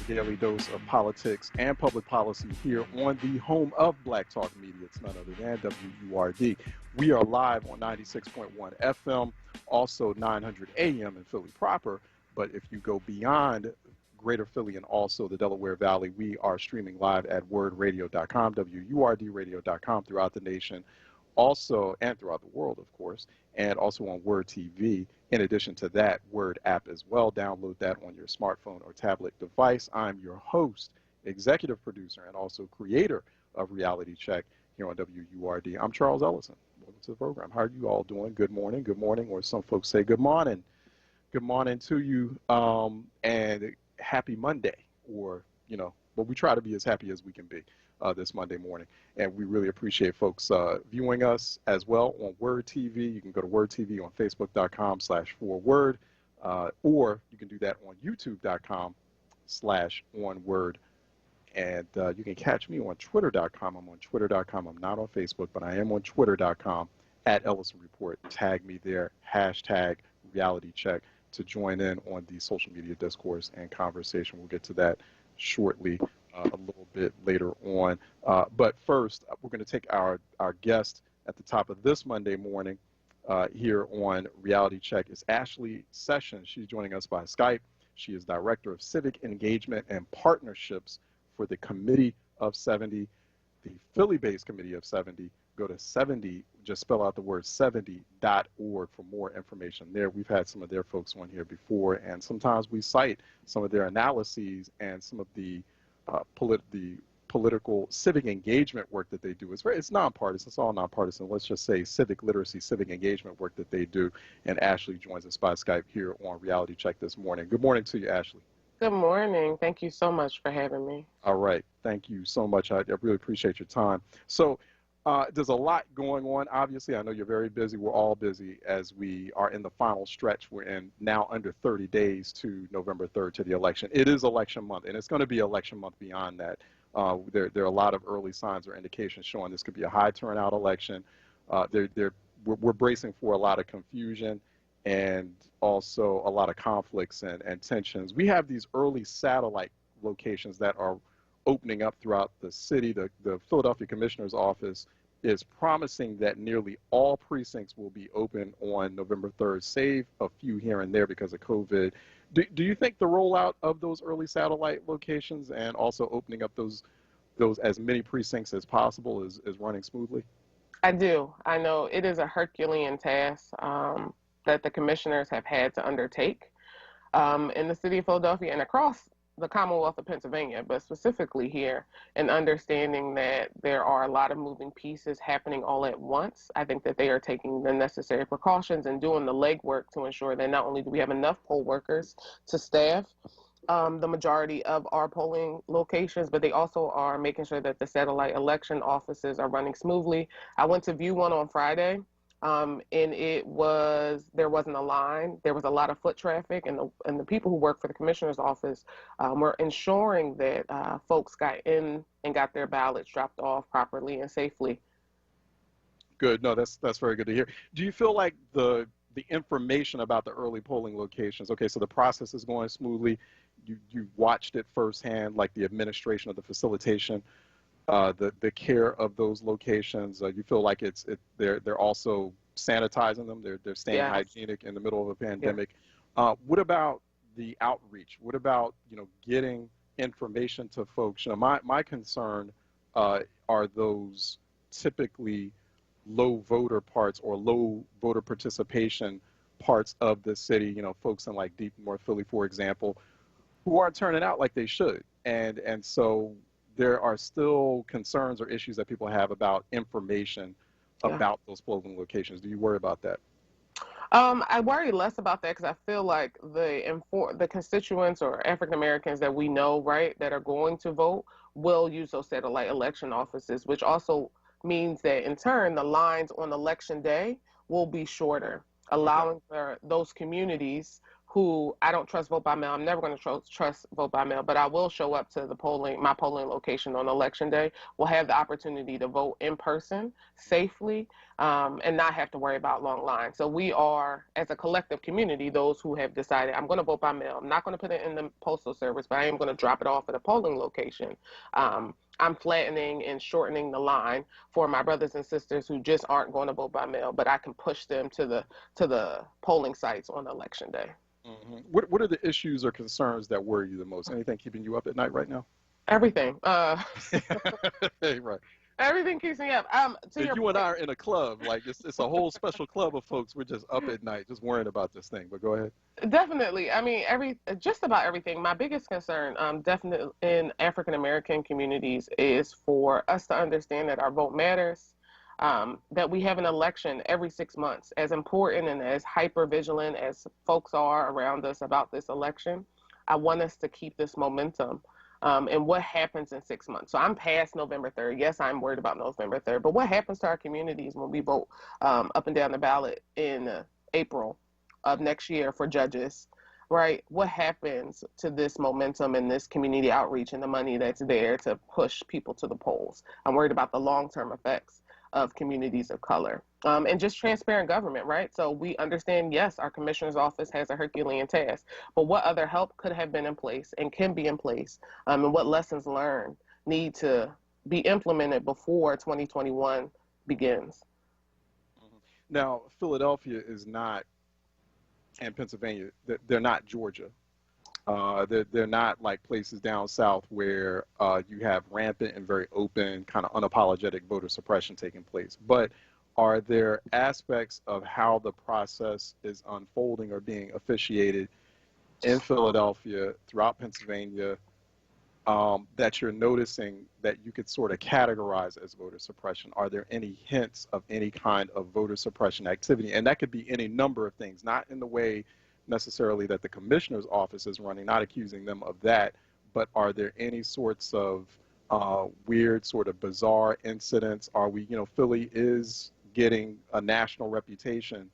daily dose of politics and public policy here on the home of Black Talk Media. It's none other than WURD. We are live on 96.1 FM, also 900 AM in Philly proper. But if you go beyond Greater Philly and also the Delaware Valley, we are streaming live at wordradio.com, WURDradio.com throughout the nation, also, and throughout the world, of course, and also on WURD TV. In addition to that, WURD app as well. Download that on your smartphone or tablet device. I'm your host, executive producer, and also creator of Reality Check here on WURD. I'm Charles Ellison. Welcome to the program. How are you all doing? Good morning, or some folks say good morning. Good morning to you, and happy Monday, or, but we try to be as happy as we can be this Monday morning. And we really appreciate folks viewing us as well on WURD TV. You can go to WURD TV on Facebook.com/4WURD, or you can do that on YouTube.com/onWURD. And you can catch me on Twitter.com. I'm on Twitter.com. I'm not on Facebook, but I am on Twitter.com at Ellison Report. Tag me there, hashtag Reality Check, to join in on the social media discourse and conversation. We'll get to that shortly, a little bit later on. But first, we're going to take our guest at the top of this Monday morning here on Reality Check. It's Ashley Sessions. She's joining us by Skype. She is Director of Civic Engagement and Partnerships for the Committee of 70, the Philly-based Committee of 70. Go to 70, just spell out the word 70.org for more information there. We've had some of their folks on here before, and sometimes we cite some of their analyses and some of the political civic engagement work that they do. It's nonpartisan. It's all nonpartisan. Let's just say civic literacy, civic engagement work that they do. And Ashley joins us by Skype here on Reality Check this morning. Good morning to you, Ashley. Good morning. Thank you so much for having me. All right. Thank you so much. I really appreciate your time. So there's a lot going on. Obviously, I know you're very busy. We're all busy as we are in the final stretch. We're in now under 30 days to November 3rd to the election. It is election month, and it's going to be election month beyond that. There are a lot of early signs or indications showing this could be a high turnout election. We're bracing for a lot of confusion and also a lot of conflicts and tensions. We have these early satellite locations that are opening up throughout the city. The Philadelphia Commissioner's Office is promising that nearly all precincts will be open on November 3rd, save a few here and there because of COVID. Do you think the rollout of those early satellite locations and also opening up those as many precincts as possible is running smoothly? I do. I know it is a Herculean task that the commissioners have had to undertake in the city of Philadelphia and across the Commonwealth of Pennsylvania, but specifically here, and understanding that there are a lot of moving pieces happening all at once. I think that they are taking the necessary precautions and doing the legwork to ensure that not only do we have enough poll workers to staff the majority of our polling locations, but they also are making sure that the satellite election offices are running smoothly. I went to view one on Friday. And there wasn't a line. There was a lot of foot traffic, and the people who work for the commissioner's office were ensuring that folks got in and got their ballots dropped off properly and safely. Good. No, that's very good to hear. Do you feel like the information about the early polling locations? Okay, so the process is going smoothly. You watched it firsthand, like the administration of the facilitation. The care of those locations, you feel like they're also sanitizing them. They're staying hygienic in the middle of a pandemic. Yeah. What about the outreach? What about getting information to folks? My concern are those typically low voter parts or low voter participation parts of the city. Folks in like deep North Philly, for example, who aren't turning out like they should, and so there are still concerns or issues that people have about information about those polling locations. Do you worry about that? I worry less about that because I feel like the constituents or African Americans that we know, right, that are going to vote will use those satellite election offices, which also means that in turn the lines on election day will be shorter, allowing for those communities who I don't trust vote by mail. I'm never going to trust vote by mail, but I will show up to my polling location on election day. Will have the opportunity to vote in person safely, and not have to worry about long lines. So we are, as a collective community, those who have decided I'm going to vote by mail. I'm not going to put it in the postal service, but I am going to drop it off at a polling location. I'm flattening and shortening the line for my brothers and sisters who just aren't going to vote by mail, but I can push them to the polling sites on election day. Mm-hmm. What are the issues or concerns that worry you the most? Anything keeping you up at night right now? Everything. Hey, right. Everything keeps me up. You and I are in a club, like it's a whole special club of folks. We're just up at night, just worrying about this thing. But go ahead. Definitely. I mean, just about everything. My biggest concern, definitely in African American communities, is for us to understand that our vote matters. That we have an election every 6 months. As important and as hyper vigilant as folks are around us about this election, I want us to keep this momentum. And what happens in 6 months? So I'm past November 3rd. Yes, I'm worried about November 3rd. But what happens to our communities when we vote up and down the ballot in April of next year for judges, right? What happens to this momentum and this community outreach and the money that's there to push people to the polls? I'm worried about the long-term effects of communities of color, and just transparent government, right? So we understand, yes, our commissioner's office has a Herculean task, but what other help could have been in place and can be in place, and what lessons learned need to be implemented before 2021 begins? Now, Philadelphia is not, and Pennsylvania, they're not Georgia. They're not like places down south where you have rampant and very open, kind of unapologetic voter suppression taking place. But are there aspects of how the process is unfolding or being officiated in Philadelphia, throughout Pennsylvania, that you're noticing that you could sort of categorize as voter suppression? Are there any hints of any kind of voter suppression activity? And that could be any number of things, not in the way necessarily that the commissioner's office is running, not accusing them of that, but are there any sorts of weird, sort of bizarre incidents? Are we, Philly is getting a national reputation.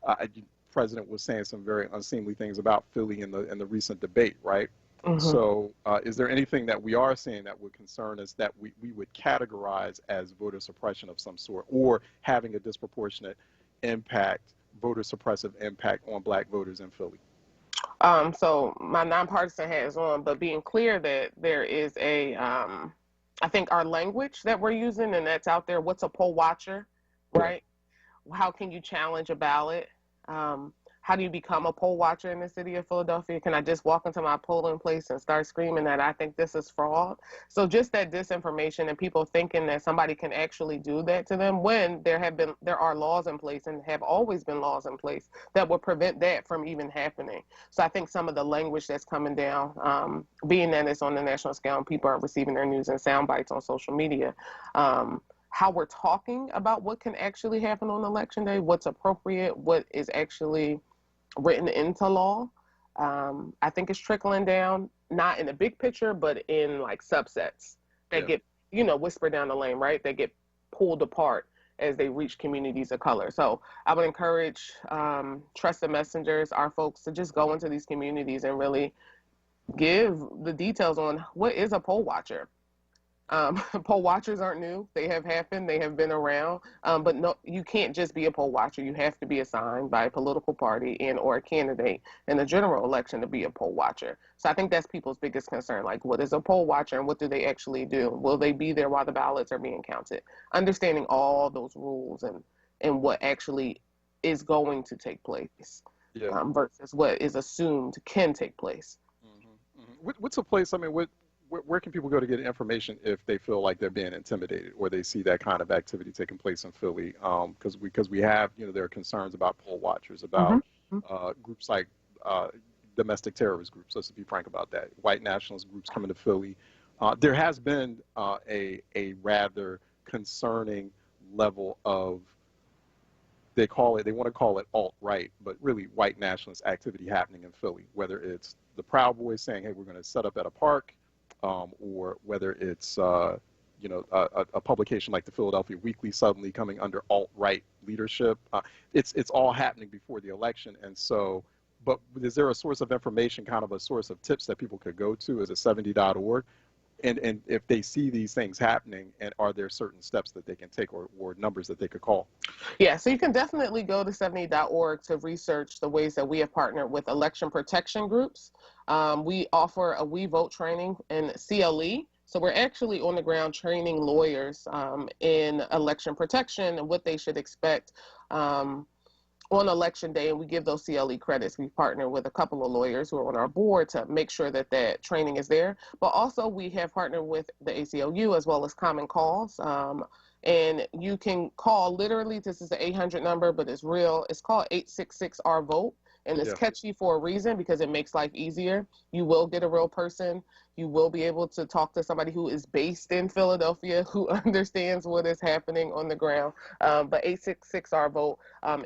The president was saying some very unseemly things about Philly in the recent debate, right? Mm-hmm. So is there anything that we are seeing that would concern us that we would categorize as voter suppression of some sort, or having a disproportionate impact, voter suppressive impact on Black voters in Philly? So my nonpartisan hat is on, but being clear that there is I think our language that we're using and that's out there, what's a poll watcher, right? Yeah. How can you challenge a ballot? How do you become a poll watcher in the city of Philadelphia? Can I just walk into my polling place and start screaming that I think this is fraud? So just that disinformation and people thinking that somebody can actually do that to them, when there are laws in place and have always been laws in place that would prevent that from even happening. So I think some of the language that's coming down, being that it's on the national scale and people are receiving their news in sound bites on social media, how we're talking about what can actually happen on election day, what's appropriate, what is actually written into law, I think it's trickling down, not in the big picture, but in like subsets that get, whispered down the lane, right? That get pulled apart as they reach communities of color. So I would encourage trusted messengers, our folks, to just go into these communities and really give the details on what is a poll watcher. Poll watchers aren't new. They have happened. They have been around. But no, you can't just be a poll watcher. You have to be assigned by a political party and or a candidate in the general election to be a poll watcher. So I think that's people's biggest concern. Like, what is a poll watcher and what do they actually do? Will they be there while the ballots are being counted? Understanding all those rules and what actually is going to take place, versus what is assumed can take place. Mm-hmm. Mm-hmm. What's a place, where can people go to get information if they feel like they're being intimidated or they see that kind of activity taking place in Philly? Because we have, there are concerns about poll watchers, about groups like domestic terrorist groups. Let's be frank about that. White nationalist groups coming to Philly. There has been a rather concerning level of, they want to call it alt-right, but really white nationalist activity happening in Philly, whether it's the Proud Boys saying, hey, we're going to set up at a park, or whether it's a publication like the Philadelphia Weekly suddenly coming under alt-right leadership. It's all happening before the election, and so but is there a source of information, kind of a source of tips that people could go to? Is it 70.org? And if they see these things happening, and are there certain steps that they can take, or numbers that they could call? Yeah, so you can definitely go to 70.org to research the ways that we have partnered with election protection groups. We offer a We Vote training in CLE. So we're actually on the ground training lawyers in election protection and what they should expect on election day, and we give those CLE credits. We partner with a couple of lawyers who are on our board to make sure that that training is there. But also we have partnered with the ACLU as well as Common Calls. And you can call, literally, this is the 800 number, but it's real. It's called 866-OUR-VOTE. And it's catchy for a reason, because it makes life easier. You will get a real person. You will be able to talk to somebody who is based in Philadelphia, who understands what is happening on the ground. But 866-OUR-VOTE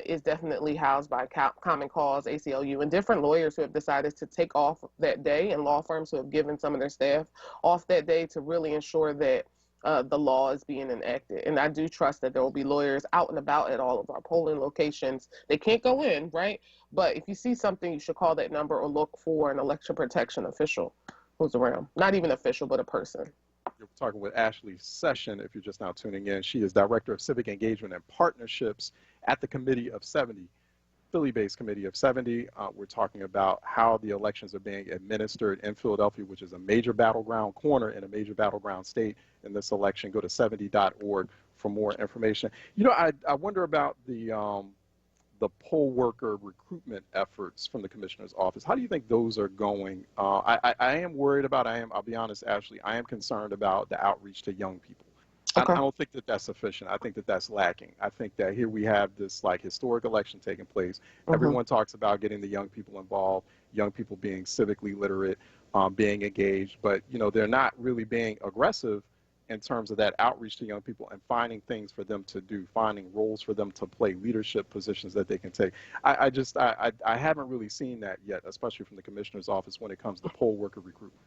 is definitely housed by Common Cause, ACLU, and different lawyers who have decided to take off that day, and law firms who have given some of their staff off that day to really ensure that the law is being enacted. And I do trust that there will be lawyers out and about at all of our polling locations. They can't go in, right? But if you see something, you should call that number or look for an election protection official who's around. Not even official, but a person. You're talking with Ashley Session, if you're just now tuning in. She is Director of Civic Engagement and Partnerships at the Committee of 70, Philly-based Committee of 70. We're talking about how the elections are being administered in Philadelphia, which is a major battleground corner in a major battleground state in this election. Go to 70.org for more information. You know, I wonder about the poll worker recruitment efforts from the commissioner's office. How do you think those are going? I am worried about, I'll be honest, Ashley, I am concerned about the outreach to young people. Okay. I don't think that that's sufficient. I think that that's lacking. I think that here we have this like historic election taking place. Everyone talks about getting the young people involved, young people being civically literate, being engaged, but you know, they're not really being aggressive in terms of that outreach to young people and finding things for them to do, finding roles for them to play, leadership positions that they can take. I haven't really seen that yet, especially from the commissioner's office when it comes to poll worker recruitment.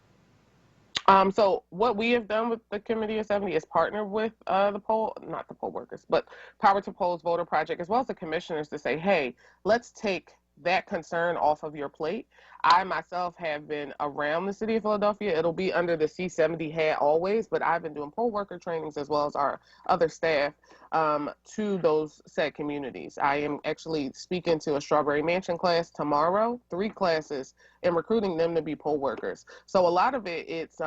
So what we have done with the Committee of 70 is partner with not the poll workers, but Power to Polls Voter Project, as well as the commissioners, to say, hey, let's take that concern off of your plate. I myself have been around the city of Philadelphia. It'll be under the C70 hat always, but I've been doing poll worker trainings as well as our other staff to those said communities. I am actually speaking to a Strawberry Mansion class tomorrow, 3 classes, and recruiting them to be poll workers. So a lot of it, it's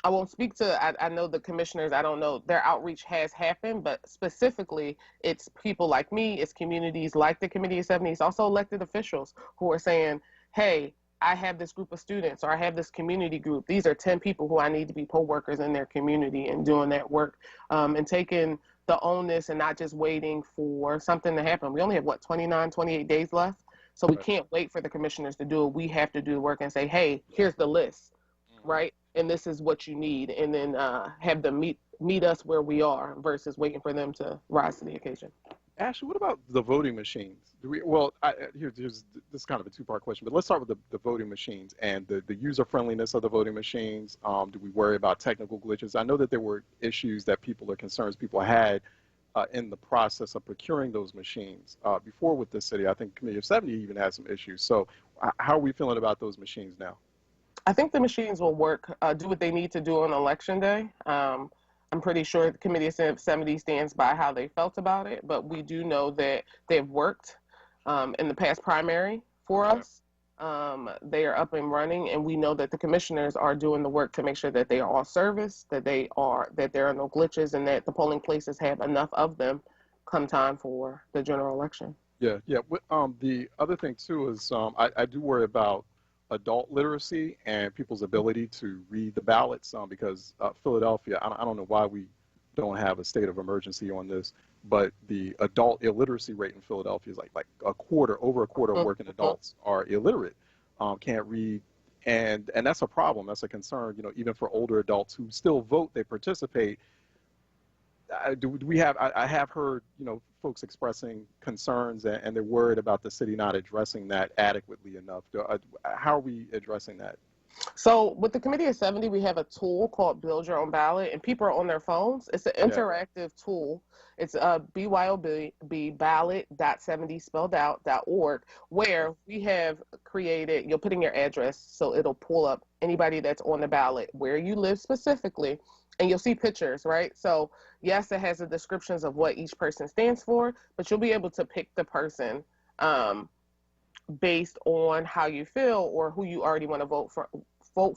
I won't speak to, I know the commissioners, I don't know, their outreach has happened, but specifically it's people like me, it's communities like the Committee of 70, it's also elected officials who are saying, hey, I have this group of students, or I have this community group. These are 10 people who I need to be poll workers in their community, and doing that work and taking the onus and not just waiting for something to happen. We only have, 28 days left? So we can't wait for the commissioners to do it. We have to do the work and say, hey, here's the list, right? And this is what you need, and then have them meet us where we are versus waiting for them to rise to the occasion. Ashley, what about the voting machines? Here's this is kind of a 2-part question, but let's start with the voting machines and the user friendliness of the voting machines. Do we worry about technical glitches? I know that there were issues that concerns people had in the process of procuring those machines before with the city. I think Committee of 70 even had some issues. So how are we feeling about those machines now? I think the machines will work, do what they need to do on election day. I'm pretty sure the Committee of 70 stands by how they felt about it, but we do know that they've worked in the past primary for us. They are up and running, and we know that the commissioners are doing the work to make sure that they are all serviced, that there are no glitches, and that the polling places have enough of them come time for the general election. Yeah. The other thing too is I do worry about adult literacy and people's ability to read the ballots because Philadelphia, I don't know why we don't have a state of emergency on this, but the adult illiteracy rate in Philadelphia is like over a quarter of working adults are illiterate, can't read, and that's a problem. That's a concern, you know, even for older adults who still vote, they participate. I have heard, you know, folks expressing concerns and they're worried about the city not addressing that adequately enough. How are we addressing that? So with the Committee of 70, we have a tool called Build Your Own Ballot, and people are on their phones. It's an interactive tool. It's BYOB ballot.70 spelled out .org, where we have created, you'll put in your address, so it'll pull up anybody that's on the ballot, where you live specifically, and you'll see pictures, right? So yes, it has the descriptions of what each person stands for, but you'll be able to pick the person based on how you feel or who you already want to vote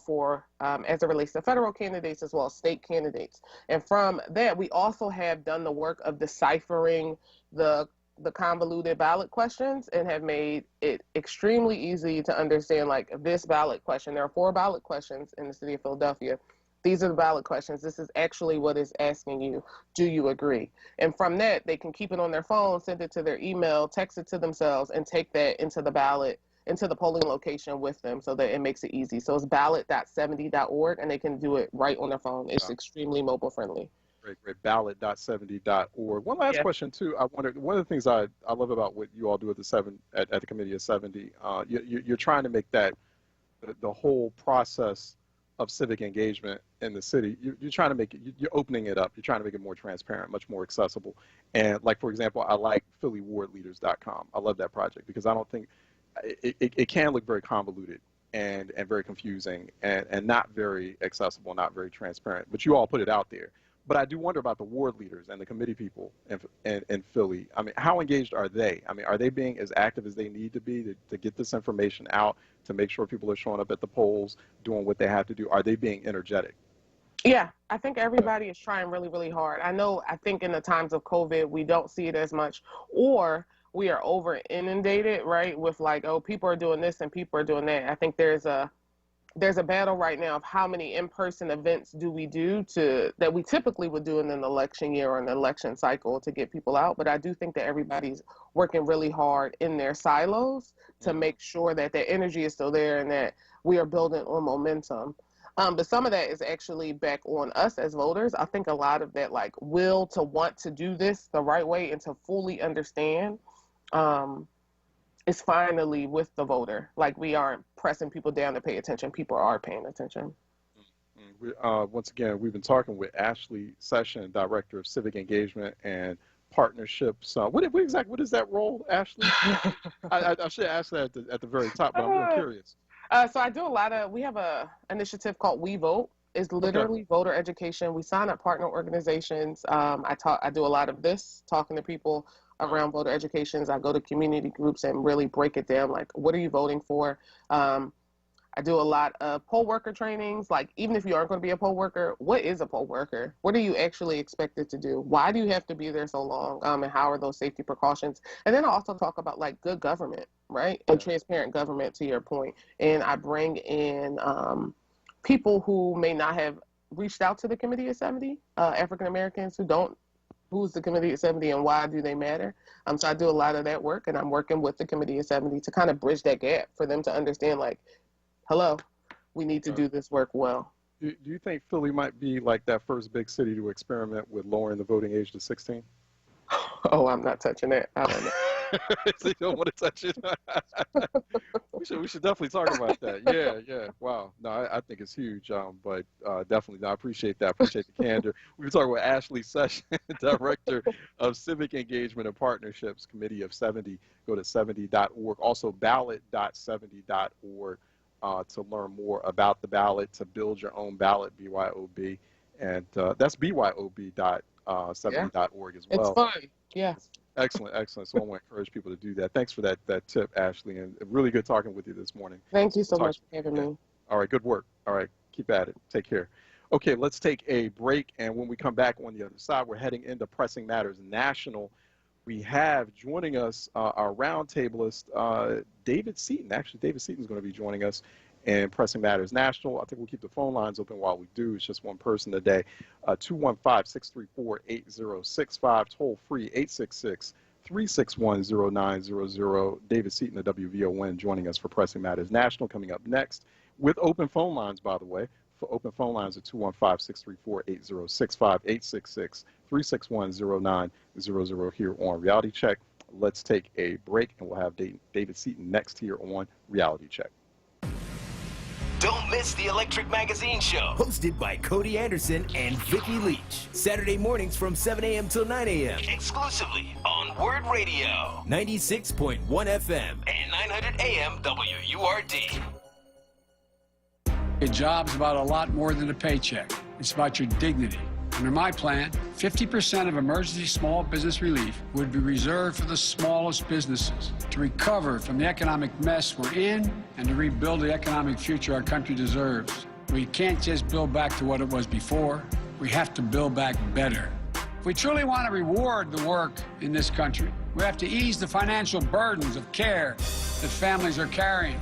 for as it relates to federal candidates as well as state candidates. And from that, we also have done the work of deciphering the convoluted ballot questions and have made it extremely easy to understand, like this ballot question. There are 4 ballot questions in the city of Philadelphia. These are the ballot questions. This is actually what it's asking you. Do you agree? And from that, they can keep it on their phone, send it to their email, text it to themselves, and take that into the ballot, into the polling location with them, so that it makes it easy. So it's ballot.70.org, and they can do it right on their phone. It's extremely mobile friendly. Great. Ballot.70.org. One last question too. I wonder, one of the things I love about what you all do at the Committee of 70, you're trying to make that the whole process of civic engagement in the city, you're trying to make it, you're opening it up. You're trying to make it more transparent, much more accessible. And like, for example, I like PhillyWardLeaders.com. I love that project because I don't think it can look very convoluted and very confusing and not very accessible, not very transparent. But you all put it out there. But I do wonder about the ward leaders and the committee people in Philly. I mean, how engaged are they? I mean, are they being as active as they need to be to get this information out, to make sure people are showing up at the polls, doing what they have to do? Are they being energetic? Yeah, I think everybody is trying really, really hard. I think in the times of COVID, we don't see it as much, or we are over inundated, right, with like, oh, people are doing this and people are doing that. I think there's a battle right now of how many in-person events do we do that we typically would do in an election year or an election cycle to get people out. But I do think that everybody's working really hard in their silos to make sure that their energy is still there and that we are building on momentum. But some of that is actually back on us as voters. I think a lot of that, like, will to want to do this the right way and to fully understand is finally with the voter. Like, we aren't pressing people down to pay attention. People are paying attention. Once again, we've been talking with Ashley Session, Director of Civic Engagement and Partnerships. What is that role, Ashley? I should ask that at the very top, but I'm more curious. So I do we have a initiative called We Vote. It's literally voter education. We sign up partner organizations. I do a lot of this, talking to people around voter educations. I go to community groups and really break it down, like, what are you voting for? I do a lot of poll worker trainings. Like, even if you aren't going to be a poll worker, what is a poll worker? What are you actually expected to do? Why do you have to be there so long? And how are those safety precautions? And then I also talk about, like, good government, right? And transparent government, to your point. And I bring in people who may not have reached out to the Committee of 70, African Americans who's the Committee of 70 and why do they matter? So I do a lot of that work, and I'm working with the Committee of 70 to kind of bridge that gap for them to understand, like, hello, we need to do this work well. Do you think Philly might be like that first big city to experiment with lowering the voting age to 16? Oh, I'm not touching that. I don't know. So you don't want to touch it? we should definitely talk about that. Yeah. Wow. No, I think it's huge. But definitely, no, I appreciate that. Appreciate the candor. We were talking with Ashley Session, Director of Civic Engagement and Partnerships, Committee of 70. Go to 70.org. Also, ballot.70.org to learn more about the ballot, to build your own ballot, BYOB. And that's BYOB.70.org as well. It's fun. Yes. Excellent. So I want to encourage people to do that. Thanks for that tip, Ashley, and really good talking with you this morning. Thank you so much for having me. All right, good work. All right, keep at it. Take care. Okay, let's take a break, and when we come back on the other side, we're heading into Pressing Matters National. We have joining us our roundtablist, David Seaton. Actually, David Seaton is going to be joining us in Pressing Matters National. I think we'll keep the phone lines open while we do. It's just one person today. 215-634-8065, toll free 866-361-0900. David Seaton of WVON joining us for Pressing Matters National. Coming up next with open phone lines, by the way. For open phone lines at 215-634-8065, 866-361-0900 here on Reality Check. Let's take a break, and we'll have David Seaton next here on Reality Check. Don't miss the Electric Magazine Show, hosted by Cody Anderson and Vicky Leach. Saturday mornings from 7 a.m. till 9 a.m. Exclusively on WURD Radio, 96.1 FM and 900 AM WURD. A job's about a lot more than a paycheck. It's about your dignity. Under my plan, 50% of emergency small business relief would be reserved for the smallest businesses to recover from the economic mess we're in and to rebuild the economic future our country deserves. We can't just build back to what it was before. We have to build back better. If we truly want to reward the work in this country, we have to ease the financial burdens of care that families are carrying.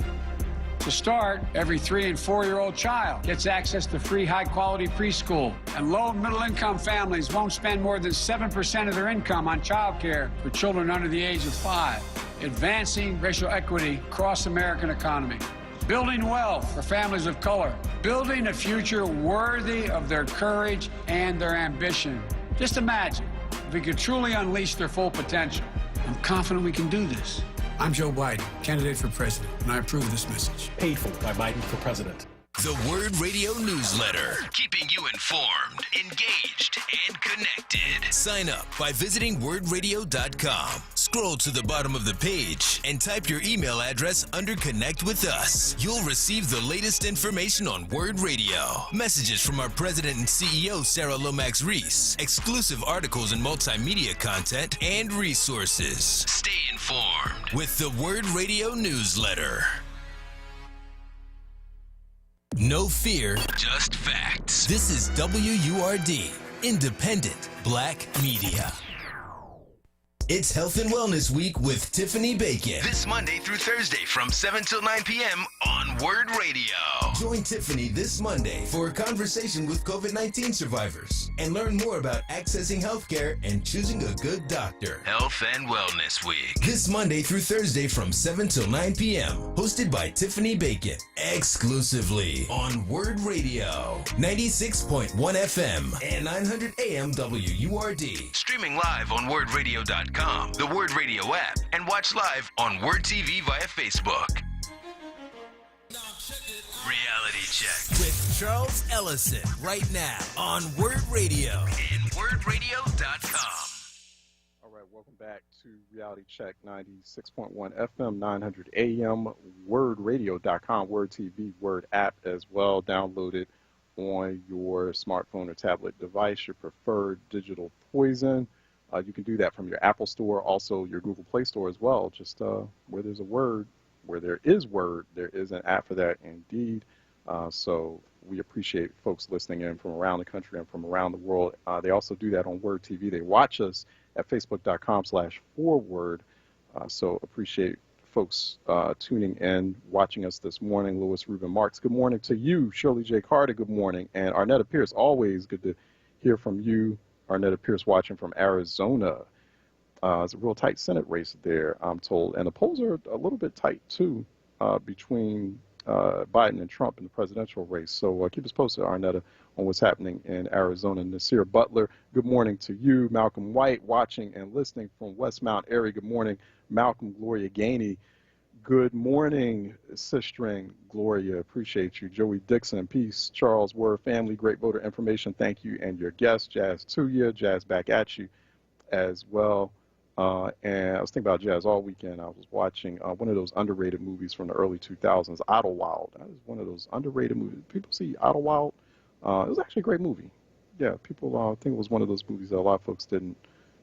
To start, every 3- and 4-year-old child gets access to free high-quality preschool, and low- and middle-income families won't spend more than 7% of their income on child care for children under the age of 5, advancing racial equity across the American economy, building wealth for families of color, building a future worthy of their courage and their ambition. Just imagine if we could truly unleash their full potential. I'm confident we can do this. I'm Joe Biden, candidate for president, and I approve this message. Paid for by Biden for president. The WURD Radio newsletter, keeping you informed, engaged, and connected. Sign up by visiting WURDradio.com. Scroll to the bottom of the page and type your email address under Connect with Us. You'll receive the latest information on WURD Radio, messages from our president and CEO, Sarah Lomax Reese, exclusive articles and multimedia content, and resources. Stay informed with the WURD Radio newsletter. No fear, just facts. This is WURD, independent black media. It's Health and Wellness Week with Tiffany Bacon. This Monday through Thursday from 7 till 9 p.m. on WURD Radio. Join Tiffany this Monday for a conversation with COVID-19 survivors and learn more about accessing healthcare and choosing a good doctor. Health and Wellness Week. This Monday through Thursday from 7 till 9 p.m. Hosted by Tiffany Bacon. Exclusively on WURD Radio. 96.1 FM and 900 AM WURD. Streaming live on WURDradio.com. The WURD Radio app, and watch live on WURD TV via Facebook. Reality Check with Charles Ellison right now on WURD Radio and WURDradio.com. All right, welcome back to Reality Check 96.1 FM, 900 AM, WURDradio.com, WURD TV, WURD app as well. Download it on your smartphone or tablet device, your preferred digital poison. You can do that from your Apple Store, also your Google Play Store as well. Just where there's a word, where there is WURD, there is an app for that indeed. So we appreciate folks listening in from around the country and from around the world. They also do that on WURD TV. They watch us at facebook.com/4word. So appreciate folks tuning in, watching us this morning. Louis Reuben Marks, good morning to you. Shirley J. Carter, good morning. And Arnetta Pierce, always good to hear from you. Arnetta Pierce watching from Arizona. It's a real tight Senate race there, I'm told. And the polls are a little bit tight, too, between Biden and Trump in the presidential race. So keep us posted, Arnetta, on what's happening in Arizona. Nasir Butler, good morning to you. Malcolm White watching and listening from Westmount area. Good morning, Malcolm. Gloria Gainey, good morning, Sistering Gloria. Appreciate you. Joey Dixon, peace. Charles Word, family, great voter information. Thank you. And your guest, Jazz to you. Jazz back at you as well. And I was thinking about jazz all weekend. I was watching one of those underrated movies from the early 2000s, Idlewild. That was one of those underrated movies. People see Idlewild. It was actually a great movie. Yeah, people think it was one of those movies that a lot of folks didn't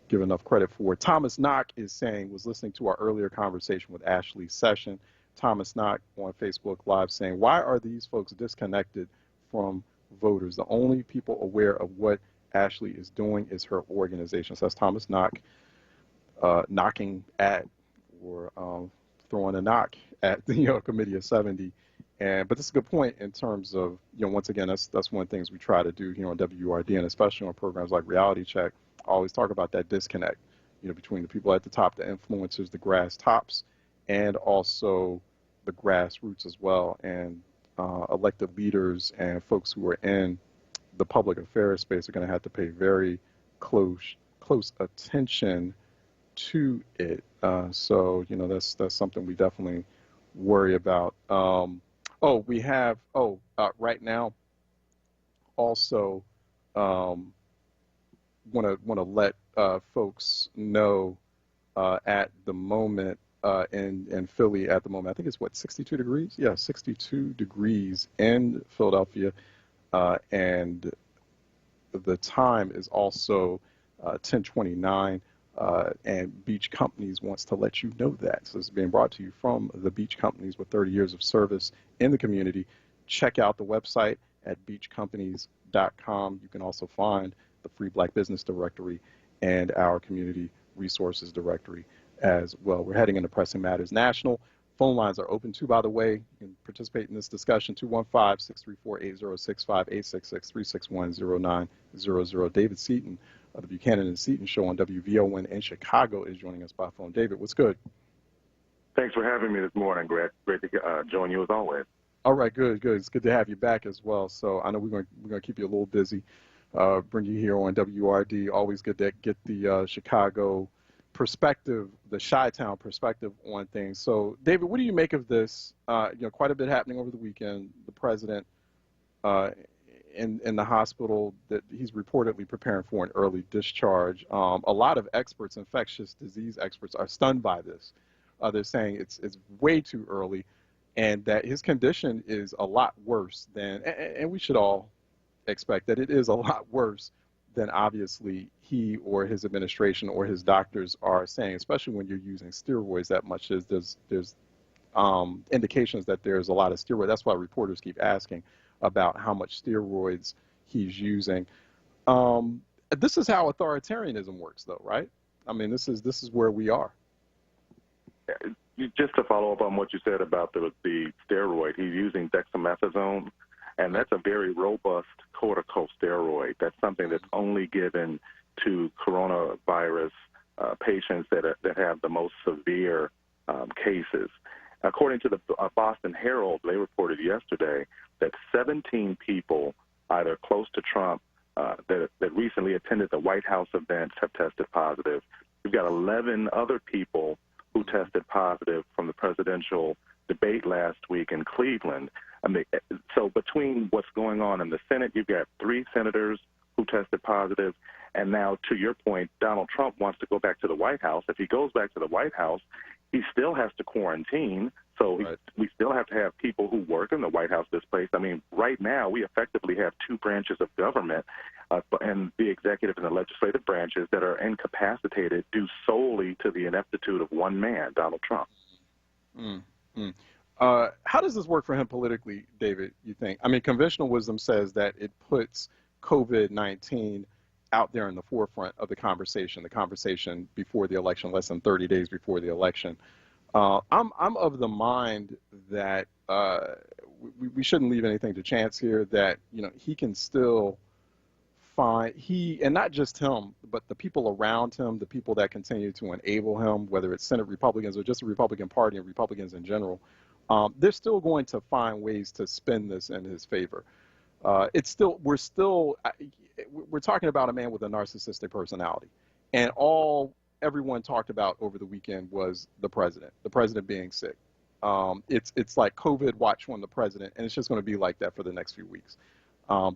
give enough credit for. Thomas Knock is saying, was listening to our earlier conversation with Ashley Session. Thomas Knock on Facebook Live saying, why are these folks disconnected from voters? The only people aware of what Ashley is doing is her organization. So that's Thomas Knock knocking at or throwing a knock at the Committee of 70. But this is a good point in terms of, once again, that's one of the things we try to do here on WURD, and especially on programs like Reality Check. I always talk about that disconnect, between the people at the top, the influencers, the grass tops, and also the grassroots as well. And elected leaders and folks who are in the public affairs space are going to have to pay very close attention to it. So that's something we definitely worry about. Oh, we have, right now, also want to let folks know at the moment in Philly at the moment, I think it's what, 62 degrees? Yeah, 62 degrees in Philadelphia. And the time is also 10:29. And Beach Companies wants to let you know that. So it's being brought to you from the Beach Companies with 30 years of service in the community. Check out the website at beachcompanies.com. You can also find the Free Black Business Directory and our Community Resources Directory as well. We're heading into Pressing Matters National. Phone lines are open too, by the way. You can participate in this discussion, 215-634-8065, 866-361-0900. David Seaton of the Buchanan and Seaton Show on WVON in Chicago is joining us by phone. David, what's good? Thanks for having me this morning. Great to join you as always. All right, good. It's good to have you back as well. So I know we're going to keep you a little busy, bring you here on WRD. Always good to get the Chicago perspective, the Chi-Town perspective on things. So, David, what do you make of this? Quite a bit happening over the weekend. The president in the hospital that he's reportedly preparing for an early discharge. A lot of experts, infectious disease experts, are stunned by this. They're saying it's way too early, and that his condition is a lot worse than, and we should all expect that it is a lot worse than obviously he or his administration or his doctors are saying, especially when you're using steroids that much. There's indications that there's a lot of steroids. That's why reporters keep asking about how much steroids he's using. This is how authoritarianism works, though, right? I mean, this is where we are. Just to follow up on what you said about the steroid, he's using dexamethasone, and that's a very robust corticosteroid. That's something that's only given to coronavirus patients that have the most severe cases. According to the Boston Herald, they reported yesterday that 17 people, either close to Trump, that recently attended the White House events have tested positive. We've got 11 other people who tested positive from the presidential debate last week in Cleveland. I mean, so between what's going on in the Senate, you've got 3 senators who tested positive, and now, to your point, Donald Trump wants to go back to the White House. If he goes back to the White House, he still has to quarantine, so right. We still have to have people who work in the White House displaced. I mean, right now, we effectively have 2 branches of government, and the executive and the legislative branches, that are incapacitated due solely to the ineptitude of one man, Donald Trump. How does this work for him politically, David, you think? I mean, conventional wisdom says that it puts COVID-19 out there in the forefront of the conversation before the election, less than 30 days before the election. I'm of the mind that we shouldn't leave anything to chance here, that, he can still find, and not just him, but the people around him, the people that continue to enable him, whether it's Senate Republicans or just the Republican Party and Republicans in general, they're still going to find ways to spin this in his favor. We're talking about a man with a narcissistic personality, and everyone talked about over the weekend was the president being sick. It's like COVID watch on the president, and it's just going to be like that for the next few weeks.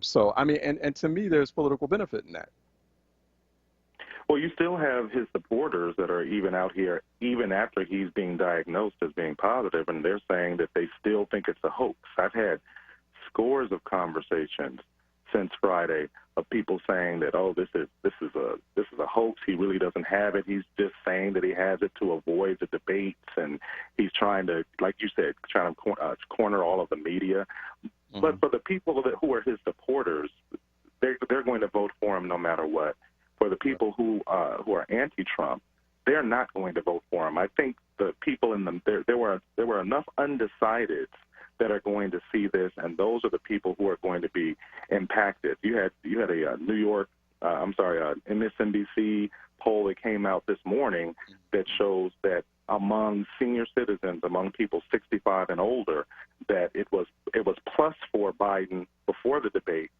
So, I mean, and to me, there's political benefit in that. Well, you still have his supporters that are even out here, even after he's being diagnosed as being positive, and they're saying that they still think it's a hoax. I've had scores of conversations since Friday of people saying that, oh, this is a hoax. He really doesn't have it. He's just saying that he has it to avoid the debates, and he's trying to, like you said, corner all of the media. Mm-hmm. But for the people who are his supporters, they're going to vote for him no matter what. For the people who are anti-Trump, they're not going to vote for him. I think the people there were enough undecideds that are going to see this, and those are the people who are going to be impacted. You had a MSNBC poll that came out this morning that shows that among senior citizens, among people 65 and older, that it was plus for Biden before the debate.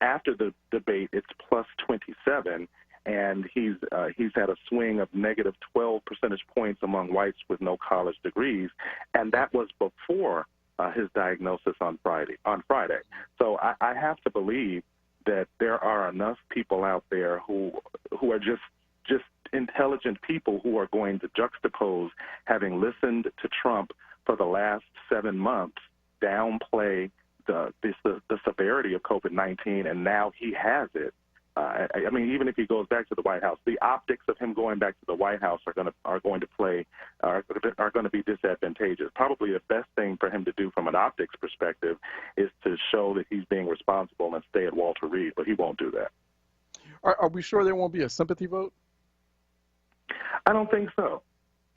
After the debate, it's plus 27, and he's had a swing of negative 12 percentage points among whites with no college degrees, and that was before his diagnosis on Friday. So I have to believe that there are enough people out there who are just intelligent people who are going to juxtapose having listened to Trump for the last 7 months, downplay the severity of COVID-19, and now he has it. I mean, even if he goes back to the White House, the optics of him going back to the White House are going to be disadvantageous. Probably the best thing for him to do from an optics perspective is to show that he's being responsible and stay at Walter Reed, but he won't do that. Are we sure there won't be a sympathy vote? I don't think so.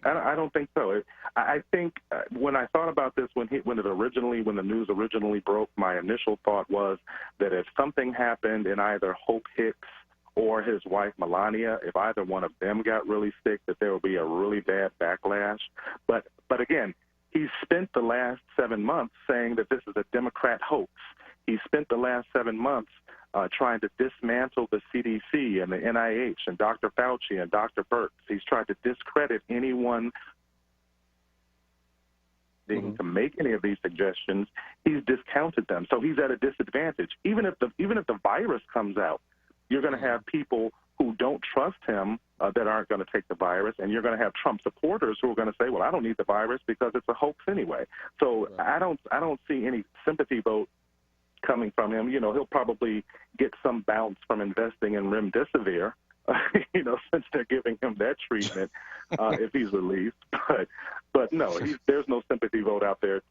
I don't think so. I think when I thought about this, when the news originally broke, my initial thought was that if something happened in either Hope Hicks or his wife Melania, if either one of them got really sick, that there would be a really bad backlash. But again, he spent the last 7 months saying that this is a Democrat hoax. He spent the last 7 months trying to dismantle the CDC and the NIH and Dr. Fauci and Dr. Birx. He's tried to discredit anyone to make any of these suggestions. He's discounted them, so he's at a disadvantage. Even if the virus comes out, you're going to have people who don't trust him that aren't going to take the virus, and you're going to have Trump supporters who are going to say, "Well, I don't need the virus because it's a hoax anyway." So I don't see any sympathy vote coming from him. He'll probably get some bounce from investing in remdesivir, since they're giving him that treatment if he's released. But no, there's no sympathy vote out there.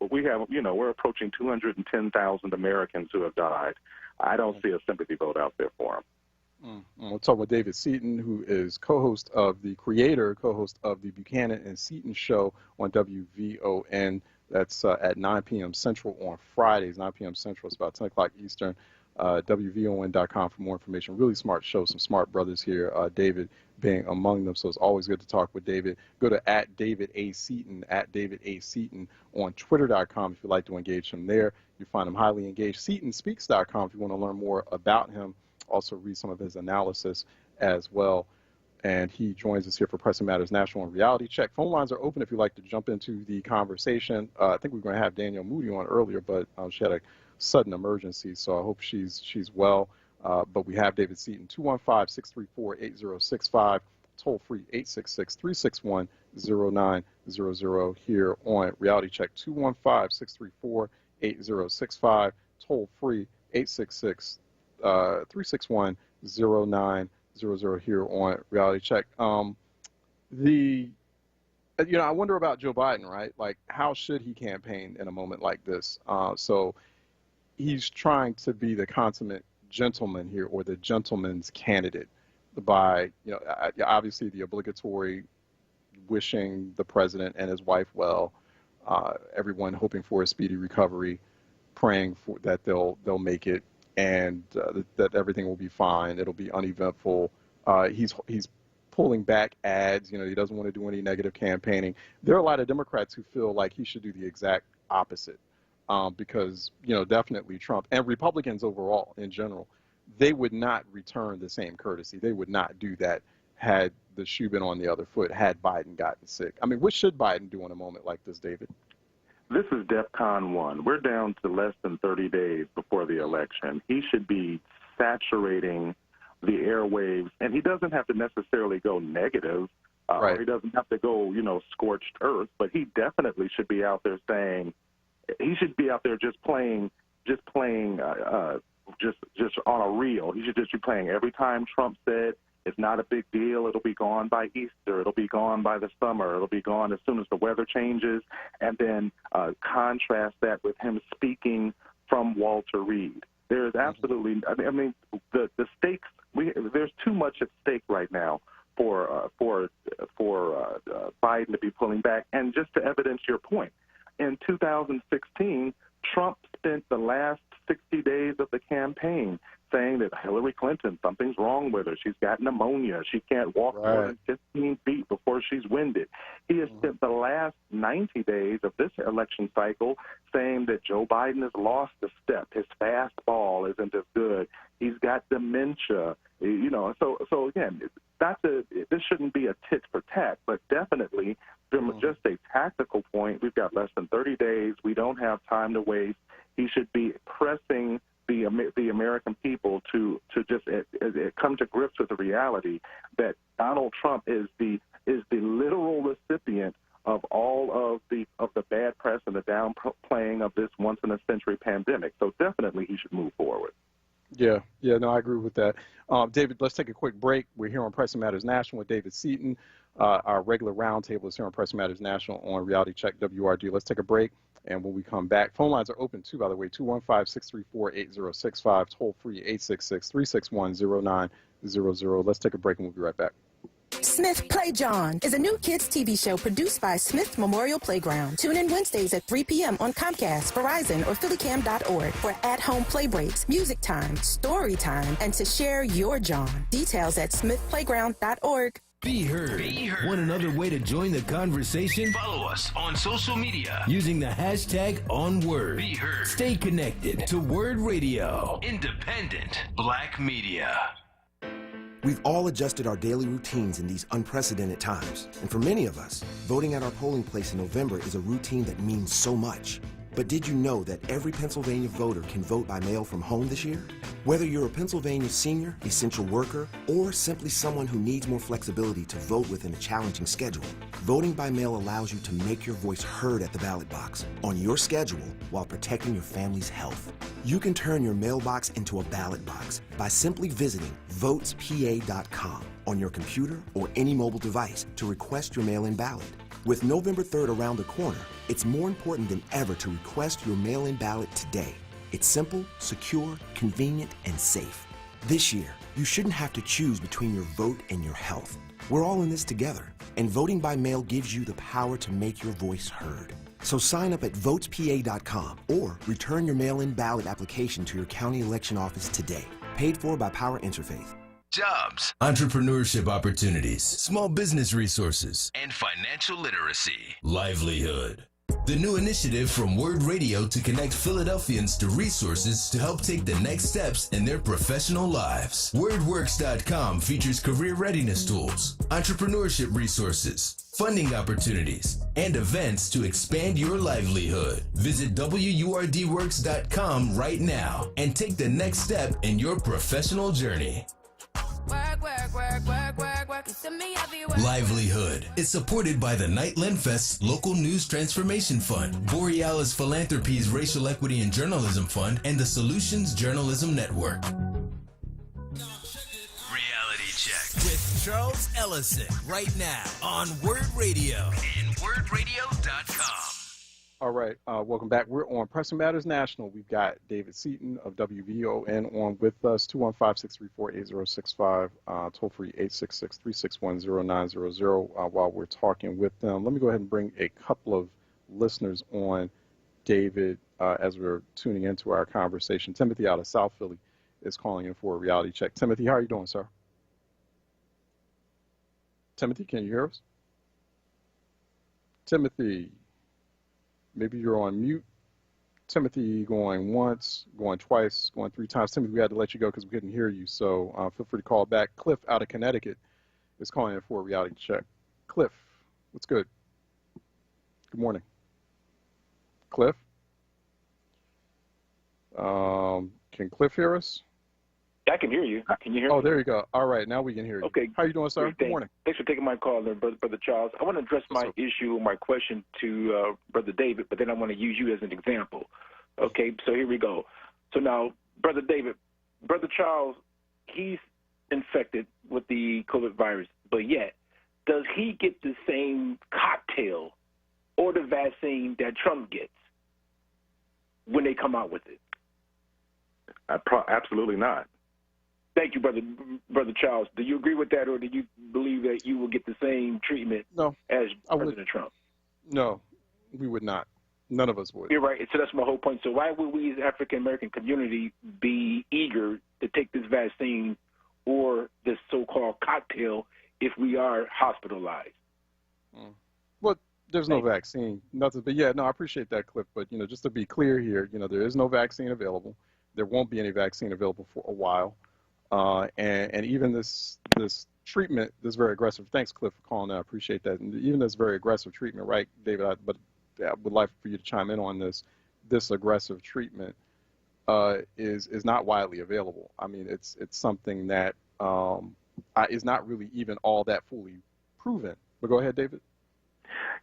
We're approaching 210,000 Americans who have died. I don't see a sympathy vote out there for him. We'll talk with David Seaton, who is co-host of the Buchanan and Seaton Show on WVON. That's at 9 p.m. Central on Fridays, 9 p.m. Central. It's about 10 o'clock Eastern. WVON.com for more information. Really smart show, some smart brothers here, David being among them. So it's always good to talk with David. Go to @DavidASeaton, @DavidASeaton on Twitter.com if you'd like to engage him there. You find him highly engaged. SeatonSpeaks.com if you want to learn more about him. Also read some of his analysis as well. And he joins us here for Pressing Matters National and Reality Check. Phone lines are open if you'd like to jump into the conversation. I think we were going to have Danielle Moody on earlier, but she had a sudden emergency, so I hope she's well. But we have David Seaton, 215-634-8065, toll-free 866-361-0900 here on Reality Check, 215-634-8065, toll-free 866-361-0900 here on Reality Check. I wonder about Joe Biden, right? Like, how should he campaign in a moment like this? So he's trying to be the consummate gentleman here, or the gentleman's candidate, by, obviously the obligatory wishing the president and his wife well, everyone hoping for a speedy recovery, praying for that they'll make it, and that everything will be fine. It'll be uneventful. He's pulling back ads. He doesn't want to do any negative campaigning. There are a lot of Democrats who feel like he should do the exact opposite, because definitely Trump and Republicans overall in general, they would not return the same courtesy. They would not do that had the shoe been on the other foot, had Biden gotten sick. I mean, what should Biden do in a moment like this, David? This is DEFCON 1. We're down to less than 30 days before the election. He should be saturating the airwaves, and he doesn't have to necessarily go negative, or he doesn't have to go, scorched earth, but he definitely should be out there saying, he should be out there just playing on a reel. He should just be playing every time Trump said, it's not a big deal. It'll be gone by Easter. It'll be gone by the summer. It'll be gone as soon as the weather changes. And then contrast that with him speaking from Walter Reed. There is absolutely, the stakes. There's too much at stake right now for Biden to be pulling back. And just to evidence your point, in 2016, Trump spent the last 60 days of the campaign saying that Hillary Clinton, something's wrong with her. She's got pneumonia. She can't walk more than 15 feet before she's winded. He has spent the last 90 days of this election cycle saying that Joe Biden has lost a step. His fastball isn't as good. He's got dementia. So again, this shouldn't be a tit for tat, but definitely from just a tactical point, we've got less than 30 days. We don't have time to waste. He should be pressing the American people to just come to grips with the reality that Donald Trump is the literal recipient of all of the bad press and the downplaying of this once in a century pandemic. So definitely he should move forward. Yeah, no, I agree with that. David, let's take a quick break. We're here on Pressing Matters National with David Seaton. Our regular roundtable is here on Pressing Matters National on Reality Check WRD. Let's take a break, and when we come back, phone lines are open too, by the way, 215-634-8065, toll free 866-361-0900. Let's take a break, and we'll be right back. Smith Play John is a new kids TV show produced by Smith Memorial Playground. Tune in Wednesdays at 3 p.m. on Comcast, Verizon, or PhillyCam.org for at-home play breaks, music time, story time, and to share your John. Details at smithplayground.org. Be heard. Want another way to join the conversation? Follow us on social media using the hashtag onWURD. Be heard. Stay connected to WURD Radio. Independent Black Media. We've all adjusted our daily routines in these unprecedented times. And for many of us, voting at our polling place in November is a routine that means so much. But did you know that every Pennsylvania voter can vote by mail from home this year? Whether you're a Pennsylvania senior, essential worker, or simply someone who needs more flexibility to vote within a challenging schedule, voting by mail allows you to make your voice heard at the ballot box on your schedule while protecting your family's health. You can turn your mailbox into a ballot box by simply visiting votespa.com on your computer or any mobile device to request your mail-in ballot. With November 3rd around the corner, it's more important than ever to request your mail-in ballot today. It's simple, secure, convenient, and safe. This year, you shouldn't have to choose between your vote and your health. We're all in this together, and voting by mail gives you the power to make your voice heard. So sign up at votespa.com or return your mail-in ballot application to your county election office today. Paid for by Power Interfaith. Jobs, entrepreneurship opportunities, small business resources, and financial literacy. Livelihood. The new initiative from WURD Radio to connect Philadelphians to resources to help take the next steps in their professional lives. WordWorks.com features career readiness tools, entrepreneurship resources, funding opportunities, and events to expand your livelihood. Visit WURDworks.com right now and take the next step in your professional journey. Livelihood is supported by the Nightland Fest's Local News Transformation Fund, Borealis Philanthropies Racial Equity and Journalism Fund, and the Solutions Journalism Network. Reality Check with Charles Ellison right now on WURD Radio and WURDradio.com. All right, welcome back. We're on Pressing Matters National. We've got David Seaton of WVON on with us, 215-634-8065, toll-free 866-361-0900 while we're talking with them. Let me go ahead and bring a couple of listeners on, David, as we're tuning into our conversation. Timothy out of South Philly is calling in for a reality check. Timothy, how are you doing, sir? Timothy, can you hear us? Timothy. Maybe you're on mute. Timothy going once, going twice, going three times. Timothy, we had to let you go because we couldn't hear you. So feel free to call back. Cliff out of Connecticut is calling in for a reality check. Cliff, what's good? Good morning. Cliff? Can Cliff hear us? I can hear you. Can you hear me? Oh, there you go. All right, now we can hear you. Okay. How you doing, sir? Good morning. Thanks for taking my call, Brother Charles. I want to address my issue, my question to Brother David, but then I want to use you as an example. Okay, so here we go. So now, Brother David, Brother Charles, he's infected with the COVID virus, but yet, does he get the same cocktail or the vaccine that Trump gets when they come out with it? Absolutely not. Thank you, Brother Charles. Do you agree with that, or do you believe that you will get the same treatment as President Trump? No, we would not. None of us would. You're right. So that's my whole point. So why would we as African-American community be eager to take this vaccine or this so-called cocktail if we are hospitalized? Well, there's no vaccine. Nothing. But yeah, no, I appreciate that, Cliff. But, just to be clear here, there is no vaccine available. There won't be any vaccine available for a while. And even this treatment, this very aggressive, thanks, Cliff, for calling. I appreciate that. And even this very aggressive treatment, right, David, but I would like for you to chime in on this. This aggressive treatment is not widely available. I mean, it's something that is not really even all that fully proven. But go ahead, David.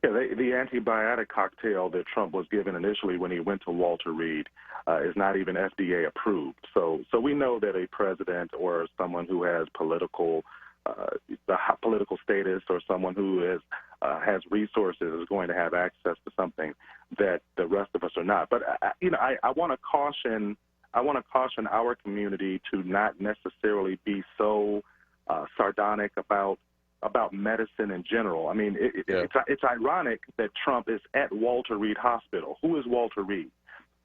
Yeah, the antibiotic cocktail that Trump was given initially when he went to Walter Reed is not even FDA approved. So we know that a president or someone who has political status or someone who has resources is going to have access to something that the rest of us are not. But I want to caution our community to not necessarily be so sardonic about medicine in general. I mean, it's ironic that Trump is at Walter Reed Hospital. Who is Walter Reed?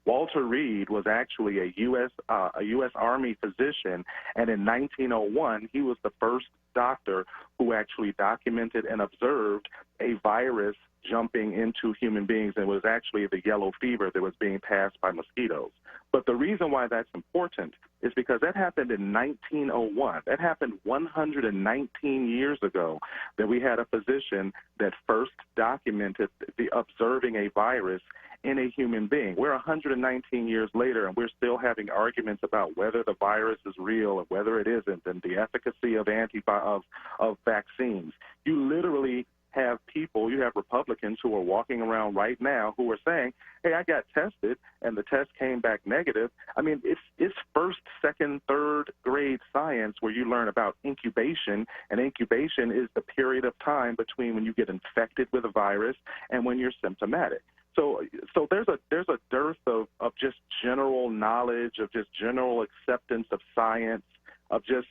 Walter Reed was actually a U.S. Army physician, and in 1901, he was the first doctor who actually documented and observed a virus jumping into human beings, and it was actually the yellow fever that was being passed by mosquitoes. But the reason why that's important is because that happened in 1901. That happened 119 years ago, that we had a physician that first documented the observing a virus in a human being. We're 119 years later, and we're still having arguments about whether the virus is real and whether it isn't, and the efficacy of vaccines. You literally have people, you have Republicans who are walking around right now who are saying, hey, I got tested and the test came back negative. I mean, it's first, second, third grade science where you learn about incubation, and incubation is the period of time between when you get infected with a virus and when you're symptomatic. So there's a dearth of just general knowledge, of just general acceptance of science, of just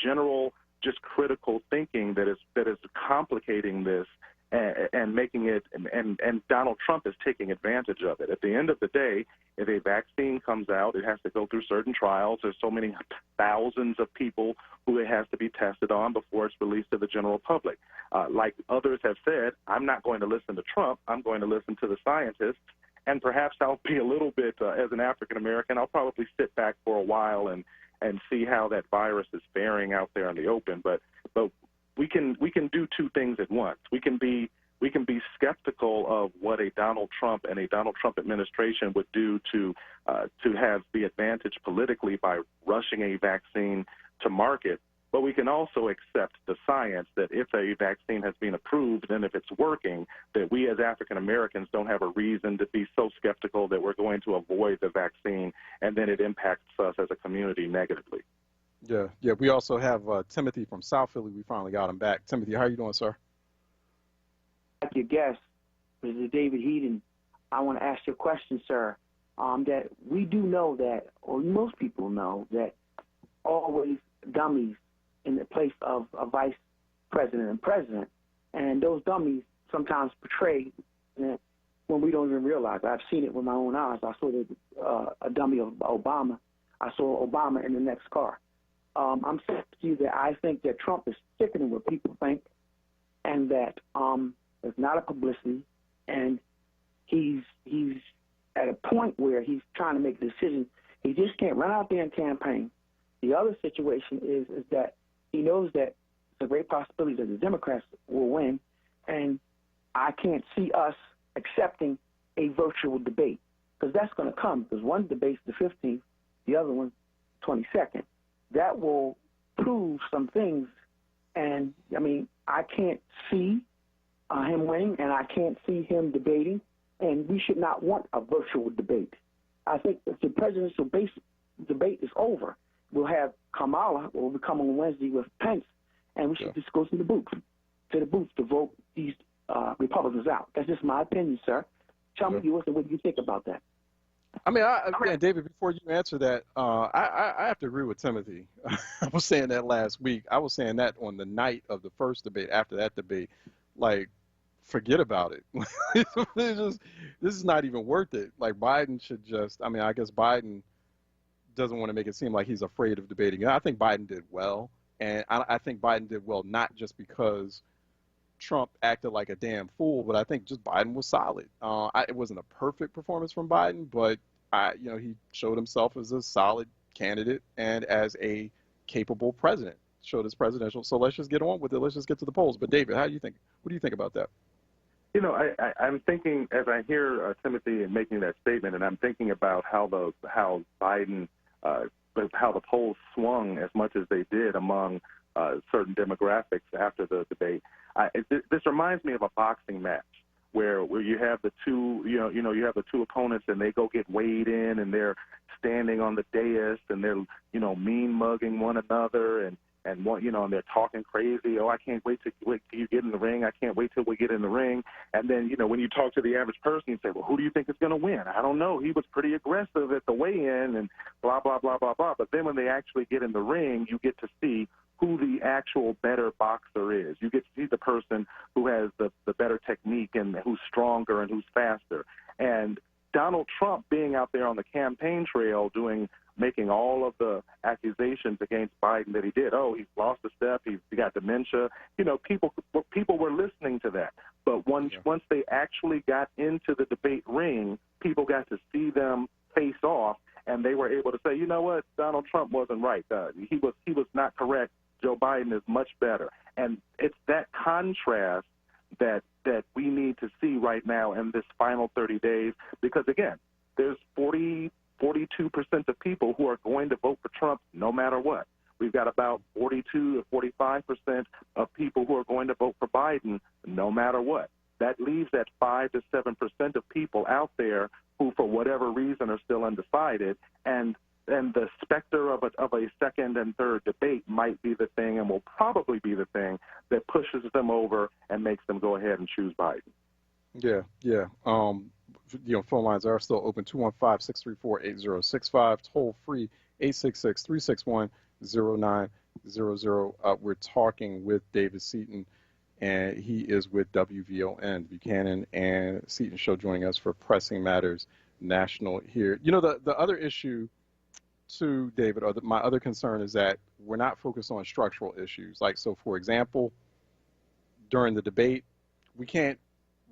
general critical thinking that is complicating this and making it, and Donald Trump is taking advantage of it. At the end of the day, if a vaccine comes out, it has to go through certain trials. There's so many thousands of people who it has to be tested on before it's released to the general public. Like others have said, I'm not going to listen to Trump. I'm going to listen to the scientists. And perhaps I'll be a little bit, as an African-American, I'll probably sit back for a while and see how that virus is faring out there in the open. But we can do two things at once. We can be skeptical of what a Donald Trump and a Donald Trump administration would do to have the advantage politically by rushing a vaccine to market. But we can also accept the science that if a vaccine has been approved and if it's working, that we as African Americans don't have a reason to be so skeptical that we're going to avoid the vaccine, and then it impacts us as a community negatively. Yeah. We also have Timothy from South Philly. We finally got him back. Timothy, how are you doing, sir? Like your guest, Mr. David Heaton, I want to ask you a question, sir. That we do know that, or most people know that, always dummies in the place of a vice president and president, and those dummies sometimes portray when we don't even realize. I've seen it with my own eyes. I saw a dummy of Obama. I saw Obama in the next car. I'm saying to you that I think that Trump is sickening what people think, and that it's not a publicity, and he's at a point where he's trying to make a decision. He just can't run out there and campaign. The other situation is that he knows that it's a great possibility that the Democrats will win, and I can't see us accepting a virtual debate, because that's going to come, because one debate's the 15th, the other one's 22nd. That will prove some things, and, I mean, I can't see him winning, and I can't see him debating, and we should not want a virtual debate. I think if the presidential debate is over, we'll have Kamala, will be coming on Wednesday with Pence, and we should just go to the booth to vote these Republicans out. That's just my opinion, sir. Tell me what do you think about that? I mean, David, before you answer that, I have to agree with Timothy. I was saying that last week. I was saying that on the night of the first debate. After that debate, like, forget about it. This is not even worth it. Like, Biden should just, I mean, I guess Biden doesn't want to make it seem like he's afraid of debating. I think Biden did well, and I think Biden did well not just because Trump acted like a damn fool, but I think just Biden was solid. It wasn't a perfect performance from Biden, but he showed himself as a solid candidate and as a capable president. show this presidential. So let's just get on with it. Let's just get to the polls. But David, how do you think? What do you think about that? You know, I'm thinking as I hear Timothy making that statement, and I'm thinking about how Biden, how the polls swung as much as they did among certain demographics after the debate. This reminds me of a boxing match where you have the two, you have the two opponents, and they go get weighed in, and they're standing on the dais, and they're, mean mugging one another, and one, and they're talking crazy. Oh, I can't wait till you get in the ring. I can't wait till we get in the ring. And then, when you talk to the average person, you say, well, who do you think is going to win? I don't know. He was pretty aggressive at the weigh-in and blah, blah, blah, blah, blah. But then when they actually get in the ring, you get to see who the actual better boxer is. You get to see the person who has the better technique and who's stronger and who's faster. And Donald Trump being out there on the campaign trail making all of the accusations against Biden that he did. Oh, he's lost a step. He got dementia. People were listening to that. But once they actually got into the debate ring, people got to see them face off, and they were able to say, you know what, Donald Trump wasn't right. He was not correct. Joe Biden is much better. And it's that contrast that we need to see right now in this final 30 days, because, again, there's 42% of people who are going to vote for Trump no matter what. We've got about 42 to 45% of people who are going to vote for Biden no matter what. That leaves that 5 to 7% of people out there who, for whatever reason, are still undecided, and the specter of a second and third debate might be the thing, and will probably be the thing that pushes them over and makes them go ahead and choose Biden. Yeah. Phone lines are still open, 215-634-8065, toll free, 866-361-0900. We're talking with David Seaton, and he is with WVON, Buchanan and Seaton Show, joining us for Pressing Matters National here. The other issue, too, David, my other concern is that we're not focused on structural issues. Like, so, for example, during the debate, we can't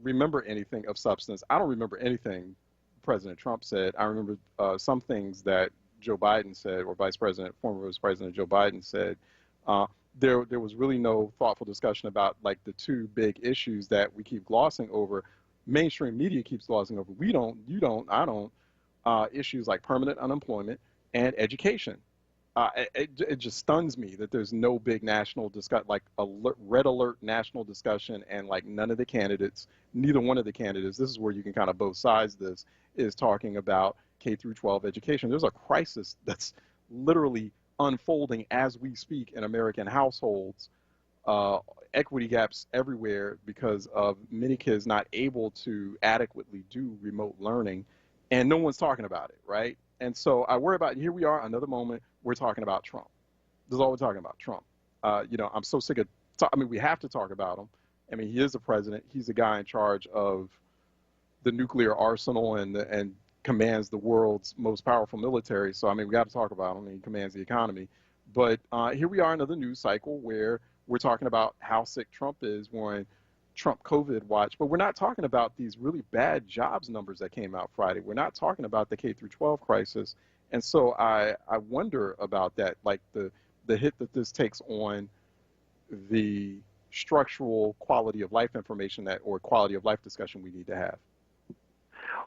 remember anything of substance. I don't remember anything President Trump said. I remember some things that Joe Biden said, or former Vice President Joe Biden said. There was really no thoughtful discussion about, like, the two big issues that we keep glossing over. Mainstream media keeps glossing over. We don't, you don't, I don't. Issues like permanent unemployment and education. It just stuns me that there's no big national like red alert national discussion, and like neither one of the candidates, this is where you can kind of both sides this, is talking about K through 12 education. There's a crisis that's literally unfolding as we speak in American households, equity gaps everywhere because of many kids not able to adequately do remote learning, and no one's talking about it, right? And so I worry about, here we are, another moment, we're talking about Trump. This is all we're talking about, Trump. I'm so sick of, we have to talk about him. I mean, he is the president. He's the guy in charge of the nuclear arsenal and commands the world's most powerful military. So, we got to talk about him. He commands the economy. But here we are, another news cycle where we're talking about how sick Trump is, when Trump COVID watch, but we're not talking about these really bad jobs numbers that came out Friday. We're not talking about the K through 12 crisis. And so I wonder about that, like the hit that this takes on the structural quality of life information or quality of life discussion we need to have.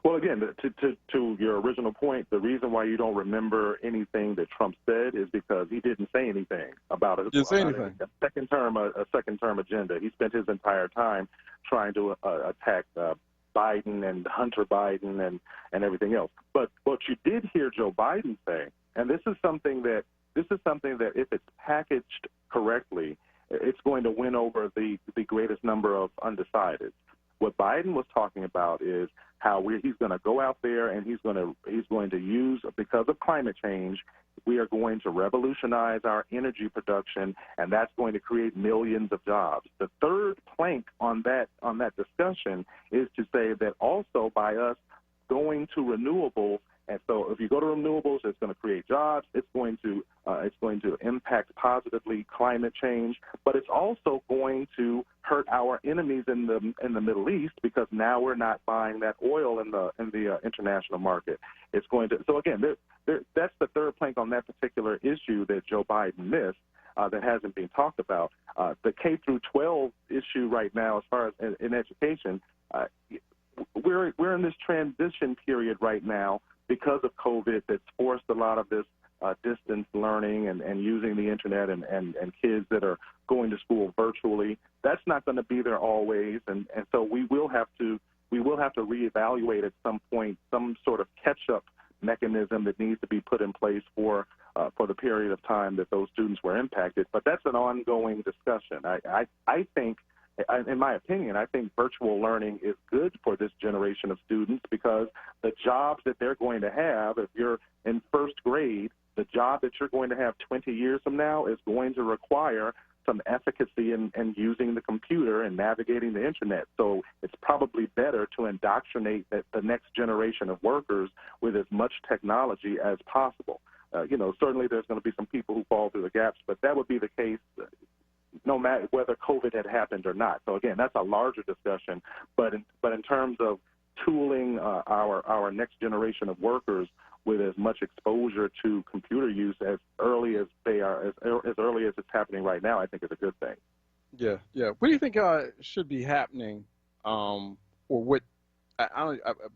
Well, again, to your original point, the reason why you don't remember anything that Trump said is because he didn't say anything about it. Didn't say anything. A second term agenda. He spent his entire time trying to attack Biden and Hunter Biden and everything else. But what you did hear Joe Biden say, and this is something that if it's packaged correctly, it's going to win over the greatest number of undecideds. What Biden was talking about is how he's going to go out there and he's going to use, because of climate change, we are going to revolutionize our energy production, and that's going to create millions of jobs. The third plank on that discussion is to say that also by us going to renewables, and so if you go to renewables, it's going to create jobs. It's going to impact positively climate change, but it's also going to hurt our enemies in the Middle East, because now we're not buying that oil in the international market. It's going to, so again, that's the third plank on that particular issue that Joe Biden missed. that hasn't been talked about. The K through 12 issue right now, as far as in education, we're in this transition period right now because of COVID that's forced a lot of this distance learning and using the internet and kids that are going to school virtually. That's not going to be there always, and so we will have to reevaluate at some point some sort of catch-up mechanism that needs to be put in place for the period of time that those students were impacted. But that's an ongoing discussion. I think, in my opinion, I think virtual learning is good for this generation of students because the jobs that they're going to have, if you're in first grade, the job that you're going to have 20 years from now is going to require some efficacy in using the computer and navigating the internet. So it's probably better to indoctrinate the next generation of workers with as much technology as possible. Certainly there's going to be some people who fall through the gaps, but that would be the case no matter whether COVID had happened or not. So again, that's a larger discussion. But in terms of tooling our next generation of workers with as much exposure to computer use as early as early as it's happening right now, I think is a good thing. Yeah. What do you think should be happening, or what?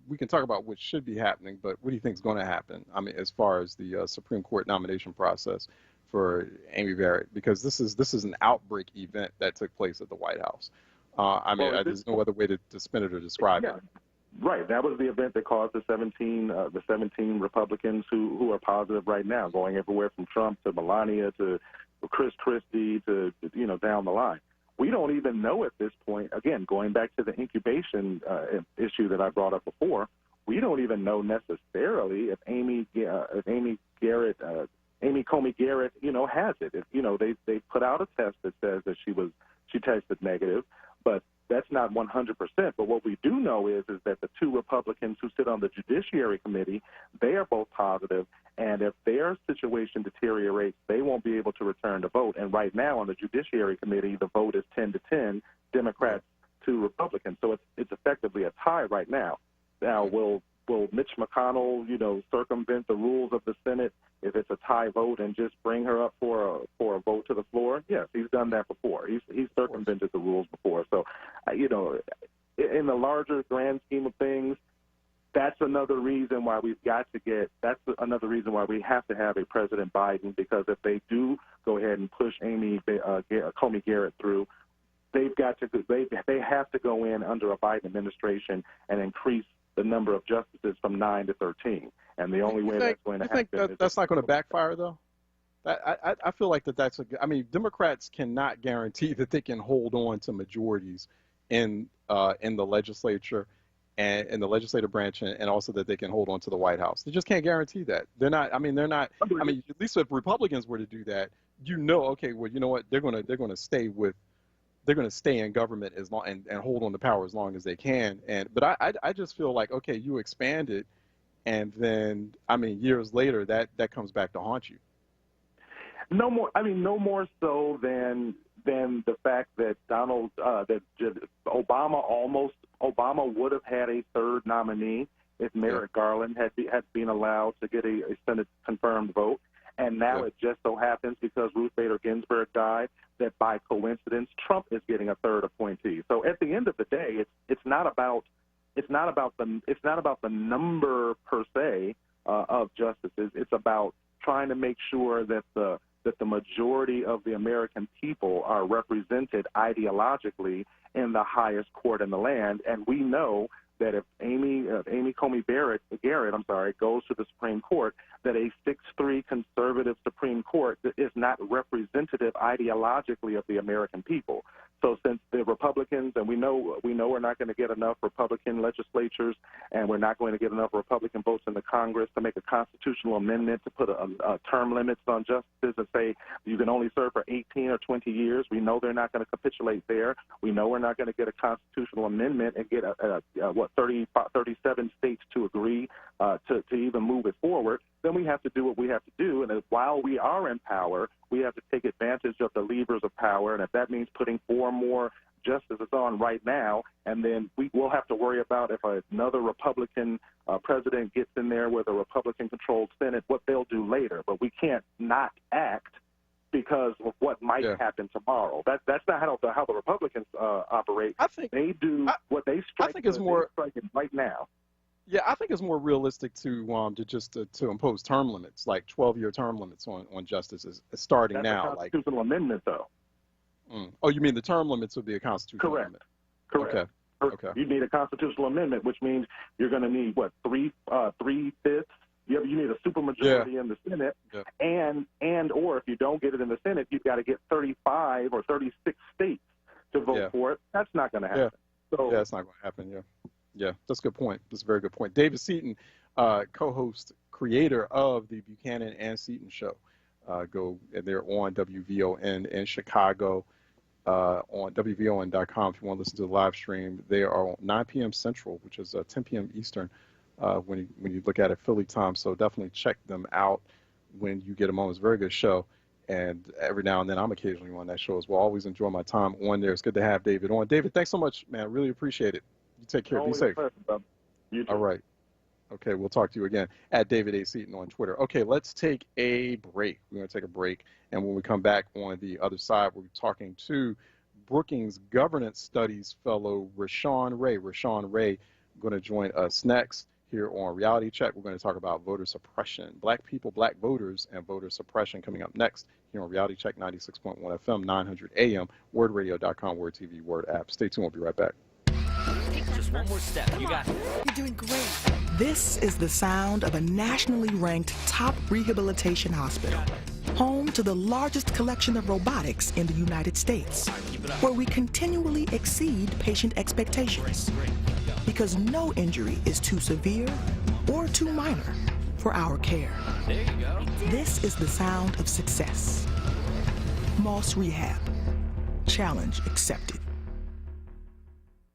We can talk about what should be happening, but what do you think is going to happen? I mean, as far as the Supreme Court nomination process for Amy Barrett, because this is an outbreak event that took place at the White House. There's no other way to spin it or describe it. Right. That was the event that caused the 17 Republicans who are positive right now, going everywhere from Trump to Melania to Chris Christie to down the line. We don't even know at this point, again, going back to the incubation issue that I brought up before, we don't even know necessarily if Amy Coney Garrett, has it. They put out a test that says that she tested negative, but that's not 100%. But what we do know is that the two Republicans who sit on the Judiciary Committee, they are both positive, and if their situation deteriorates, they won't be able to return to vote. And right now on the Judiciary Committee, the vote is 10-10, Democrats to Republicans. So it's effectively a tie right now. Now, will Mitch McConnell, circumvent the rules of the Senate if it's a tie vote and just bring her up for a vote to the floor? Yes, he's done that before. He's circumvented the rules before. So, in the larger grand scheme of things, that's another reason why that's another reason why we have to have a President Biden, because if they do go ahead and push Amy Coney Garrett through, they have to go in under a Biden administration and increase the number of justices from 9 to 13. And the only way that's going to happen is that's not going to backfire, though? I feel like that's Democrats cannot guarantee that they can hold on to majorities in the legislature and in the legislative branch, and also that they can hold on to the White House. They just can't guarantee that. They're not. At least if Republicans were to do that, okay, well, you know what? They're going to stay in government as long and hold on to power as long as they can. But I just feel like, okay, you expand it, and then years later that comes back to haunt you. No more so than the fact that Obama would have had a third nominee if Merrick Garland had been allowed to get a Senate confirmed vote. And now it just so happens, because Ruth Bader Ginsburg died, that by coincidence Trump is getting a third appointee. So at the end of the day, it's not about the number per se of justices. It's about trying to make sure that the majority of the American people are represented ideologically in the highest court in the land. And we know that if Amy Coney Garrett goes to the Supreme Court, that a 6-3 conservative Supreme Court is not representative ideologically of the American people. So since the Republicans, and we know we're not going to get enough Republican legislatures, and we're not going to get enough Republican votes in the Congress to make a constitutional amendment to put a term limits on justices and say you can only serve for 18 or 20 years. We know they're not going to capitulate there. We know we're not going to get a constitutional amendment and get 37 states to agree to even move it forward. Then we have to do what we have to do, and while we are in power, we have to take advantage of the levers of power, and if that means putting 4 more justices on right now, and then we will have to worry about if another Republican president gets in there with a Republican-controlled Senate, what they'll do later. But we can't not act because of what might happen tomorrow. That's not how the Republicans operate. I think they do what they strike. I think it's more striking right now. Yeah, I think it's more realistic to just to impose term limits, like 12-year term limits on justices starting That's now. a constitutional amendment, though. Oh, you mean the term limits would be a constitutional amendment? Correct. Okay. You need a constitutional amendment, which means you're going to need what, three-fifths. You need a supermajority in the Senate, and or if you don't get it in the Senate, you've got to get 35 or 36 states to vote for it. That's not going to happen. So that's not going to happen. Yeah, that's a good point. That's a very good point. David Seaton, co-host, creator of the Buchanan and Seaton Show. They're on WVON in Chicago, on WVON.com if you want to listen to the live stream. They are on 9 p.m. Central, which is 10 p.m. Eastern when you look at it Philly time. So definitely check them out when you get a moment. It's a very good show. And every now and then I'm occasionally on that show as well. Always enjoy my time on there. It's good to have David on. David, thanks so much, man. Really appreciate it. You take care. Be safe. You too. All right. Okay, we'll talk to you again at David A. Seaton on Twitter. Okay, let's take a break. We're going to take a break. And when we come back on the other side, we're talking to Brookings Governance Studies fellow Rashawn Ray. Rashawn Ray going to join us next here on Reality Check. We're going to talk about voter suppression. Black people, black voters, and voter suppression coming up next here on Reality Check 96.1 FM, 900 AM, WURDradio.com, WURD TV, WURD app. Stay tuned. We'll be right back. Just one more step. You got it. You're doing great. This is the sound of a nationally ranked top rehabilitation hospital, home to the largest collection of robotics in the United States, where we continually exceed patient expectations, because no injury is too severe or too minor for our care. There you go. This is the sound of success. Moss Rehab. Challenge accepted.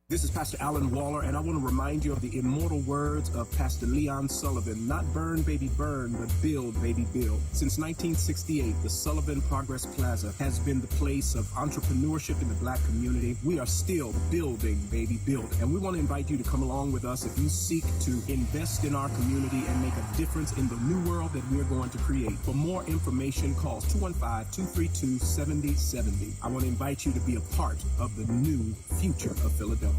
This is Pastor Alan Waller, and I want to remind you of the immortal words of Pastor Leon Sullivan, not burn, baby, burn, but build, baby, build. Since 1968, the Sullivan Progress Plaza has been the place of entrepreneurship in the black community. We are still building, baby, build. And we want to invite you to come along with us if you seek to invest in our community and make a difference in the new world that we're going to create. For more information, call 215-232-7070. I want to invite you to be a part of the new future of Philadelphia.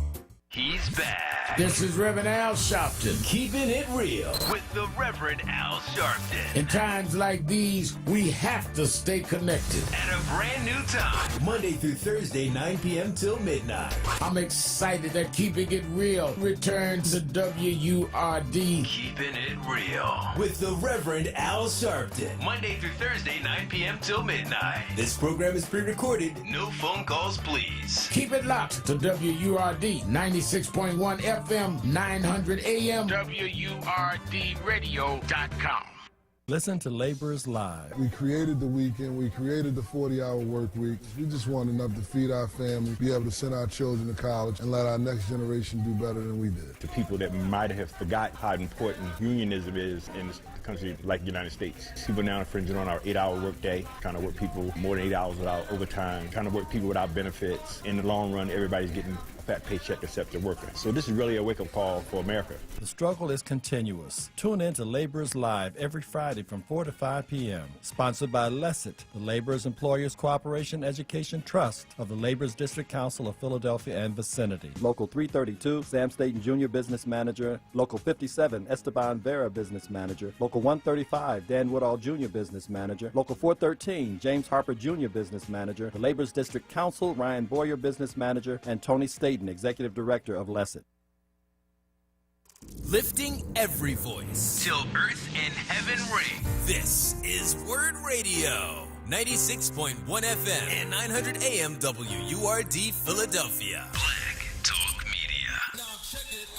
He's back. This is Reverend Al Sharpton. Keeping it real with the Reverend Al Sharpton. In times like these, we have to stay connected. At a brand new time. Monday through Thursday, 9 p.m. till midnight. I'm excited that Keeping It Real returns to WURD. Keeping it real with the Reverend Al Sharpton. Monday through Thursday, 9 p.m. till midnight. This program is pre-recorded. No phone calls, please. Keep it locked to WURD 96.1 FM, 900 AM, WURDradio.com. Listen to Laborers Live. We created the weekend. We created the 40-hour work week. We just want enough to feed our family, be able to send our children to college, and let our next generation do better than we did. To people that might have forgot how important unionism is in a country like the United States. People now are infringing on our 8-hour workday, trying to work people more than 8 hours without overtime, trying to work people without benefits. In the long run, everybody's getting a fat paycheck except the worker. So this is really a wake-up call for America. The struggle is continuous. Tune in to Laborers Live every Friday from 4 to 5 p.m. Sponsored by LESIT, the Laborers Employers Cooperation Education Trust of the Laborers District Council of Philadelphia and vicinity. Local 332, Sam Staten Jr. Business Manager. Local 57, Esteban Vera Business Manager. Local 135, Dan Woodall Jr. Business Manager. Local 413, James Harper Jr. Business Manager. The Laborers District Council, Ryan Boyer Business Manager, and Tony Staten, Executive Director of LESIT. Lifting every voice till earth and heaven ring. This is WURD Radio, 96.1 FM and 900 AM WURD Philadelphia. Black Talk Media.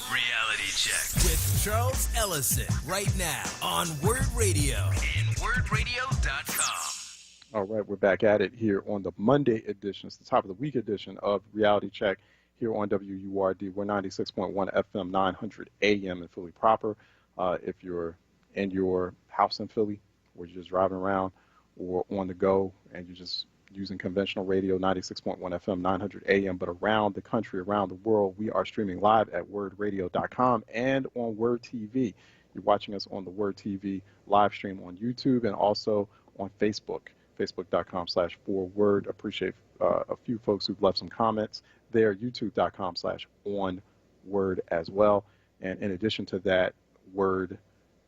Reality Check with Charles Ellison right now on WURD Radio and WURDradio.com. All right, we're back at it here on the Monday edition. It's the top of the week edition of Reality Check here on WURD. We're 96.1 FM, 900 AM in Philly proper. If you're in your house in Philly, or you're just driving around, or on the go, and you're just using conventional radio, 96.1 FM, 900 AM, but around the country, around the world, we are streaming live at WURDradio.com and on WURD TV. You're watching us on the WURD TV live stream on YouTube and also on Facebook, Facebook.com/4WURD. Appreciate a few folks who've left some comments there. YouTube.com/onWURD as well. And in addition to that, WURD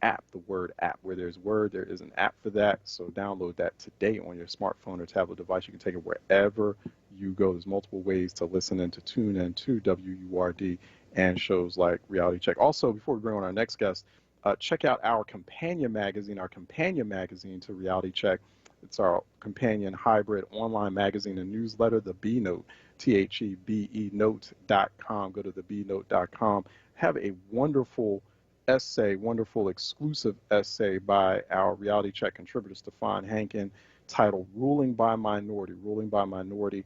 app, the WURD app. Where there's WURD, there is an app for that. So download that today on your smartphone or tablet device. You can take it wherever you go. There's multiple ways to listen and to tune in to WURD and shows like Reality Check. Also, before we bring on our next guest, check out our companion magazine to Reality Check. It's our companion hybrid online magazine and newsletter, the B Note, THEBE note.com. Go to the bnote.com. Have a wonderful essay, wonderful exclusive essay by our Reality Check contributor, Stefan Hankin, titled Ruling by Minority.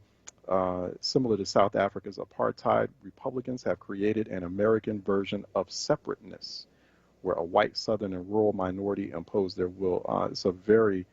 Similar to South Africa's apartheid, Republicans have created an American version of separateness, where a white, southern, and rural minority impose their will. It's a very,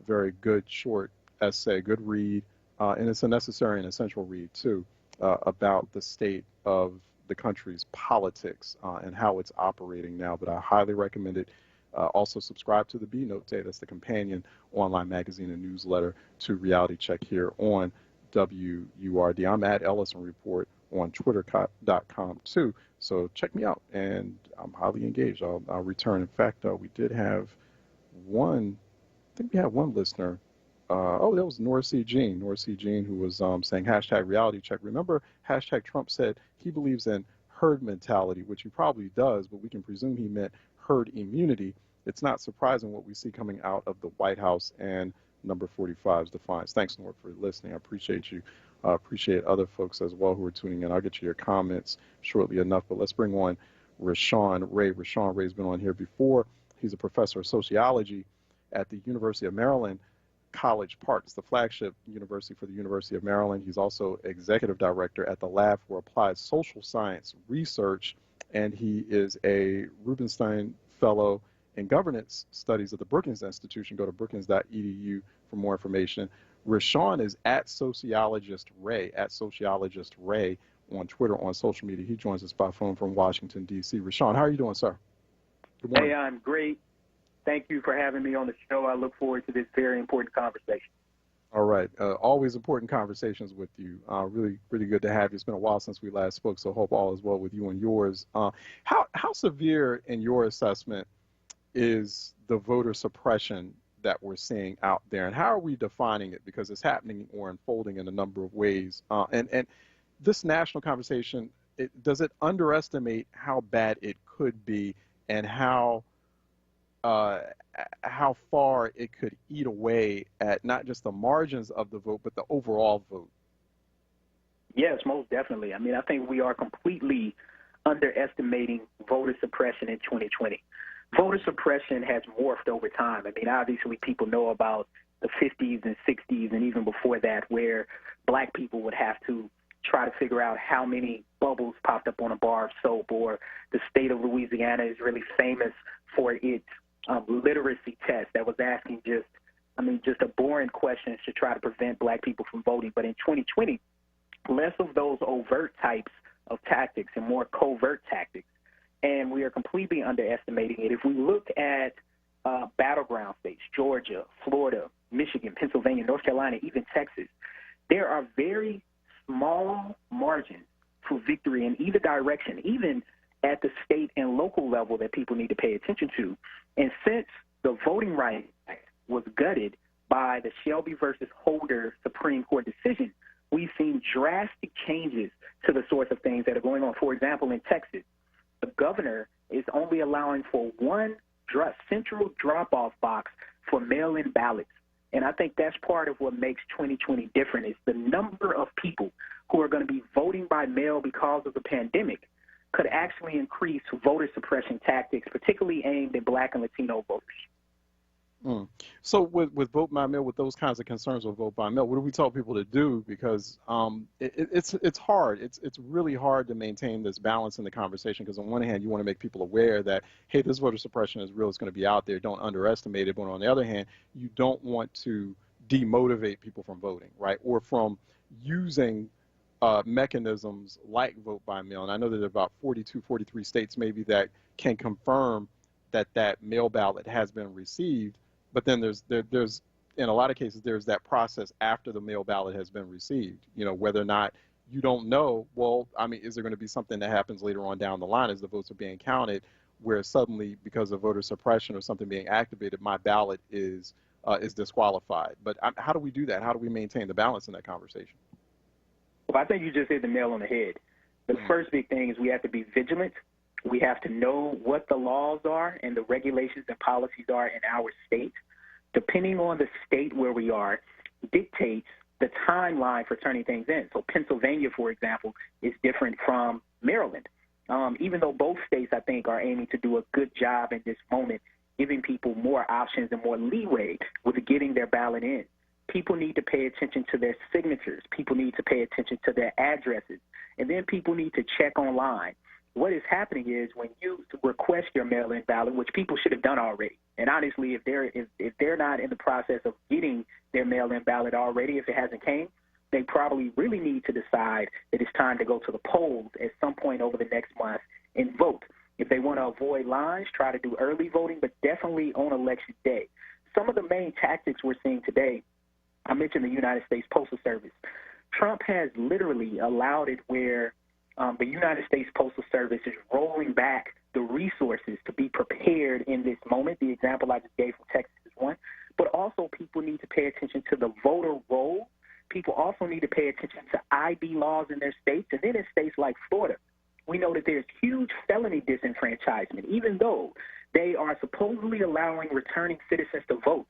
very good short essay, good read, and it's a necessary and essential read, too, about the state of the country's politics and how it's operating now. But I highly recommend it. Also subscribe to the B Note Day. That's the companion online magazine and newsletter to Reality Check here on WURD. I'm at Ellison Report on Twitter.com too. So check me out, and I'm highly engaged. I'll return. In fact, we did have one. I think we had one listener. That was Norris C. Jean, who was saying hashtag Reality Check. Remember, hashtag Trump said he believes in herd mentality, which he probably does, but we can presume he meant herd immunity. It's not surprising what we see coming out of the White House and number 45's defiance. Thanks, Nord, for listening. I appreciate you. I appreciate other folks as well who are tuning in. I'll get you your comments shortly enough, but let's bring on Rashawn Ray. Rashawn Ray's been on here before. He's a professor of sociology at the University of Maryland, College Park. It's the flagship university for the University of Maryland. He's also executive director at the Lab for Applied Social Science Research, and he is a Rubenstein Fellow in Governance Studies at the Brookings Institution. Go to brookings.edu for more information. Rashawn is at Sociologist Ray on Twitter, on social media. He joins us by phone from Washington, D.C. Rashawn, how are you doing, sir? Good morning. Hey, I'm great. Thank you for having me on the show. I look forward to this very important conversation. All right. Always important conversations with you. Really, really good to have you. It's been a while since we last spoke, so hope all is well with you and yours. How severe, in your assessment, is the voter suppression that we're seeing out there, and how are we defining it? Because it's happening or unfolding in a number of ways. And this national conversation, does it underestimate how bad it could be, and how far it could eat away at not just the margins of the vote, but the overall vote? Yes, most definitely. I mean, I think we are completely underestimating voter suppression in 2020. Voter suppression has morphed over time. I mean, obviously people know about the 50s and 60s and even before that, where black people would have to try to figure out how many bubbles popped up on a bar of soap, or the state of Louisiana is really famous for its literacy test that was asking just a boring questions to try to prevent black people from voting. But in 2020, less of those overt types of tactics and more covert tactics. And we are completely underestimating it. If we look at battleground states, Georgia, Florida, Michigan, Pennsylvania, North Carolina, even Texas, there are very small margins for victory in either direction, even at the state and local level, that people need to pay attention to. And since the Voting Rights Act was gutted by the Shelby versus Holder Supreme Court decision, we've seen drastic changes to the sorts of things that are going on. For example, in Texas, the governor is only allowing for one central drop-off box for mail-in ballots. And I think that's part of what makes 2020 different, is the number of people who are going to be voting by mail because of the pandemic could actually increase voter suppression tactics, particularly aimed at black and Latino voters. So with vote by mail, with those kinds of concerns with vote by mail, what do we tell people to do? Because it's hard. It's really hard to maintain this balance in the conversation, because on one hand, you want to make people aware that, hey, this voter suppression is real. It's going to be out there. Don't underestimate it. But on the other hand, you don't want to demotivate people from voting, right? Or from using mechanisms like vote by mail. And I know that there are about 42, 43 states maybe that can confirm that mail ballot has been received. But then there's in a lot of cases, there's that process after the mail ballot has been received, whether or not you don't know, well, I mean, is there going to be something that happens later on down the line as the votes are being counted where suddenly, because of voter suppression or something being activated, my ballot is disqualified? But how do we do that? How do we maintain the balance in that conversation? Well, I think you just hit the nail on the head. The first big thing is we have to be vigilant. We have to know what the laws are and the regulations and policies are in our state. Depending on the state where we are, dictates the timeline for turning things in. So Pennsylvania, for example, is different from Maryland. Even though both states, I think, are aiming to do a good job in this moment, giving people more options and more leeway with getting their ballot in. People need to pay attention to their signatures. People need to pay attention to their addresses. And then people need to check online. What is happening is when you request your mail-in ballot, which people should have done already, and honestly, if they're not in the process of getting their mail-in ballot already, if it hasn't came, they probably really need to decide that it's time to go to the polls at some point over the next month and vote. If they want to avoid lines, try to do early voting, but definitely on election day. Some of the main tactics we're seeing today, I mentioned the United States Postal Service. Trump has literally allowed it where the United States Postal Service is rolling back the resources to be prepared in this moment. The example I just gave from Texas is one. But also people need to pay attention to the voter roll. People also need to pay attention to ID laws in their states. And then in states like Florida, we know that there's huge felony disenfranchisement. Even though they are supposedly allowing returning citizens to vote,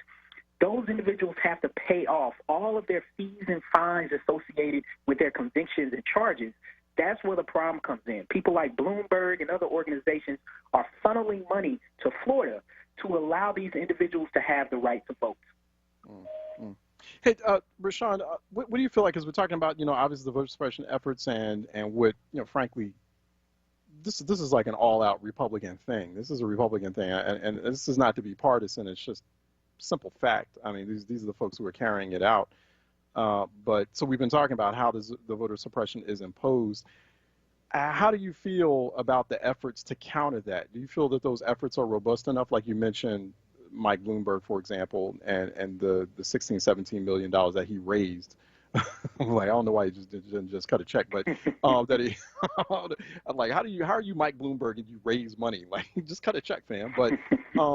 those individuals have to pay off all of their fees and fines associated with their convictions and charges. That's where the problem comes in. People like Bloomberg and other organizations are funneling money to Florida to allow these individuals to have the right to vote. Hey, Rashawn, what do you feel like, as we're talking about, obviously the voter suppression efforts and what, frankly, this is like an all-out Republican thing. This is a Republican thing, and this is not to be partisan. It's just simple fact. I mean, these are the folks who are carrying it out. But so we've been talking about how the voter suppression is imposed. How do you feel about the efforts to counter that? Do you feel that those efforts are robust enough? Like you mentioned, Mike Bloomberg, for example, and the $16, $17 million that he raised. Like, I don't know why he didn't just cut a check, but that he like, how are you Mike Bloomberg and you raise money? Like, just cut a check, fam. But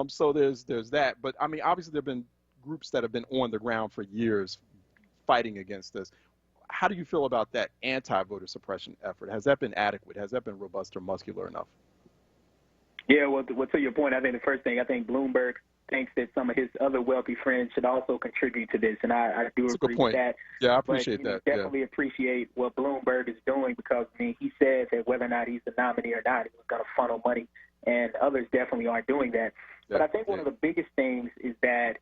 so there's that. But I mean, obviously there've been groups that have been on the ground for years fighting against this. How do you feel about that anti-voter suppression effort? Has that been adequate? Has that been robust or muscular enough? Yeah, well, to your point, I think the first thing, I think Bloomberg thinks that some of his other wealthy friends should also contribute to this, and I do agree with that. Yeah, I appreciate that. Definitely appreciate what Bloomberg is doing, because, I mean, he says that whether or not he's the nominee or not, he's going to funnel money, and others definitely aren't doing that. But I think one of the biggest things is that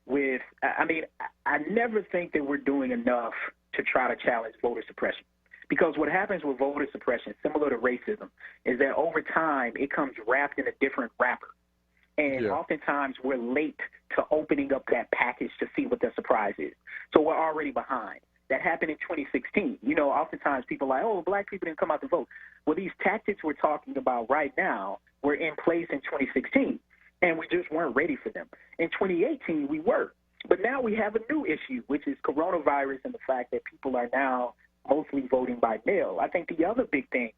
I never think that we're doing enough to try to challenge voter suppression. Because what happens with voter suppression, similar to racism, is that over time it comes wrapped in a different wrapper. And oftentimes we're late to opening up that package to see what the surprise is. So we're already behind. That happened in 2016. Oftentimes people are like, oh, black people didn't come out to vote. Well, these tactics we're talking about right now were in place in 2016, and we just weren't ready for them. In 2018, we were. But now we have a new issue, which is coronavirus and the fact that people are now mostly voting by mail. I think the other big thing,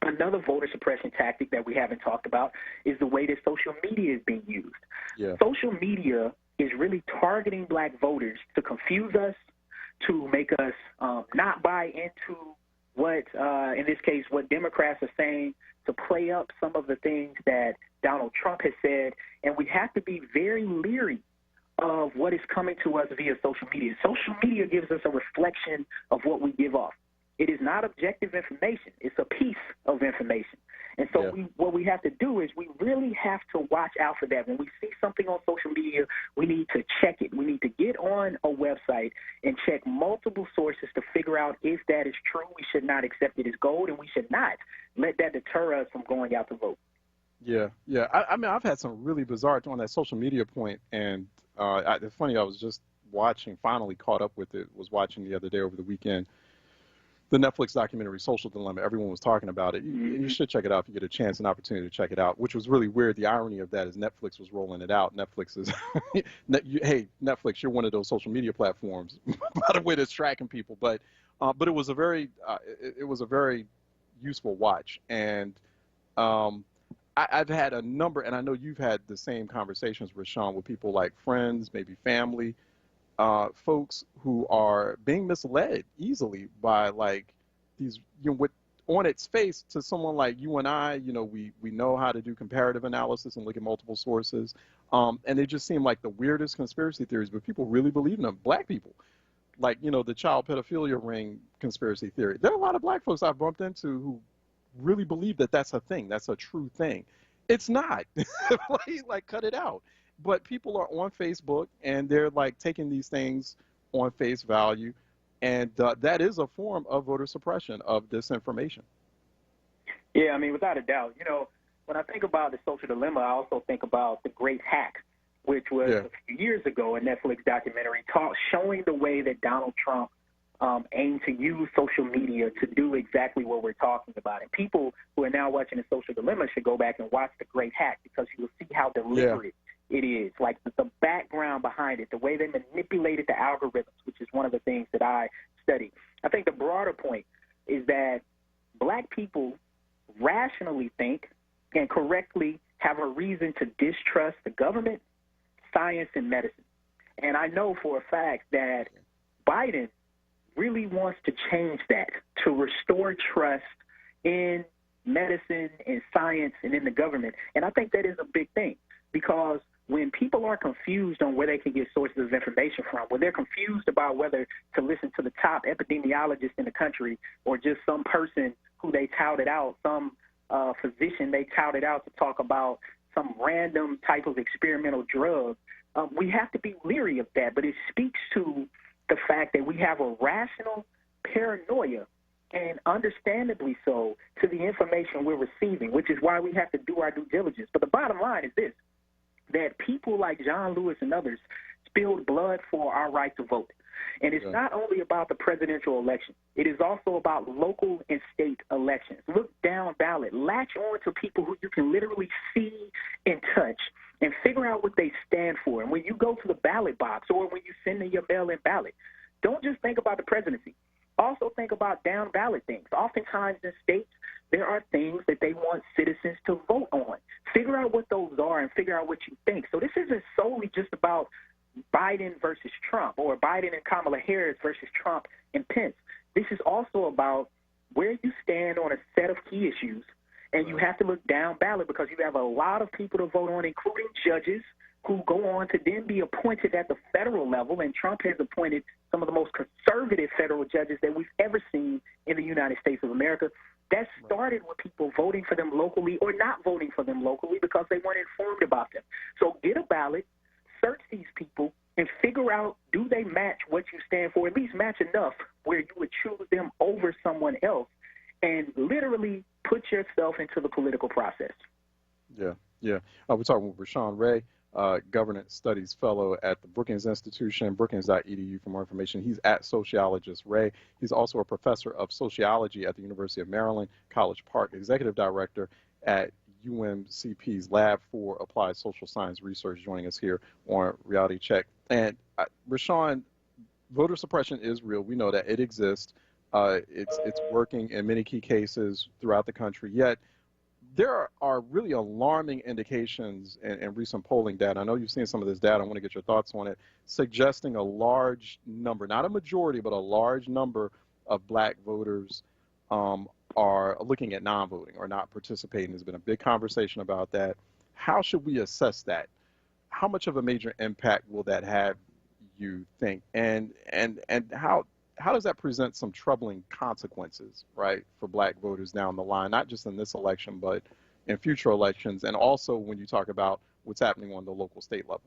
another voter suppression tactic that we haven't talked about, is the way that social media is being used. Yeah. Social media is really targeting black voters to confuse us, to make us not buy into what, in this case, what Democrats are saying, to play up some of the things that Donald Trump has said. And we have to be very leery of what is coming to us via social media. Social media gives us a reflection of what we give off. It is not objective information. It's a piece of information. And so what we have to do is we really have to watch out for that. When we see something on social media, we need to check it. We need to get on a website and check multiple sources to figure out if that is true. We should not accept it as gold, and we should not let that deter us from going out to vote. Yeah. I mean, I've had some really bizarre on that social media point, and it's funny, I was just finally caught up with it, was watching the other day over the weekend, the Netflix documentary Social Dilemma. Everyone was talking about it. You should check it out if you get a chance, an opportunity to check it out, which was really weird. The irony of that is Netflix was rolling it out. Netflix is, hey, Netflix, you're one of those social media platforms, by the way, that's tracking people. But it was a very useful watch. And I've had a number, and I know you've had the same conversations, Rashawn, with people like friends, maybe family, folks who are being misled easily by like these, on its face to someone like you and I, we know how to do comparative analysis and look at multiple sources. And they just seem like the weirdest conspiracy theories, but people really believe in them. Black people, like, the child pedophilia ring conspiracy theory. There are a lot of black folks I've bumped into who really believe that that's a thing. That's a true thing. It's not. like, cut it out. But people are on Facebook, and they're like taking these things on face value, and that is a form of voter suppression, of disinformation. Yeah, I mean, without a doubt. When I think about the social dilemma, I also think about The Great Hack, which was a few years ago, a Netflix documentary showing the way that Donald Trump aimed to use social media to do exactly what we're talking about. And people who are now watching the social dilemma should go back and watch The Great Hack, because you will see how deliberate it is, like the background behind it, the way they manipulated the algorithms, which is one of the things that I study. I think the broader point is that black people rationally think and correctly have a reason to distrust the government, science, and medicine. And I know for a fact that Biden really wants to change that, to restore trust in medicine, in science, and in the government. And I think that is a big thing, because when people are confused on where they can get sources of information from, when they're confused about whether to listen to the top epidemiologist in the country or just some person who they touted out, some physician they touted out to talk about some random type of experimental drug, we have to be leery of that. But it speaks to the fact that we have a rational paranoia, and understandably so, to the information we're receiving, which is why we have to do our due diligence. But the bottom line is this, that people like John Lewis and others spilled blood for our right to vote. And it's not only about the presidential election. It is also about local and state elections. Look down ballot. Latch on to people who you can literally see and touch and figure out what they stand for. And when you go to the ballot box or when you send in your mail-in ballot, don't just think about the presidency. Also think about down ballot things. Oftentimes in states, there are things that they want citizens to vote on. Figure out what those are and figure out what you think. So this isn't solely just about Biden versus Trump, or Biden and Kamala Harris versus Trump and Pence. This is also about where you stand on a set of key issues, and you have to look down ballot, because you have a lot of people to vote on, including judges who go on to then be appointed at the federal level, and Trump has appointed some of the most conservative federal judges that we've ever seen in the United States of America. That started with people voting for them locally or not voting for them locally because they weren't informed about them. So get a ballot, search these people, and figure out, do they match what you stand for, at least match enough where you would choose them over someone else, and literally put yourself into the political process. Yeah. We're talking with Rashawn Ray, Governance Studies Fellow at the Brookings Institution, brookings.edu for more information. He's at Sociologist Ray. He's also a professor of sociology at the University of Maryland, College Park, executive director at UMCP's Lab for Applied Social Science Research, joining us here on Reality Check. And Rashawn, voter suppression is real. We know that it exists. It's working in many key cases throughout the country, yet there are really alarming indications in recent polling data. I know you've seen some of this data. I want to get your thoughts on it, suggesting a large number, not a majority, but a large number of black voters are looking at non-voting or not participating. There's been a big conversation about that. How should we assess that? How much of a major impact will that have, you think? And how does that present some troubling consequences, right, for black voters down the line, not just in this election, but in future elections, and also when you talk about what's happening on the local state level?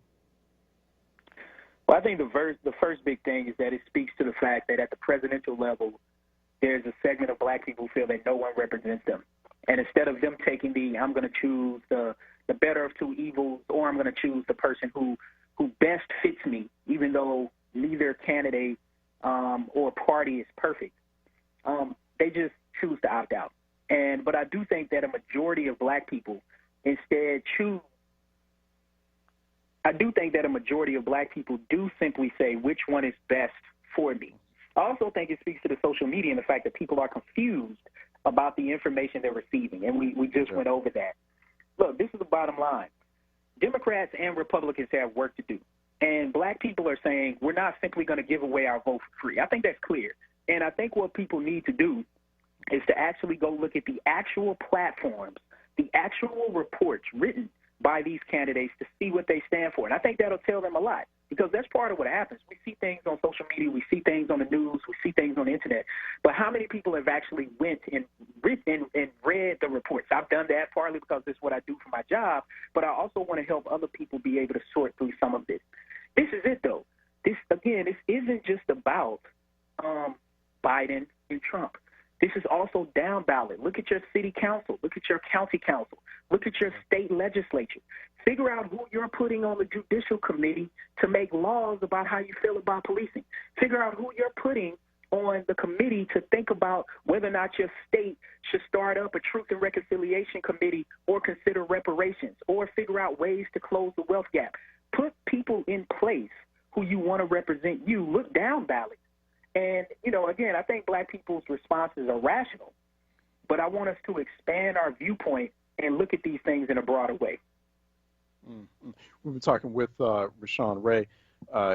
Well, I think the first big thing is that it speaks to the fact that at the presidential level, there's a segment of black people who feel that no one represents them. And instead of them taking I'm going to choose the better of two evils, or I'm going to choose the person who best fits me, even though neither candidate or party is perfect, They just choose to opt out. But I do think that a majority of black people instead choose. I do think that a majority of black people do simply say which one is best for me. I also think it speaks to the social media and the fact that people are confused about the information they're receiving, and we just went over that. Look, this is the bottom line. Democrats and Republicans have work to do, and black people are saying we're not simply going to give away our vote for free. I think that's clear, and I think what people need to do is to actually go look at the actual platforms, the actual reports written by these candidates to see what they stand for. And I think that'll tell them a lot, because that's part of what happens. We see things on social media, we see things on the news, we see things on the internet. But how many people have actually went and written and read the reports? I've done that partly because it's what I do for my job, but I also want to help other people be able to sort through some of this. This is it, though. This isn't just about Biden and Trump. This is also down ballot. Look at your city council. Look at your county council. Look at your state legislature. Figure out who you're putting on the judicial committee to make laws about how you feel about policing. Figure out who you're putting on the committee to think about whether or not your state should start up a Truth and Reconciliation Committee or consider reparations, or figure out ways to close the wealth gap. Put people in place who you want to represent you. Look down ballot. And, again, I think black people's responses are rational, but I want us to expand our viewpoint and look at these things in a broader way. Mm-hmm. We've been talking with Rashawn Ray.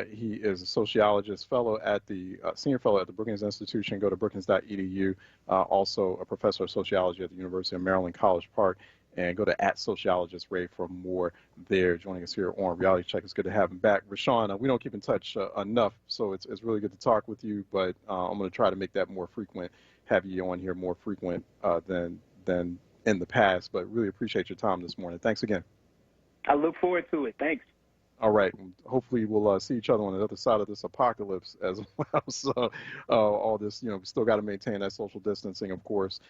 He is a sociologist, senior fellow at the Brookings Institution. Go to brookings.edu. Also a professor of sociology at the University of Maryland, College Park. And go to @sociologistray for more there. Joining us here on Reality Check. It's good to have him back. Rashawn, we don't keep in touch enough, so it's really good to talk with you, but I'm going to try to make that more frequent, have you on here more frequent than in the past, but really appreciate your time this morning. Thanks again. I look forward to it. Thanks. All right. Hopefully we'll see each other on the other side of this apocalypse as well. So all this, we still got to maintain that social distancing, of course,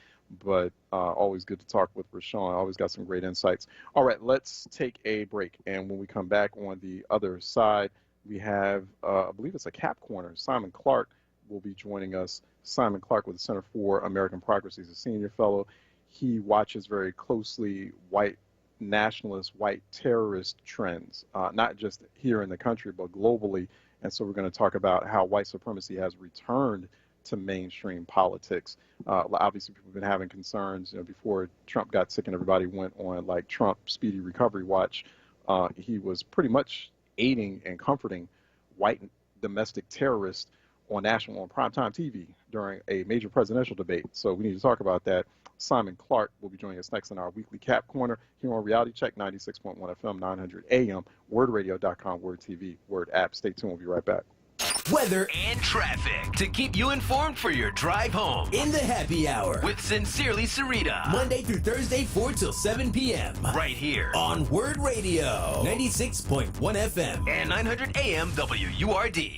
but always good to talk with Rashawn. Always got some great insights. All right, let's take a break. And when we come back on the other side, we have, I believe it's a Cap Corner. Simon Clark will be joining us. Simon Clark with the Center for American Progress. He's a senior fellow. He watches very closely white nationalist, white terrorist trends, not just here in the country, but globally. And so we're going to talk about how white supremacy has returned to mainstream politics. Obviously, people have been having concerns, before Trump got sick and everybody went on like Trump Speedy Recovery Watch. He was pretty much aiding and comforting white domestic terrorists on primetime TV during a major presidential debate. So we need to talk about that. Simon Clark will be joining us next in our weekly Cap Corner here on Reality Check 96.1 FM, 900 AM, WURDradio.com, WURD TV, WURD app. Stay tuned. We'll be right back. Weather and traffic to keep you informed for your drive home. In the Happy Hour with Sincerely Sarita. Monday through Thursday, 4 till 7 p.m. Right here on WURD Radio, 96.1 FM and 900 AM WURD.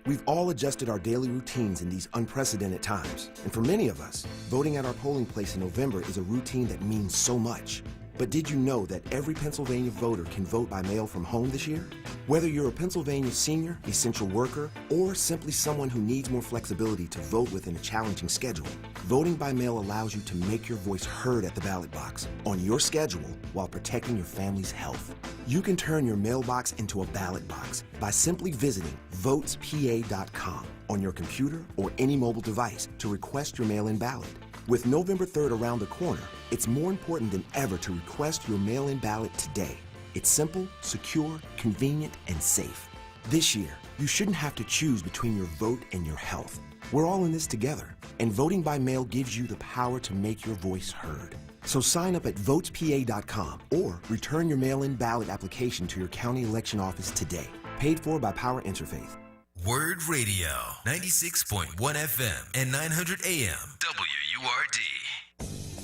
We've all adjusted our daily routines in these unprecedented times. And for many of us, voting at our polling place in November is a routine that means so much. But did you know that every Pennsylvania voter can vote by mail from home this year? Whether you're a Pennsylvania senior, essential worker, or simply someone who needs more flexibility to vote within a challenging schedule, voting by mail allows you to make your voice heard at the ballot box, on your schedule, while protecting your family's health. You can turn your mailbox into a ballot box by simply visiting votespa.com on your computer or any mobile device to request your mail-in ballot. With November 3rd around the corner, it's more important than ever to request your mail-in ballot today. It's simple, secure, convenient, and safe. This year, you shouldn't have to choose between your vote and your health. We're all in this together, and voting by mail gives you the power to make your voice heard. So sign up at votespa.com or return your mail-in ballot application to your county election office today. Paid for by Power Interfaith. WURD Radio, 96.1 FM and 900 AM WURD.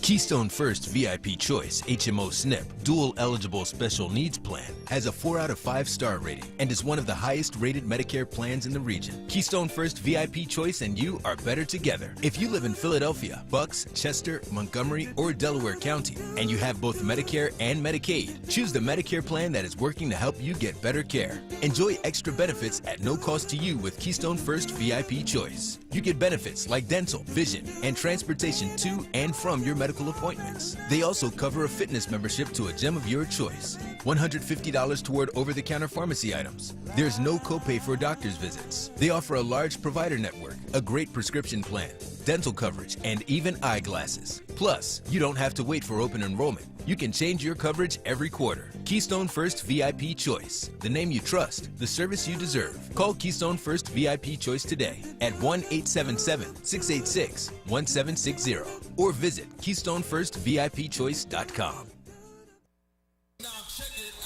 Keystone First VIP Choice HMO SNP Dual Eligible Special Needs Plan has a 4 out of 5 star rating and is one of the highest rated Medicare plans in the region. Keystone First VIP Choice and you are better together. If you live in Philadelphia, Bucks, Chester, Montgomery, or Delaware County, and you have both Medicare and Medicaid, choose the Medicare plan that is working to help you get better care. Enjoy extra benefits at no cost to you with Keystone First VIP Choice. You get benefits like dental, vision, and transportation to and from your medical appointments. They also cover a fitness membership to a gym of your choice. $150 toward over-the-counter pharmacy items. There's no copay for doctor's visits. They offer a large provider network, a great prescription plan, dental coverage, and even eyeglasses. Plus, you don't have to wait for open enrollment. You can change your coverage every quarter. Keystone First VIP Choice. The name you trust, the service you deserve. Call Keystone First VIP Choice today at 1-877-686-1760 or visit KeystoneFirstVIPChoice.com.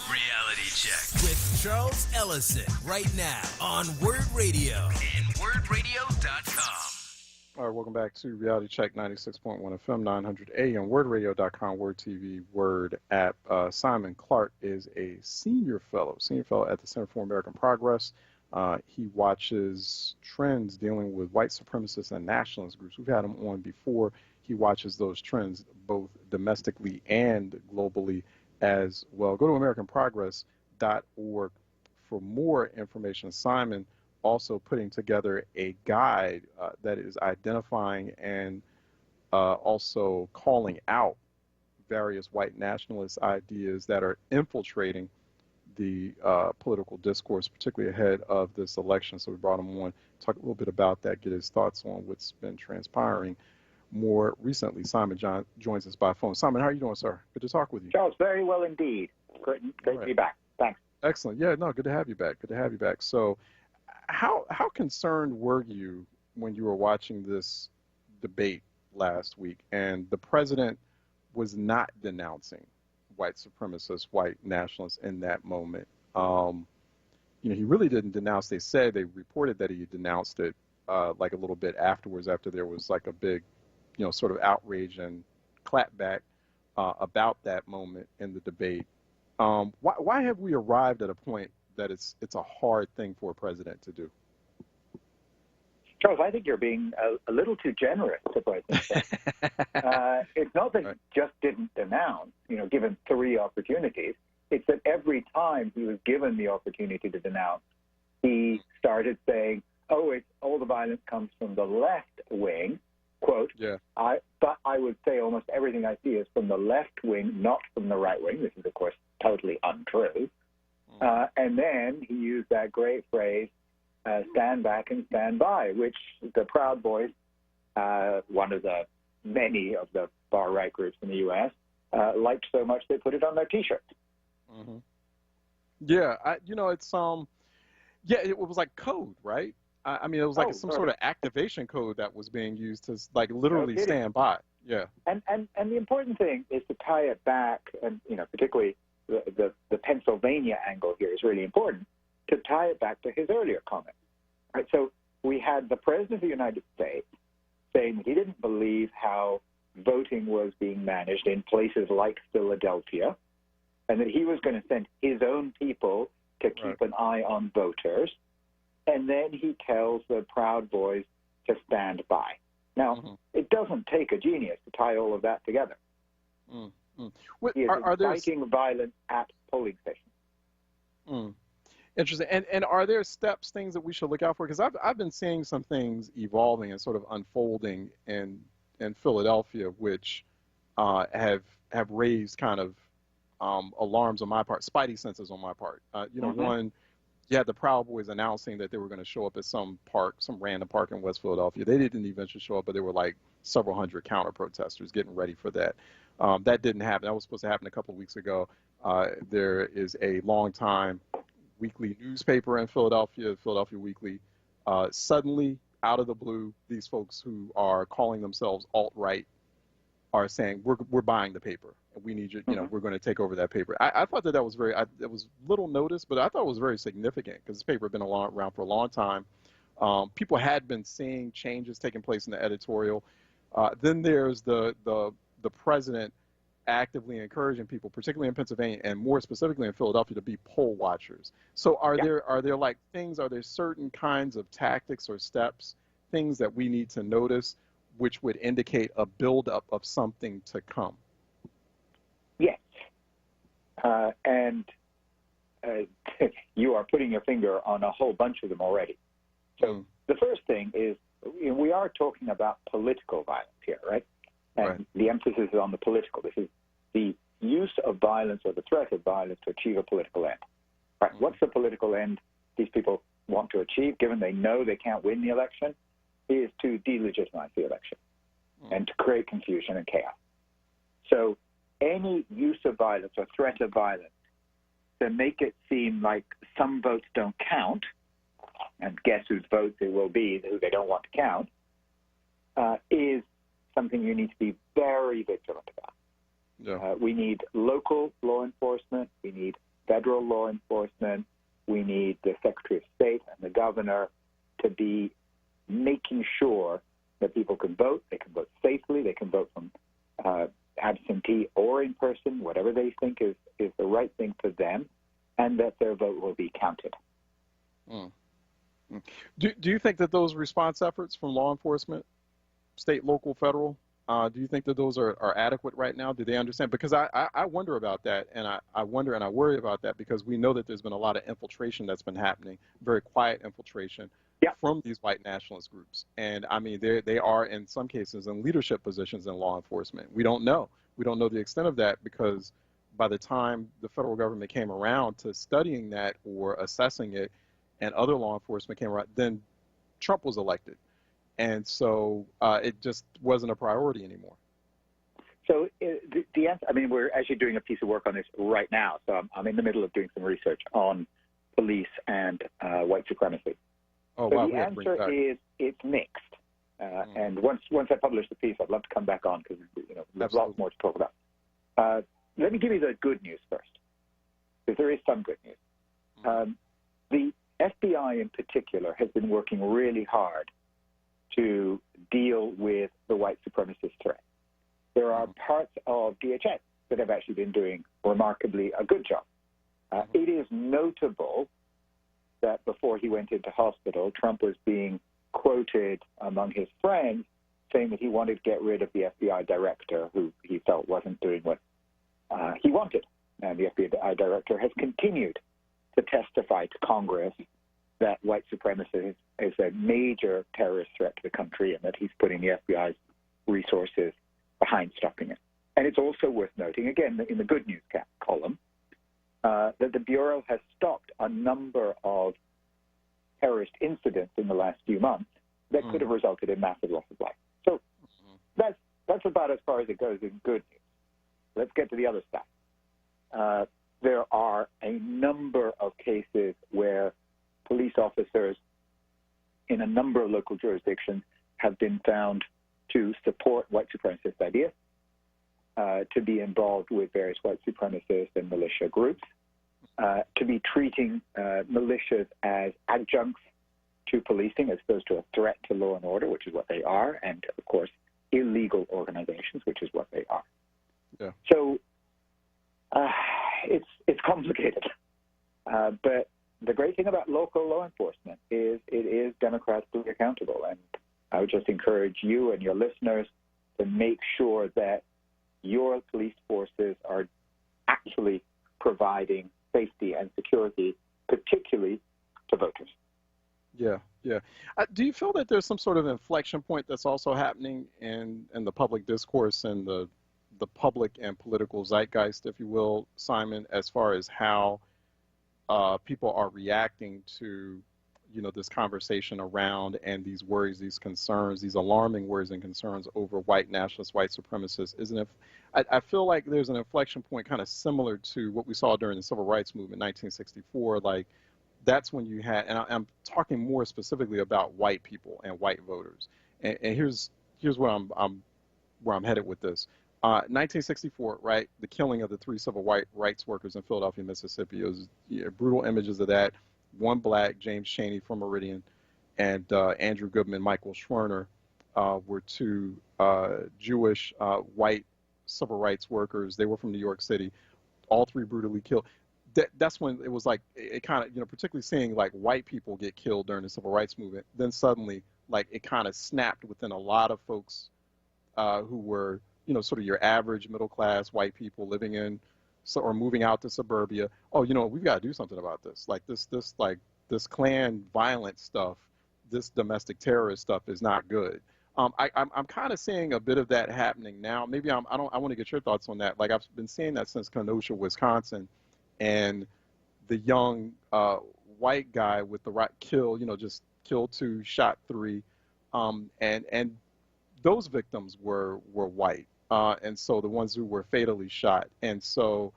Reality Check with Charles Ellison right now on WURD Radio and WURDRadio.com. All right, welcome back to Reality Check 96.1 FM, 900 AM, WURDRadio.com, WURD TV, WURD app. Simon Clark is a senior fellow at the Center for American Progress. He watches trends dealing with white supremacists and nationalist groups. We've had him on before. He watches those trends both domestically and globally as well. Go to AmericanProgress.org for more information. Simon also putting together a guide that is identifying and also calling out various white nationalist ideas that are infiltrating the political discourse, particularly ahead of this election. So we brought him on, talk a little bit about that, get his thoughts on what's been transpiring more recently. Simon joins us by phone. Simon, how are you doing, sir? Good to talk with you. Charles, very well indeed. Great to be back. Thanks. Excellent. Yeah, no, good to have you back. Good to have you back. So how concerned were you when you were watching this debate last week and the president was not denouncing white supremacists, white nationalists in that moment? He really didn't denounce. They reported that he denounced it like a little bit afterwards, after there was like a big, sort of outrage and clapback about that moment in the debate. Why have we arrived at a point that it's a hard thing for a president to do? Charles, I think you're being a little too generous to President Trump. It's not that he just didn't denounce, given 3 opportunities. It's that every time he was given the opportunity to denounce, he started saying, all the violence comes from the left wing, quote, but I would say almost everything I see is from the left wing, not from the right wing. This is, of course, totally untrue. And then he used that great phrase, stand back and stand by, which the Proud Boys, one of the many of the far-right groups in the U.S., liked so much they put it on their T-shirts. Mm-hmm. Yeah, it was like code, right? I mean, it was like some sort of activation code that was being used to literally stand by. Yeah. And the important thing is to tie it back, and particularly the Pennsylvania angle here is really important, to tie it back to his earlier comment. Right? So we had the President of the United States saying that he didn't believe how voting was being managed in places like Philadelphia, and that he was going to send his own people to keep an eye on voters. And then he tells the Proud Boys to stand by. Now, it doesn't take a genius to tie all of that together. He is inciting violence at polling stations. Interesting. And are there things that we should look out for? Because I've been seeing some things evolving and sort of unfolding in Philadelphia, which have raised kind of alarms on my part, spidey senses on my part. One, you had the Proud Boys announcing that they were going to show up at some random park in West Philadelphia. They didn't eventually show up, but there were like several hundred counter protesters getting ready for that. That didn't happen. That was supposed to happen a couple of weeks ago. There is a longtime weekly newspaper in Philadelphia, Philadelphia Weekly. Suddenly, out of the blue, these folks who are calling themselves alt-right are saying, we're buying the paper. We need you, we're going to take over that paper. I thought that was it was little notice, but I thought it was very significant because this paper had been around for a long time. People had been seeing changes taking place in the editorial. Then there's the president actively encouraging people, particularly in Pennsylvania and more specifically in Philadelphia, to be poll watchers. So are there certain kinds of tactics or steps, things that we need to notice which would indicate a buildup of something to come? Yes. And you are putting your finger on a whole bunch of them already. So the first thing is we are talking about political violence here, right? And the emphasis is on the political. This is the use of violence or the threat of violence to achieve a political end. Right? What's the political end these people want to achieve, given they know they can't win the election, is to delegitimize the election and to create confusion and chaos. So any use of violence or threat of violence to make it seem like some votes don't count, and guess whose votes it will be, who they don't want to count, is something you need to be very vigilant about. Yeah. We need local law enforcement. We need federal law enforcement. We need the Secretary of State and the governor to be making sure that people can vote. They can vote safely. They can vote from absentee or in person, whatever they think is the right thing for them, and that their vote will be counted. Do you think that those response efforts from law enforcement, state, local, federal, do you think that those are adequate right now? Do they understand? Because I wonder about that, and I wonder and I worry about that, because we know that there's been a lot of infiltration that's been happening, very quiet infiltration from these white nationalist groups. And I mean, they are in some cases in leadership positions in law enforcement. We don't know. We don't know the extent of that, because by the time the federal government came around to studying that or assessing it, and other law enforcement came around, then Trump was elected. And so it just wasn't a priority anymore. So the answer, I mean, we're actually doing a piece of work on this right now. So I'm in the middle of doing some research on police and white supremacy. Oh, so wow. The answer is it's mixed. And once I publish the piece, I'd love to come back on, because there's lots more to talk about. Let me give you the good news first, because there is some good news. The FBI in particular has been working really hard to deal with the white supremacist threat. There are parts of DHS that have actually been doing remarkably a good job. It is notable that before he went into hospital, Trump was being quoted among his friends saying that he wanted to get rid of the FBI director, who he felt wasn't doing what he wanted. And the FBI director has continued to testify to Congress that white supremacy is a major terrorist threat to the country, and that he's putting the FBI's resources behind stopping it. And it's also worth noting, again, in the good news column, that the Bureau has stopped a number of terrorist incidents in the last few months that could have resulted in massive loss of life. So that's about as far as it goes in good news. Let's get to the other side. There are a number of cases where police officers in a number of local jurisdictions have been found to support white supremacist ideas, to be involved with various white supremacist and militia groups, to be treating militias as adjuncts to policing as opposed to a threat to law and order, which is what they are, and, of course, illegal organizations, which is what they are. Yeah. So it's complicated. But the great thing about local law enforcement is it is democratically accountable. And I would just encourage you and your listeners to make sure that your police forces are actually providing safety and security, particularly to voters. Yeah, yeah. Do you feel that there's some sort of inflection point that's also happening in the public discourse and the public and political zeitgeist, if you will, Simon, as far as how people are reacting to, this conversation around and these worries, these concerns, these alarming worries and concerns over white nationalists, white supremacists? I feel like there's an inflection point kind of similar to what we saw during the Civil Rights Movement, 1964. Like, that's when you had, and I'm talking more specifically about white people and white voters. And here's where I'm headed with this. 1964, right? The killing of the 3 civil rights workers in Philadelphia, Mississippi. It was brutal images of that. One black, James Chaney from Meridian, and Andrew Goodman, Michael Schwerner were 2 Jewish white civil rights workers. They were from New York City. All 3 brutally killed. That's when it was like, it kind of, particularly seeing like white people get killed during the civil rights movement, then suddenly like it kind of snapped within a lot of folks who were, sort of your average middle class white people living in or moving out to suburbia. Oh, we've got to do something about this. Like this Klan violent stuff this domestic terrorist stuff is not good. I'm kind of seeing a bit of that happening now. Maybe I want to get your thoughts on that. Like I've been seeing that since Kenosha, Wisconsin, and the young white guy with the right kill, just killed 2, shot 3, and those victims were white, and so the ones who were fatally shot. And so,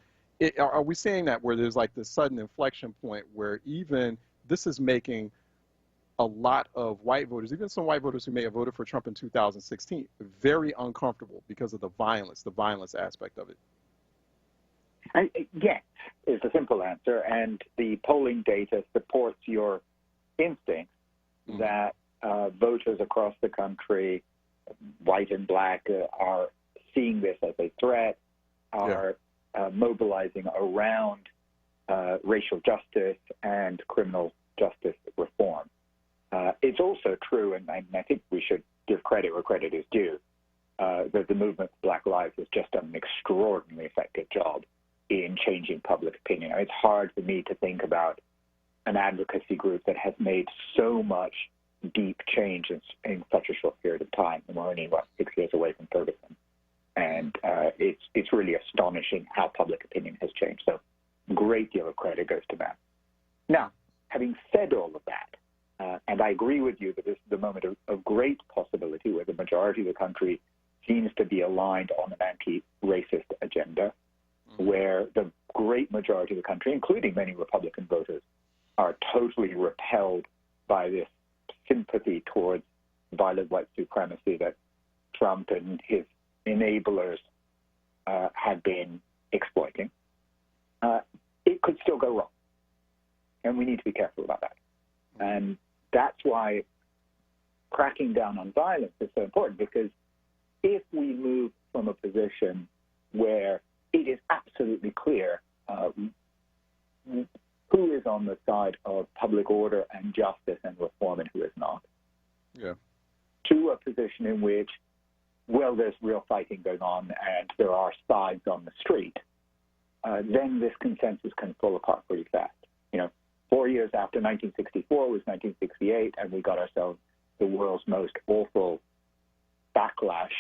are we seeing that where there's like this sudden inflection point where even this is making a lot of white voters, even some white voters who may have voted for Trump in 2016, very uncomfortable because of the violence aspect of it? Yes, is the simple answer, and the polling data supports your instinct that voters across the country, white and black, are seeing this as a threat, are mobilizing around racial justice and criminal justice reform. It's also true, and I think we should give credit where credit is due, that the movement for Black Lives has just done an extraordinarily effective job in changing public opinion. It's hard for me to think about an advocacy group that has made so much deep change in such a short period of time. And we're only, 6 years away from Ferguson. And it's really astonishing how public opinion has changed. So a great deal of credit goes to them. Now, having said all of that, and I agree with you that this is the moment of great possibility where the majority of the country seems to be aligned on an anti-racist agenda, where the great majority of the country, including many Republican voters, are totally repelled by this sympathy towards violent white supremacy that Trump and his enablers had been exploiting. It could still go wrong, and we need to be careful about that. And that's why cracking down on violence is so important, because if we move from a position where it is absolutely clear who is on the side of public order and justice and reform and who is not, to a position in which, well, there's real fighting going on and there are sides on the street, then this consensus can fall apart pretty fast. 4 years after 1964 was 1968, and we got ourselves the world's most awful backlash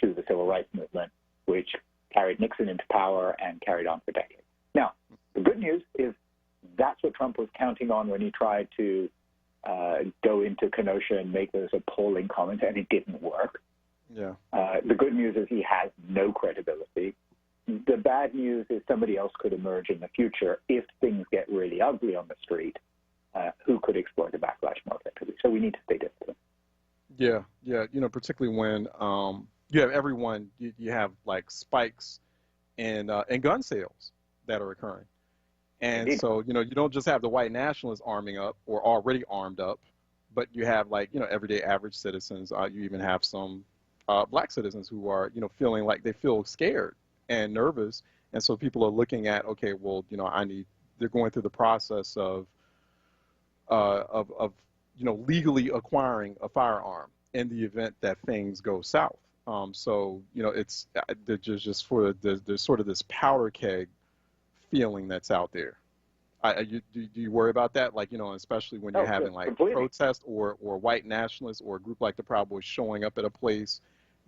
to the civil rights movement, which carried Nixon into power and carried on for decades. Now, the good news is that's what Trump was counting on when he tried to go into Kenosha and make those appalling comments, and it didn't work. The good news is he has no credibility. The bad news is somebody else could emerge in the future if things get really ugly on the street, who could exploit the backlash more effectively. So we need to stay disciplined. Yeah. Particularly when you have everyone, you have like spikes in gun sales that are occurring. And Indeed. So, you don't just have the white nationalists arming up or already armed up, but you have like, everyday average citizens. You even have some black citizens who are, feeling like they feel scared and nervous. And so people are looking at, okay, well, they're going through the process of legally acquiring a firearm in the event that things go south. So, it's there's sort of this powder keg feeling that's out there. Do you worry about that? Like, especially when you're having like protests or white nationalists or a group like the Proud Boys showing up at a place,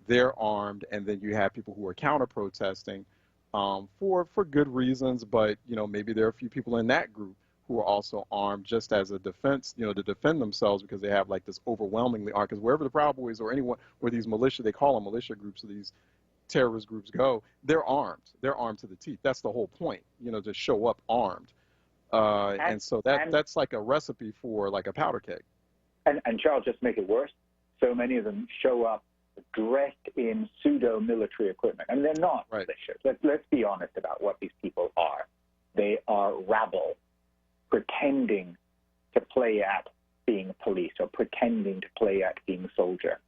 they're armed, and then you have people who are counter-protesting for good reasons, but, maybe there are a few people in that group who are also armed just as a defense, to defend themselves because they have like this overwhelmingly armed, because wherever the Proud Boys or anyone, where these militia, they call them militia groups, or these terrorist groups go, they're armed. They're armed to the teeth. That's the whole point, to show up armed. And so that's like a recipe for like a powder keg. And Charles, just to make it worse, so many of them show up dressed in pseudo-military equipment, and they're not militias. Let's be honest about what these people are. They are rabble pretending to play at being police or pretending to play at being soldier.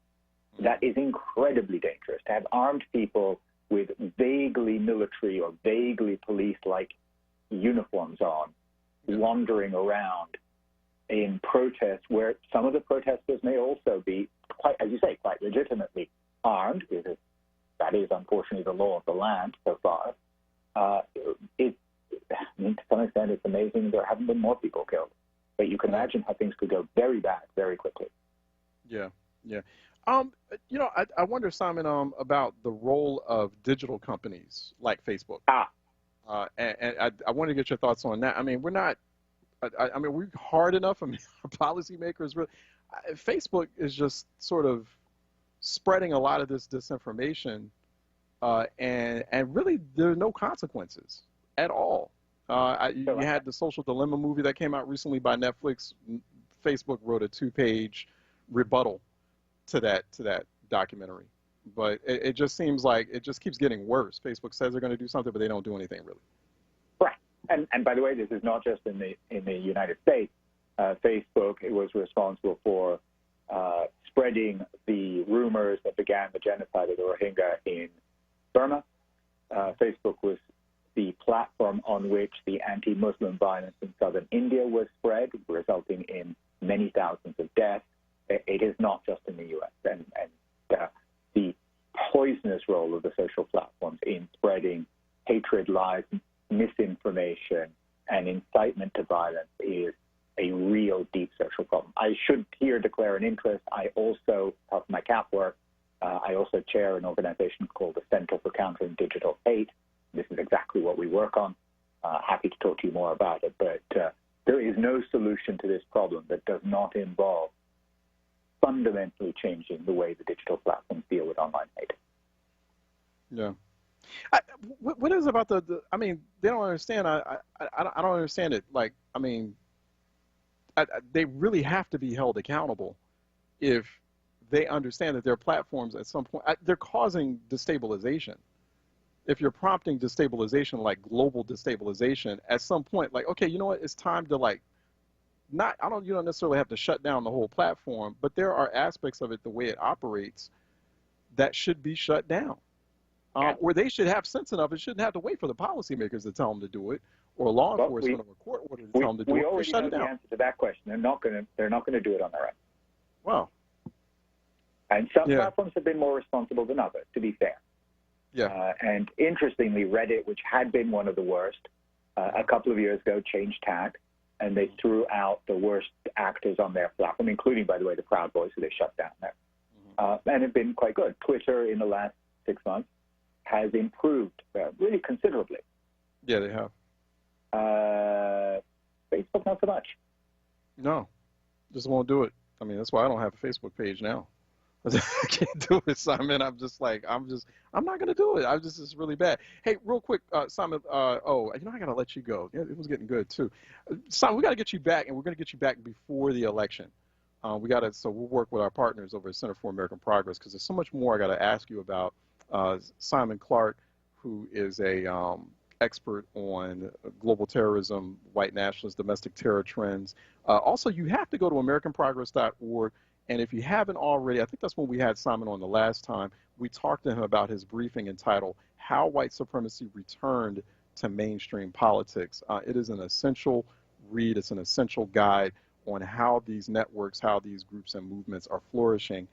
That is incredibly dangerous. To have armed people with vaguely military or vaguely police-like uniforms on, wandering around in protests where some of the protesters may also be, quite, as you say, quite legitimately armed, because that is unfortunately the law of the land so far. To some extent, it's amazing there haven't been more people killed. But you can imagine how things could go very bad very quickly. Yeah, yeah. You know, I wonder, Simon, about the role of digital companies like Facebook. And I want to get your thoughts on that. I mean, we're not. I mean, we're hard enough. I mean, policymakers really. Facebook is just sort of spreading a lot of this disinformation, and really there are no consequences at all. You had the Social Dilemma movie that came out recently by Netflix. Facebook wrote a 2-page rebuttal to that documentary, but it just seems like it just keeps getting worse. Facebook says they're going to do something, but they don't do anything really. Right, and by the way, this is not just in the United States. Facebook, it was responsible for spreading the rumors that began the genocide of the Rohingya in Burma. Facebook was the platform on which the anti-Muslim violence in southern India was spread, resulting in many thousands of deaths. It is not just in the U.S. And the poisonous role of the social platforms in spreading hatred, lies, misinformation, and incitement to violence is a real deep social problem. I should here declare an interest. I also, part of my CAP work, I also chair an organization called the Center for Countering Digital Hate. This is exactly what we work on. Happy to talk to you more about it. But there is no solution to this problem that does not involve fundamentally changing the way the digital platforms deal with online hate. Yeah. What is about the I mean, they don't understand. I don't understand it. Like, I mean, they really have to be held accountable if they understand that their platforms at some point, they're causing destabilization. If you're prompting destabilization, like global destabilization, at some point, like, okay, you know what, it's time to like, you don't necessarily have to shut down the whole platform, but there are aspects of it, the way it operates, that should be shut down. Or they should have sense enough. It shouldn't have to wait for the policymakers to tell them to do it, or law enforcement or a court order to tell them to do it. We already know the answer to that question. They're not going to do it on their own. Wow. And some platforms have been more responsible than others, to be fair. Yeah. And interestingly, Reddit, which had been one of the worst, a couple of years ago changed tack, and they threw out the worst actors on their platform, including, by the way, the Proud Boys, who they shut down there. And have been quite good. Twitter, in the last 6 months, has improved really considerably. Yeah, they have. Facebook, not so much. No, just won't do it. I mean, that's why I don't have a Facebook page now. I can't do it, Simon. I'm not going to do it. It's really bad. Hey, real quick, Simon, I got to let you go. Yeah, it was getting good, too. Simon, we got to get you back, and we're going to get you back before the election. So we'll work with our partners over at Center for American Progress, because there's so much more I got to ask you about. Simon Clark, who is a expert on global terrorism, white nationalists, domestic terror trends. Also, you have to go to AmericanProgress.org. And if you haven't already, I think that's when we had Simon on the last time, we talked to him about his briefing entitled, How White Supremacy Returned to Mainstream Politics. It is an essential read. It's an essential guide on how these networks, how these groups and movements are flourishing.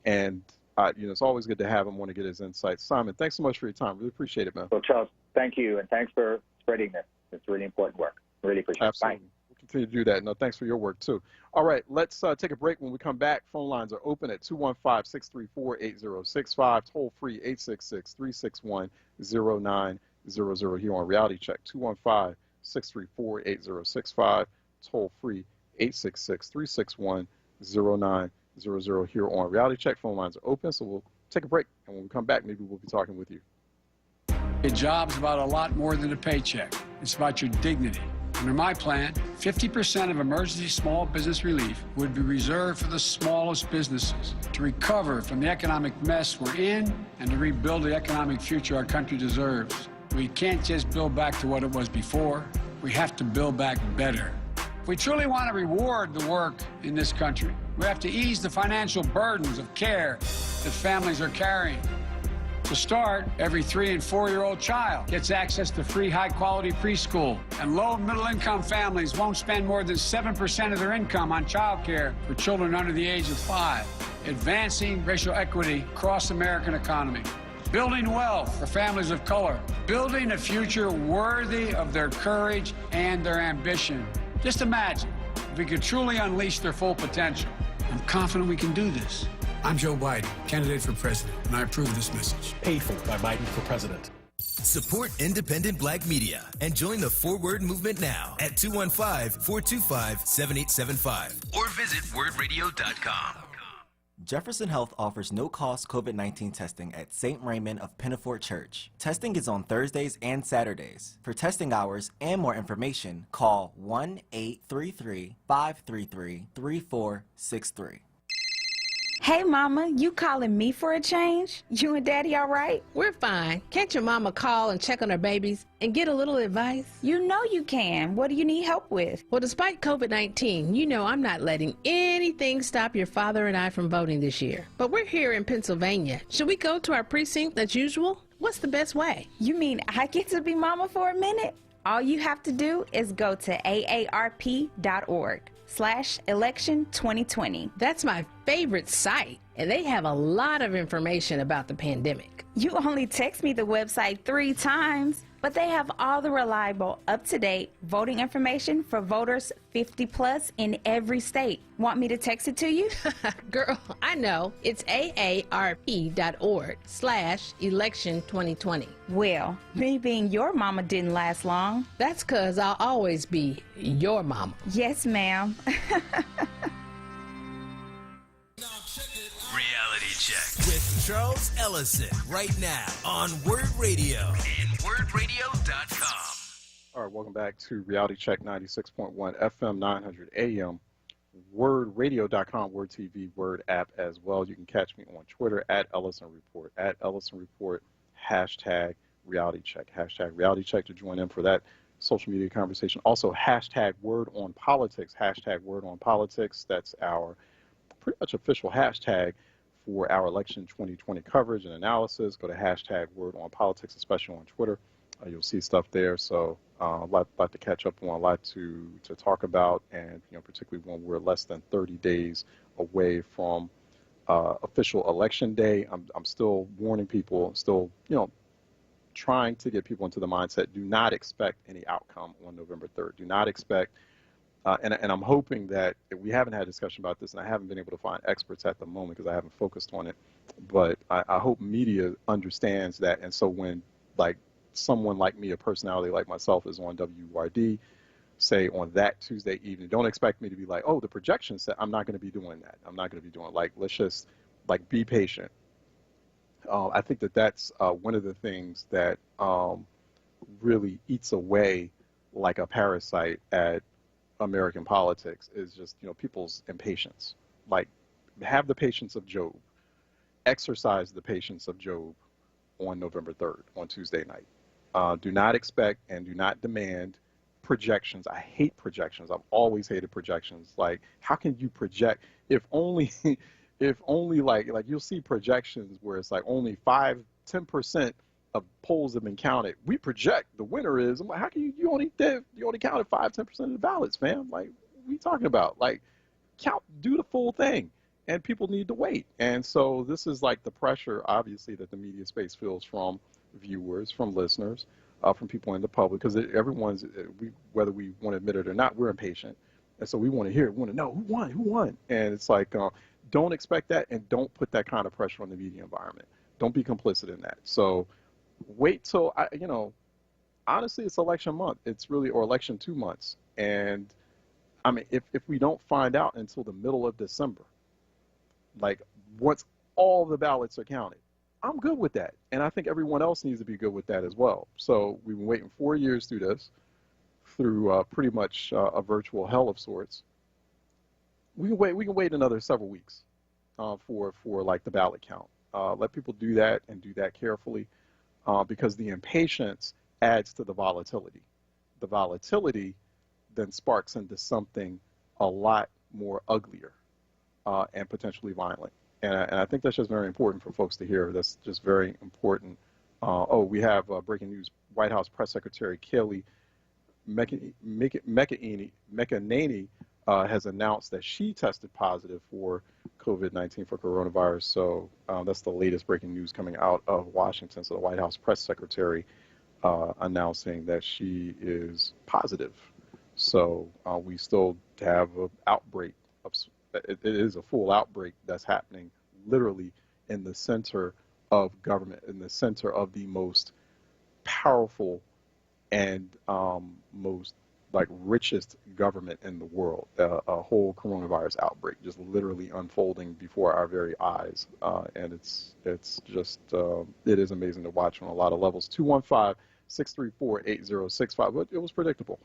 And it's always good to have him, want to get his insights. Simon, thanks so much for your time. Really appreciate it, man. Well, Charles, thank you, and thanks for spreading this. It's really important work. Really appreciate it. Bye. We'll continue to do that. No, thanks for your work, too. All right, let's take a break. When we come back, phone lines are open at 215-634-8065, toll free 866-361-0900 here on Reality Check, 215-634-8065, toll free 866-361-0900 here on Reality Check. Phone lines are open, so we'll take a break, and when we come back, maybe we'll be talking with you. A job's about a lot more than a paycheck. It's about your dignity. Under my plan, 50% of emergency small business relief would be reserved for the smallest businesses to recover from the economic mess we're in and to rebuild the economic future our country deserves. We can't just build back to what it was before. We have to build back better. If we truly want to reward the work in this country, we have to ease the financial burdens of care that families are carrying. To start, every 3- and 4-year-old child gets access to free high-quality preschool, and low- and middle-income families won't spend more than 7% of their income on child care for children under the age of 5. Advancing racial equity across the American economy. Building wealth for families of color. Building a future worthy of their courage and their ambition. Just imagine if we could truly unleash their full potential. I'm confident we can do this. I'm Joe Biden, candidate for president, and I approve this message. Paid for by Biden for president. Support independent black media and join the Forward movement now at 215-425-7875 or visit wordradio.com. Jefferson Health offers no-cost COVID-19 testing at St. Raymond of Pinafort Church. Testing is on Thursdays and Saturdays. For testing hours and more information, call 1-833-533-3463. Hey, Mama, you calling me for a change? You and Daddy all right? We're fine. Can't your mama call and check on her babies and get a little advice? You know you can. What do you need help with? Well, despite COVID-19, you know I'm not letting anything stop your father and I from voting this year. But we're here in Pennsylvania. Should we go to our precinct as usual? What's the best way? You mean I get to be Mama for a minute? All you have to do is go to aarp.org/election 2020. That's my favorite site, and they have a lot of information about the pandemic. You only text me the website 3 times, but they have all the reliable, up-to-date voting information for voters 50 plus in every state. Want me to text it to you? Girl, I know. It's aarp.org/election 2020. Well, me being your mama didn't last long. That's 'cause I'll always be your mama. Yes, ma'am. Reality Check with Charles Ellison right now on WURD Radio and wordradio.com. All right, welcome back to Reality Check 96.1 FM 900 AM, wordradio.com, WURD TV, WURD app as well. You can catch me on Twitter at Ellison Report, hashtag Reality Check, hashtag Reality Check to join in for that social media conversation. Also, hashtag Word on Politics, hashtag Word on Politics. That's our pretty much official hashtag for our election 2020 coverage and analysis. Go to hashtag Word on Politics, especially on Twitter. You'll see stuff there. So a lot to catch up on, a lot to talk about, and particularly when we're less than 30 days away from official election day. I'm still warning people, still trying to get people into the mindset. Do not expect any outcome on November 3rd. Do not expect. And I'm hoping that we haven't had a discussion about this, and I haven't been able to find experts at the moment because I haven't focused on it. But I hope media understands that. And so when someone like me, a personality like myself, is on WURD, say on that Tuesday evening, don't expect me to be like, oh, the projection said. I'm not going to be doing that. I'm not going to be doing let's just be patient. I think that's one of the things that really eats away like a parasite at American politics is just people's impatience. Have the patience of Job, exercise the patience of Job on November 3rd, on Tuesday night. Do not expect and do not demand projections. I hate projections. I've always hated projections. How can you project if only you'll see projections where it's only 5-10% of polls have been counted. We project the winner is. I'm like, how can you only counted 5-10% of the ballots, fam? What are you talking about? Do the full thing, and people need to wait. And so this is the pressure, obviously, that the media space feels from viewers, from listeners, from people in the public, because whether we want to admit it or not, we're impatient, and so we want to hear, we want to know who won, and it's don't expect that, and don't put that kind of pressure on the media environment. Don't be complicit in that. So wait till, honestly, it's election month. It's really, or election 2 months. And I mean, if we don't find out until the middle of December, once all the ballots are counted, I'm good with that. And I think everyone else needs to be good with that as well. So we've been waiting 4 years through this, through pretty much a virtual hell of sorts. We can wait another several weeks for the ballot count. Let people do that, and do that carefully, because the impatience adds to the volatility. The volatility then sparks into something a lot more uglier and potentially violent. And I think that's just very important for folks to hear. That's just very important. We have breaking news. White House Press Secretary Kayleigh McEnany has announced that she tested positive for COVID-19, for coronavirus. So that's the latest breaking news coming out of Washington. So the White House Press Secretary announcing that she is positive So we still have an outbreak. It is a full outbreak that's happening literally in the center of government, in the center of the most powerful and most richest government in the world. A whole coronavirus outbreak just literally unfolding before our very eyes, and it's just it is amazing to watch on a lot of levels. 215-634-8065. But it was predictable.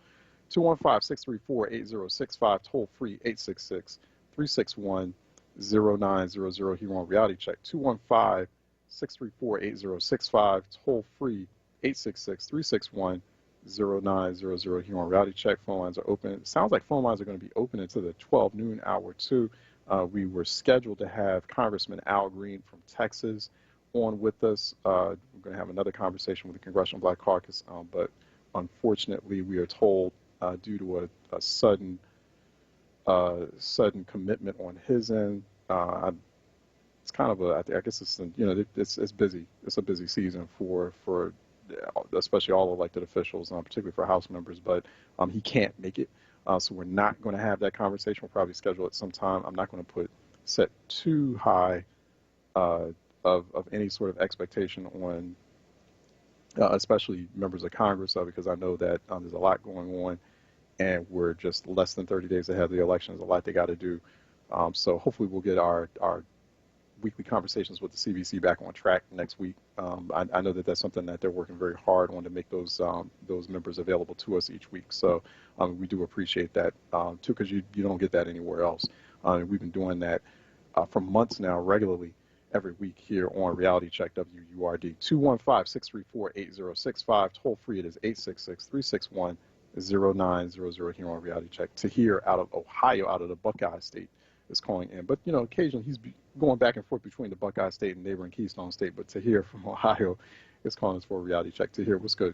215-634-8065. Toll free 866-361-0900 here on Reality Check. 215-634-8065. Toll free 866-361-0900 here on Reality Check. Phone lines are open. It sounds like phone lines are going to be open until the 12 noon hour too. We were scheduled to have Congressman Al Green from Texas on with us. We're going to have another conversation with the Congressional Black Caucus, but unfortunately we are told due to a sudden commitment on his end, it's kind of I guess it's it's busy. It's a busy season for especially all elected officials, particularly for House members, but he can't make it. So we're not going to have that conversation. We'll probably schedule it sometime. I'm not going to set too high of any sort of expectation on especially members of Congress, because I know that there's a lot going on, and we're just less than 30 days ahead of the election. There's a lot they got to do. So hopefully we'll get our weekly conversations with the CBC back on track next week. I know that that's something that they're working very hard on to make those members available to us each week. So we do appreciate that too, because you don't get that anywhere else. We've been doing that for months now, regularly every week here on Reality Check WURD. 215-634-8065. Toll free, it is 866-361-0900 here on Reality Check. Tahir out of Ohio, out of the Buckeye State, is calling in. But, occasionally he's going back and forth between the Buckeye State and neighboring Keystone State. But Tahir from Ohio is calling us for a Reality Check. Tahir, what's good?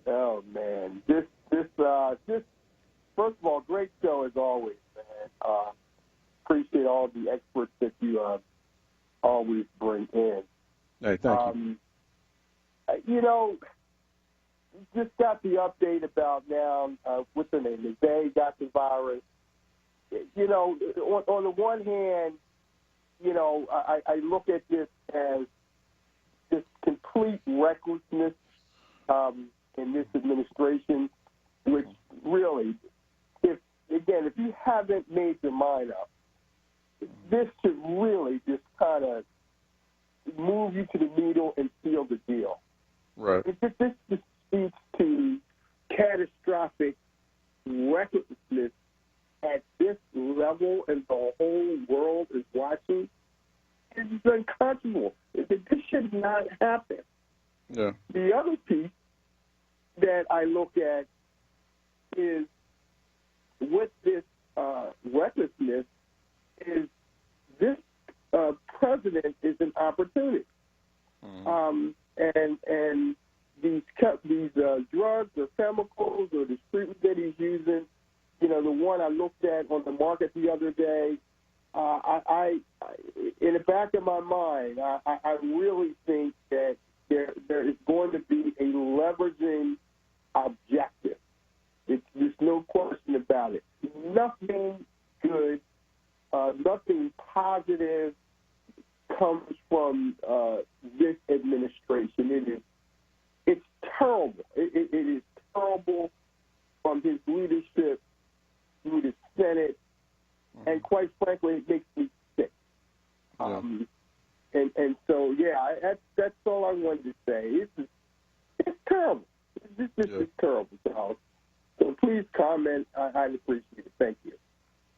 Oh, man. This first of all, great show as always, man. Appreciate all the experts that you always bring in. Hey, thank you. Just got the update about now, what's her name? They got the virus. On the one hand, I look at this as just complete recklessness in this administration, which really, if you haven't made your mind up, this should really just kind of move you to the needle and seal the deal. Right. This just speaks to catastrophic recklessness at this level, and the whole world is watching. It's unconscionable. This should not happen. Yeah. The other piece that I look at is with this recklessness is this president is an opportunist. And these drugs or chemicals or the treatment that he's using, the one I looked at on the market the other day, I in the back of my mind, I really think that there is going to be a leveraging objective. There's no question about it. Nothing good, nothing positive comes from this administration. It's terrible. It is terrible from his leadership through the Senate, and quite frankly, it makes me sick. And so, that's all I wanted to say. It's terrible. This is terrible, Charles. So please comment. I'd appreciate it. Thank you.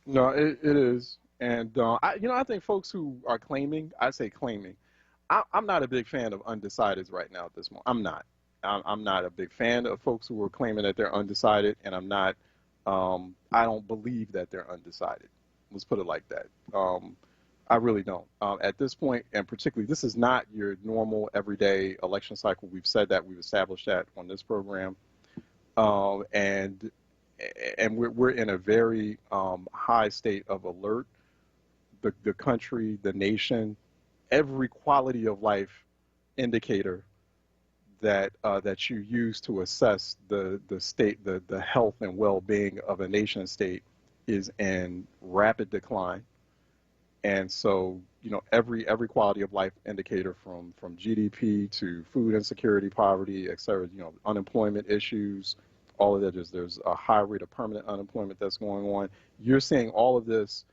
No, it is. And, I think folks who are claiming, I'm not a big fan of undecideds right now at this moment. I'm not. I'm not a big fan of folks who are claiming that they're undecided, and I'm not. I don't believe that they're undecided. Let's put it like that. I really don't. At this point, and particularly, this is not your normal everyday election cycle. We've said that. We've established that on this program. And we're in a very high state of alert. The country, the nation, every quality of life indicator that that you use to assess the state, the health and well-being of a nation state is in rapid decline. And so, you know, every quality of life indicator from GDP to food insecurity, poverty, et cetera, you know, unemployment issues, all of that, there's a high rate of permanent unemployment that's going on. You're seeing all of this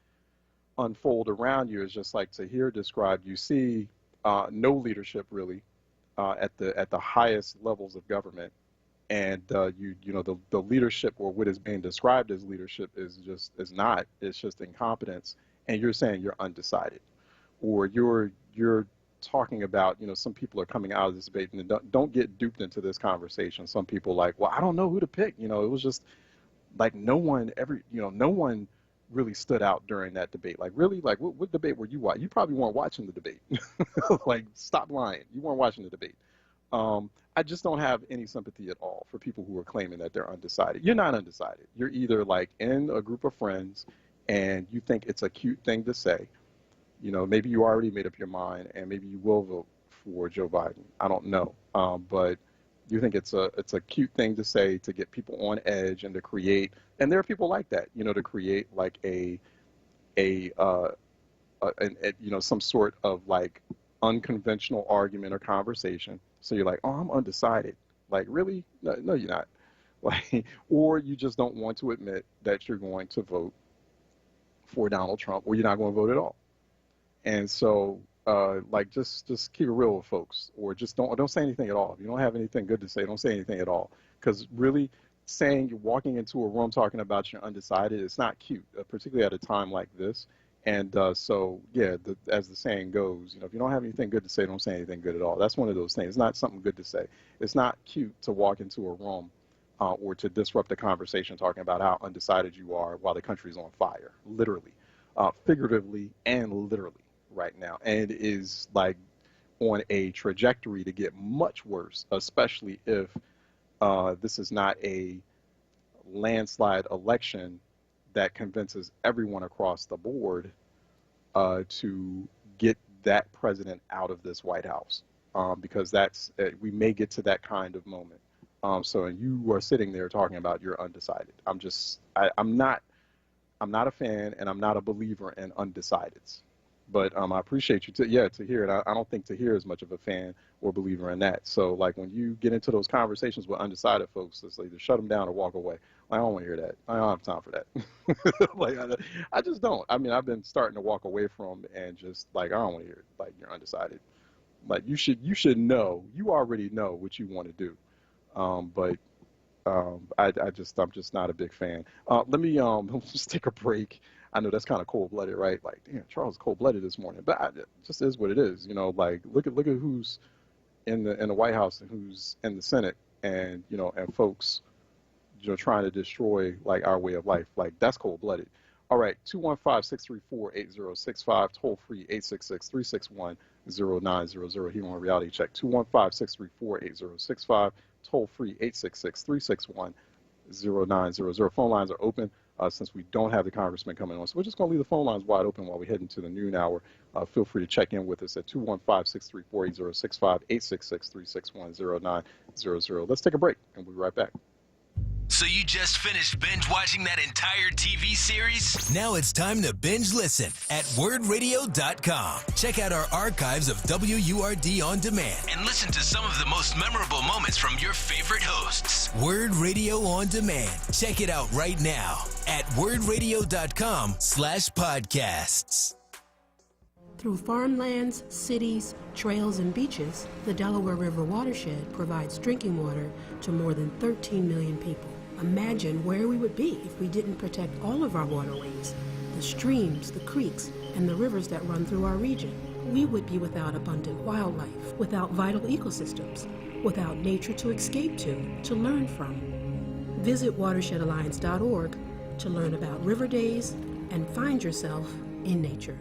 unfold around you. It's just like Tahir described. You see no leadership really at the highest levels of government, and you know the leadership, or what is being described as leadership, is just incompetence. And you're saying you're undecided, or you're talking about, you know, some people are coming out of this debate, and don't get duped into this conversation. Some people like, well, I don't know who to pick. You know, it was just like no one really stood out during that debate. Like, really, like what debate were you watching? You probably weren't watching the debate. Like, stop lying. You weren't watching the debate. I just don't have any sympathy at all for people who are claiming that they're undecided. You're not undecided. You're either like in a group of friends and you think it's a cute thing to say. You know, maybe you already made up your mind, and maybe you will vote for Joe Biden. I don't know, but you think it's a cute thing to say to get people on edge and to create. And there are people like that, you know, to create like a you know, some sort of like unconventional argument or conversation. So you're like, oh, I'm undecided. Like, really? No, you're not. Like, or you just don't want to admit that you're going to vote for Donald Trump, or you're not going to vote at all. And so, like, just keep it real with folks, or just don't say anything at all. If you don't have anything good to say, don't say anything at all. Because really, saying you're walking into a room talking about you're undecided, it's not cute, particularly at a time like this. And so, yeah, as the saying goes, you know, if you don't have anything good to say, don't say anything good at all. That's one of those things. It's not something good to say. It's not cute to walk into a room or to disrupt a conversation talking about how undecided you are while the country's on fire, literally, figuratively and literally right now. And it is like on a trajectory to get much worse, especially if this is not a landslide election that convinces everyone across the board to get that president out of this White House, because that's we may get to that kind of moment. So, and you are sitting there talking about you're undecided. I'm not a fan, and I'm not a believer in undecideds. But I appreciate you to hear it. I don't think Tahir is much of a fan or believer in that. So, like, when you get into those conversations with undecided folks, it's like either shut them down or walk away. I don't want to hear that. I don't have time for that. Like, I just don't. I mean, I've been starting to walk away from, and just like, I don't want to hear it. Like, you're undecided. Like, you should know. You already know what you want to do. But I'm just not a big fan. Let me just take a break. I know that's kind of cold-blooded, right? Like, damn, Charles is cold-blooded this morning, but it just is what it is. You know, like, look at who's in the White House and who's in the Senate, and you know, and folks, you know, trying to destroy like our way of life. Like, that's cold-blooded. All right, 215-634-8065, toll free 866-361-0900 here on Reality Check. 215-634-8065, toll free 866-361-0900. Phone lines are open. Since we don't have the congressman coming on. So we're just going to leave the phone lines wide open while we head into the noon hour. Feel free to check in with us at 215-634-8065, 866-361-0900. Let's take a break, and we'll be right back. So you just finished binge watching that entire TV series? Now it's time to binge listen at WURDradio.com. Check out our archives of WURD on demand and listen to some of the most memorable moments from your favorite hosts. WURD Radio on demand. Check it out right now at WURDradio.com/podcasts. Through farmlands, cities, trails, and beaches, the Delaware River watershed provides drinking water to more than 13 million people. Imagine where we would be if we didn't protect all of our waterways, the streams, the creeks, and the rivers that run through our region. We would be without abundant wildlife, without vital ecosystems, without nature to escape to learn from. Visit watershedalliance.org to learn about river days and find yourself in nature.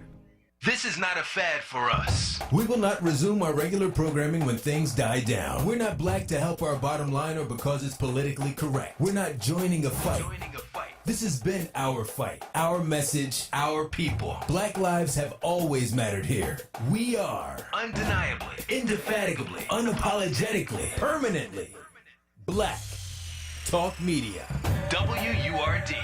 This is not a fad for us. We will not resume our regular programming when things die down. We're not black to help our bottom line or because it's politically correct. We're not joining a fight. This has been our fight, our message, our people. Black lives have always mattered here. We are undeniably, indefatigably, unapologetically, permanently Black Talk Media. WURD.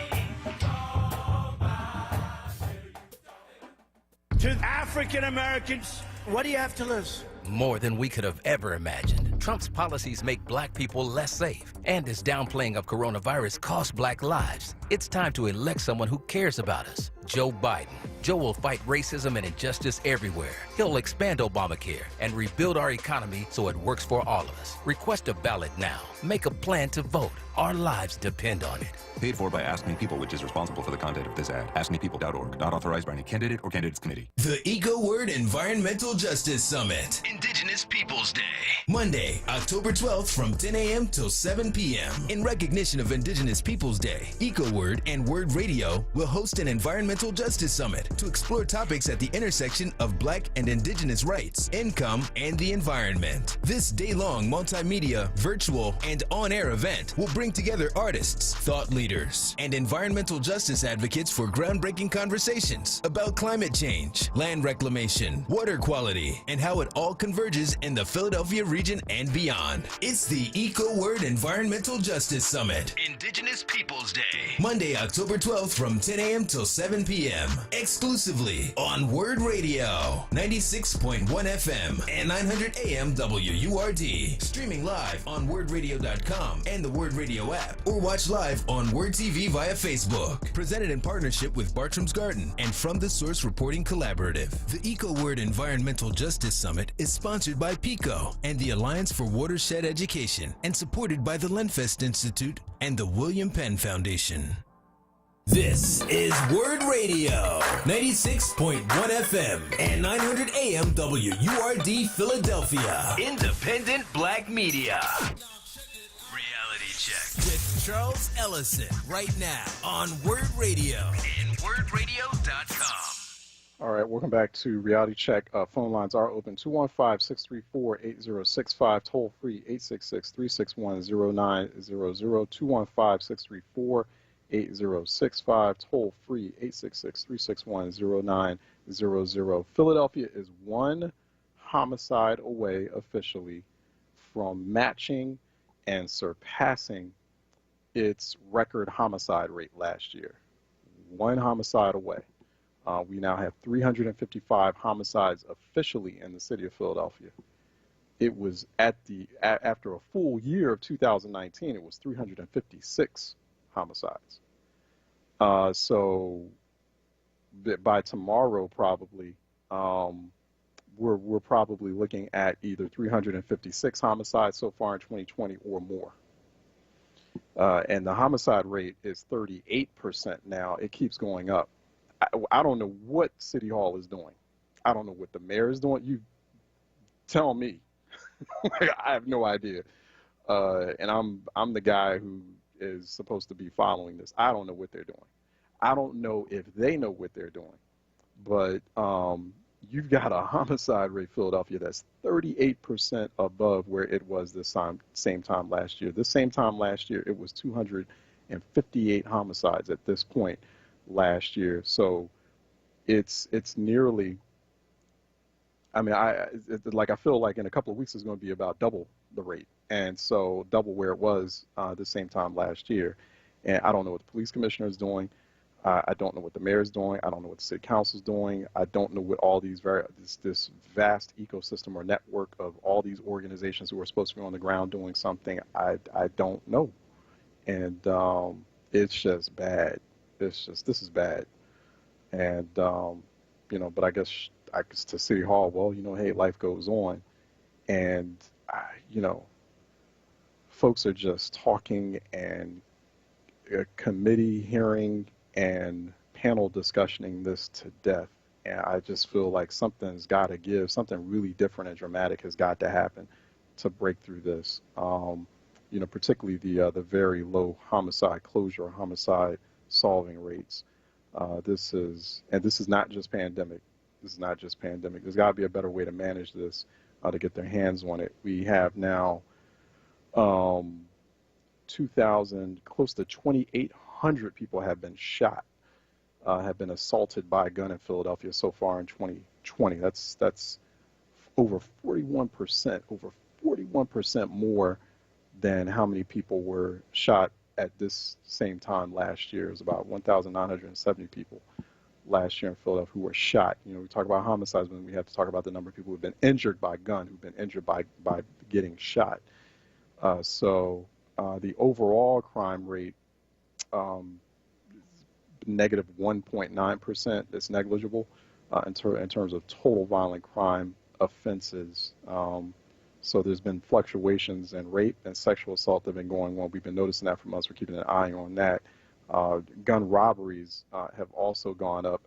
To African Americans, what do you have to lose? More than we could have ever imagined. Trump's policies make black people less safe, and his downplaying of coronavirus cost black lives. It's time to elect someone who cares about us. Joe Biden. Joe will fight racism and injustice everywhere. He'll expand Obamacare and rebuild our economy so it works for all of us. Request a ballot now. Make a plan to vote. Our lives depend on it. Paid for by Ask Me People, which is responsible for the content of this ad. AskMePeople.org. Not authorized by any candidate or candidates committee. The EcoWord Environmental Justice Summit. Indigenous Peoples Day. Monday, October 12th from 10 a.m. till 7 p.m. In recognition of Indigenous Peoples Day, EcoWord and WURD Radio will host an Environmental Justice Summit to explore topics at the intersection of Black and Indigenous rights, income, and the environment. This day-long multimedia, virtual, and on-air event will bring together artists, thought leaders, and environmental justice advocates for groundbreaking conversations about climate change, land reclamation, water quality, and how it all converges in the Philadelphia region and beyond. It's the EcoWord Environmental Justice Summit. Indigenous Peoples Day. Monday, October 12th from 10 a.m. till 7 p.m. Exclusively on WURD Radio, 96.1 FM and 900 AM WURD. Streaming live on WURDradio.com and the WURD Radio app, or watch live on WURD TV via Facebook. Presented in partnership with Bartram's Garden and from the Source Reporting Collaborative. The EcoWord Environmental Justice Summit is sponsored by PICO and the Alliance for Watershed Education and supported by the Lenfest Institute and the William Penn Foundation. This is WURD Radio, 96.1 FM and 900 AM WURD Philadelphia. Independent Black Media. Reality Check with Charles Ellison right now on WURD Radio and WURDradio.com. All right, welcome back to Reality Check. Phone lines are open, 215-634-8065, toll free 866-361-0900, 215-634-8065, toll free 866-361-0900. Philadelphia is one homicide away officially from matching and surpassing its record homicide rate last year. One homicide away. We now have 355 homicides officially in the city of Philadelphia. It was after a full year of 2019, it was 356 homicides. So by tomorrow, probably, we're probably looking at either 356 homicides so far in 2020 or more. And the homicide rate is 38% now. It keeps going up. I don't know what City Hall is doing. I don't know what the mayor is doing. You tell me. I have no idea. And I'm the guy who is supposed to be following this. I don't know what they're doing. I don't know if they know what they're doing. But you've got a homicide rate, Philadelphia, that's 38% above where it was this same time last year. This same time last year, it was 258 homicides at this point last year. So it's nearly, I mean, I feel like in a couple of weeks it's going to be about double the rate, and so double where it was the same time last year. And I don't know what the police commissioner is doing. I don't know what the mayor is doing. I don't know what the city council is doing. I don't know what all these this vast ecosystem or network of all these organizations who are supposed to be on the ground doing something. I don't know, and it's just bad. This is bad. And but I guess to City Hall, well, hey, life goes on, and folks are just talking and a committee hearing and panel discussioning this to death. And I just feel like something's got to give. Something really different and dramatic has got to happen to break through this. Particularly the very low homicide closure, homicide solving rates. This is not just pandemic. This is not just pandemic. There's got to be a better way to manage this, to get their hands on it. We have now 2,000, close to 2,800 100 people have been shot, have been assaulted by a gun in Philadelphia so far in 2020. That's over 41% more than how many people were shot at this same time last year. It was about 1,970 people last year in Philadelphia who were shot. You know, we talk about homicides, but we have to talk about the number of people who've been injured by gun, who've been injured by getting shot. So the overall crime rate, negative 1.9%. It's negligible in terms of total violent crime offenses. So there's been fluctuations in rape and sexual assault that have been going on. We've been noticing that from us. We're keeping an eye on that. Gun robberies have also gone up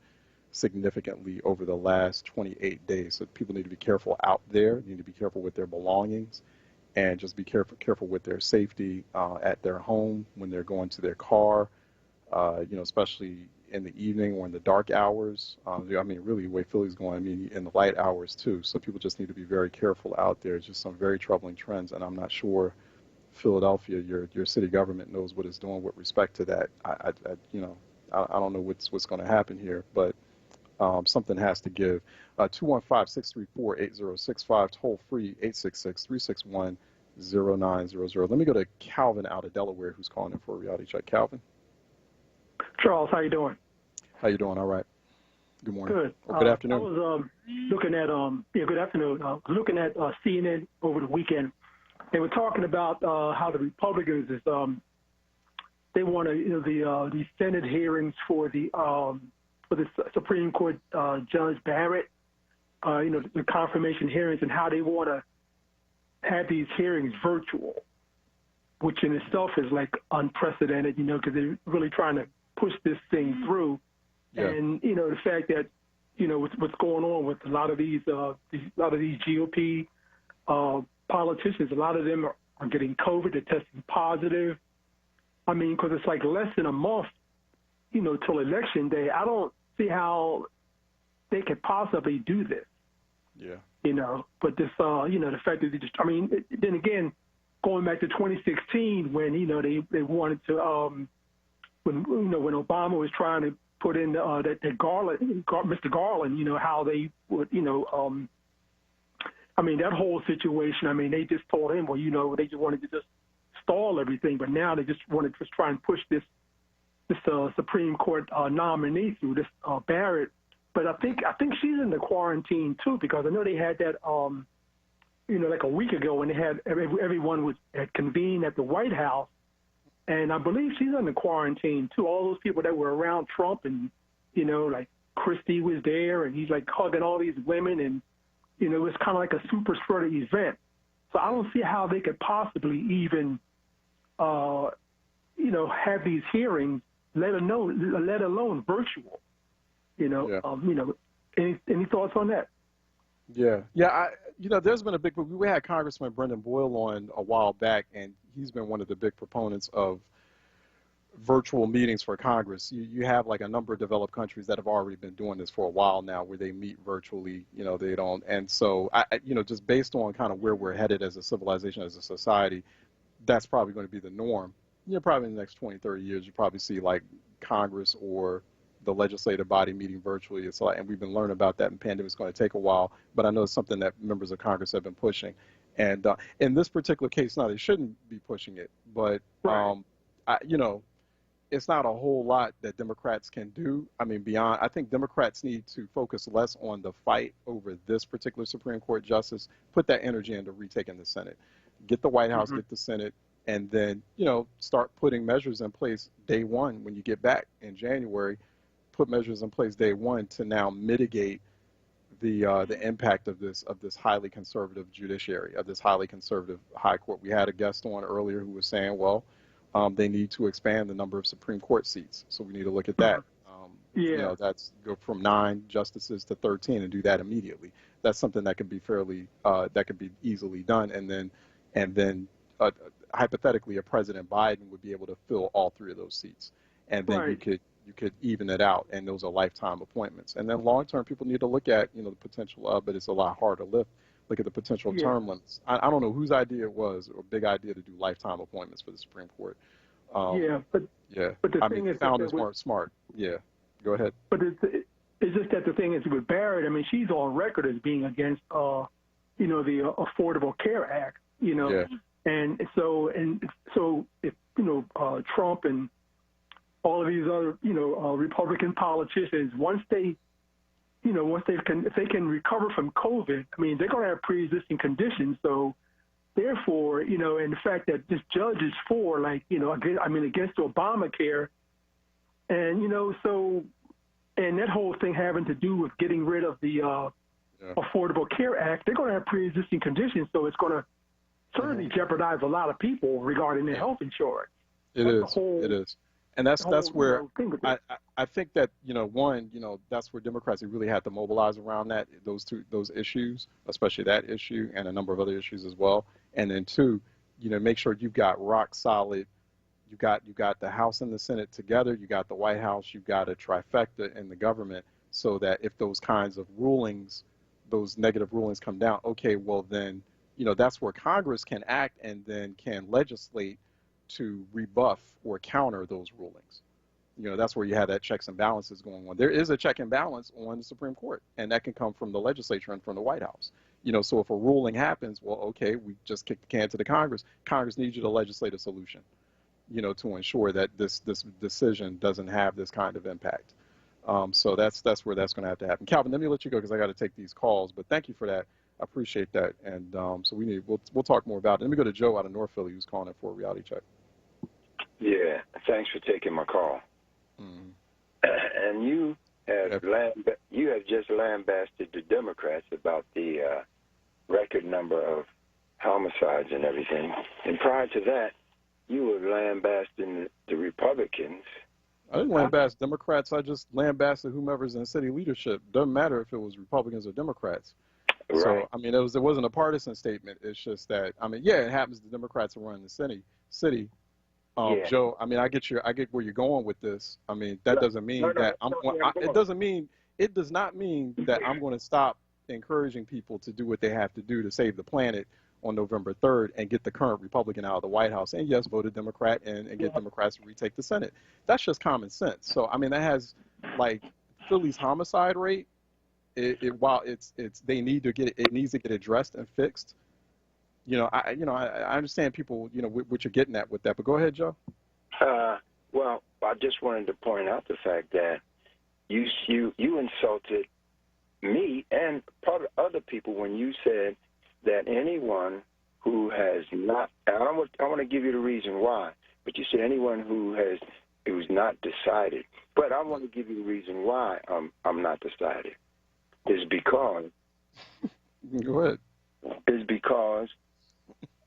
significantly over the last 28 days. So people need to be careful out there. They need to be careful with their belongings and just be careful with their safety at their home when they're going to their car, you know, especially in the evening or in the dark hours. I mean, really, the way Philly's going, I mean, in the light hours too. So people just need to be very careful out there. It's just some very troubling trends, and I'm not sure Philadelphia, your city government, knows what it's doing with respect to that. I you know, I don't know what's going to happen here, but something has to give. 215-634-8065, toll free 866-361-0900. Let me go to Calvin out of Delaware, who's calling in for a reality check. Calvin. Charles, how you doing? How you doing? All right. Good morning. Good. Or good afternoon. I was looking at good afternoon. Looking at CNN over the weekend. They were talking about how the Republicans is they want to, you know, the Senate hearings for the Supreme Court Judge Barrett, you know, the confirmation hearings, and how they want to have these hearings virtual, which in itself is like unprecedented, you know, because they're really trying to push this thing through. Yeah. And, you know, the fact that, you know, what's going on with a lot of these GOP politicians, a lot of them are getting COVID, they're testing positive. I mean, because it's like less than a month, you know, till Election Day. I don't see how they could possibly do this. Yeah. You know, but this, you know, the fact that they just, I mean, then again, going back to 2016 when, you know, they wanted to, when Obama was trying to put in that Mr. Garland, you know, how they would, you know, I mean, that whole situation, I mean, they just told him, well, you know, they just wanted to just stall everything, but now they just want to just try and push this Supreme Court nominee through, this Barrett. But I think she's in the quarantine too, because I know they had that, you know, like a week ago when they had everyone had convened at the White House, and I believe she's in the quarantine too. All those people that were around Trump, and you know, like Christie was there, and he's like hugging all these women, and you know, it's kind of like a super spreader event. So I don't see how they could possibly even, you know, have these hearings, let alone virtual. You know, yeah. You know, any thoughts on that? Yeah, you know, there's been a big. We had Congressman Brendan Boyle on a while back, and he's been one of the big proponents of virtual meetings for Congress. You have like a number of developed countries that have already been doing this for a while now, where they meet virtually. You know, they don't, and so you know, just based on kind of where we're headed as a civilization, as a society, that's probably going to be the norm. You know, probably in the next 20, 30 years, you probably see like Congress or the legislative body meeting virtually. It's like, and we've been learning about that, and pandemic's going to take a while, but I know it's something that members of Congress have been pushing. And in this particular case, now they shouldn't be pushing it, but right. You know, it's not a whole lot that Democrats can do. I mean, beyond, I think Democrats need to focus less on the fight over this particular Supreme Court justice, put that energy into retaking the Senate, get the White House, get the Senate, and then, you know, start putting measures in place day one when you get back in January. Put measures in place day one to now mitigate the impact of this highly conservative judiciary, of this highly conservative high court. We had a guest on earlier who was saying, well, they need to expand the number of Supreme Court seats, so we need to look at that. Yeah. You know, that's go from 9 justices to 13 and do that immediately. That's something that could be that could be easily done, and then hypothetically, a President Biden would be able to fill all 3 of those seats, and then right. You could even it out, and those are lifetime appointments. And then long-term, people need to look at, you know, the potential of, but it's a lot harder to look at the potential term limits. I don't know whose idea it was, or big idea to do lifetime appointments for the Supreme Court. But the thing is, founders weren't smart. Yeah, go ahead. But it's just that the thing is with Barrett. I mean, she's on record as being against, the Affordable Care Act. And so if Trump and all of these other Republican politicians, if they can recover from COVID, I mean, they're going to have pre-existing conditions. So therefore, and the fact that this judge is for, against Obamacare, and and that whole thing having to do with getting rid of the Affordable Care Act, they're going to have pre-existing conditions, so it's going to certainly jeopardize a lot of people regarding their health insurance. It is. And that's where I think that, that's where Democrats really had to mobilize around those issues, especially that issue and a number of other issues as well. And then two, make sure you've got rock solid, you got the House and the Senate together, you got the White House, you've got a trifecta in the government, so that if those kinds of rulings, those negative rulings come down, okay, well then, that's where Congress can act and then can legislate to rebuff or counter those rulings. That's where you have that checks and balances going on. There is a check and balance on the Supreme Court, and that can come from the legislature and from the White House. So if a ruling happens, well, okay, we just kick the can to the Congress. Congress needs you to legislate a solution, to ensure that this decision doesn't have this kind of impact. So that's where that's going to have to happen. Calvin, let me let you go because I got to take these calls, but thank you for that. I appreciate that. And so we'll talk more about it. Let me go to Joe out of North Philly, who's calling in for a reality check. Yeah, thanks for taking my call. And you have just lambasted the Democrats about the record number of homicides and everything. And prior to that, you were lambasting the Republicans. I didn't lambaste Democrats. I just lambasted whomever's in city leadership. Doesn't matter if it was Republicans or Democrats. Right. So, I mean, it wasn't a partisan statement. It's just that, I mean, yeah, it happens the Democrats are running the city. Joe, I mean, I get where you're going with this. I mean, that doesn't mean it does not mean that I'm going to stop encouraging people to do what they have to do to save the planet on November 3rd and get the current Republican out of the White House and, yes, vote a Democrat and get Democrats to retake the Senate. That's just common sense. So, I mean, that has, like, Philly's homicide rate, while they need to get it needs to get addressed and fixed. I understand people, what you're getting at with that, but go ahead, Joe. Well, I just wanted to point out the fact that you insulted me and probably other people when you said that anyone who has not, and I want to give you the reason why, but you said anyone who's not decided. But I want to give you the reason why I'm not decided. Is because go ahead. Is because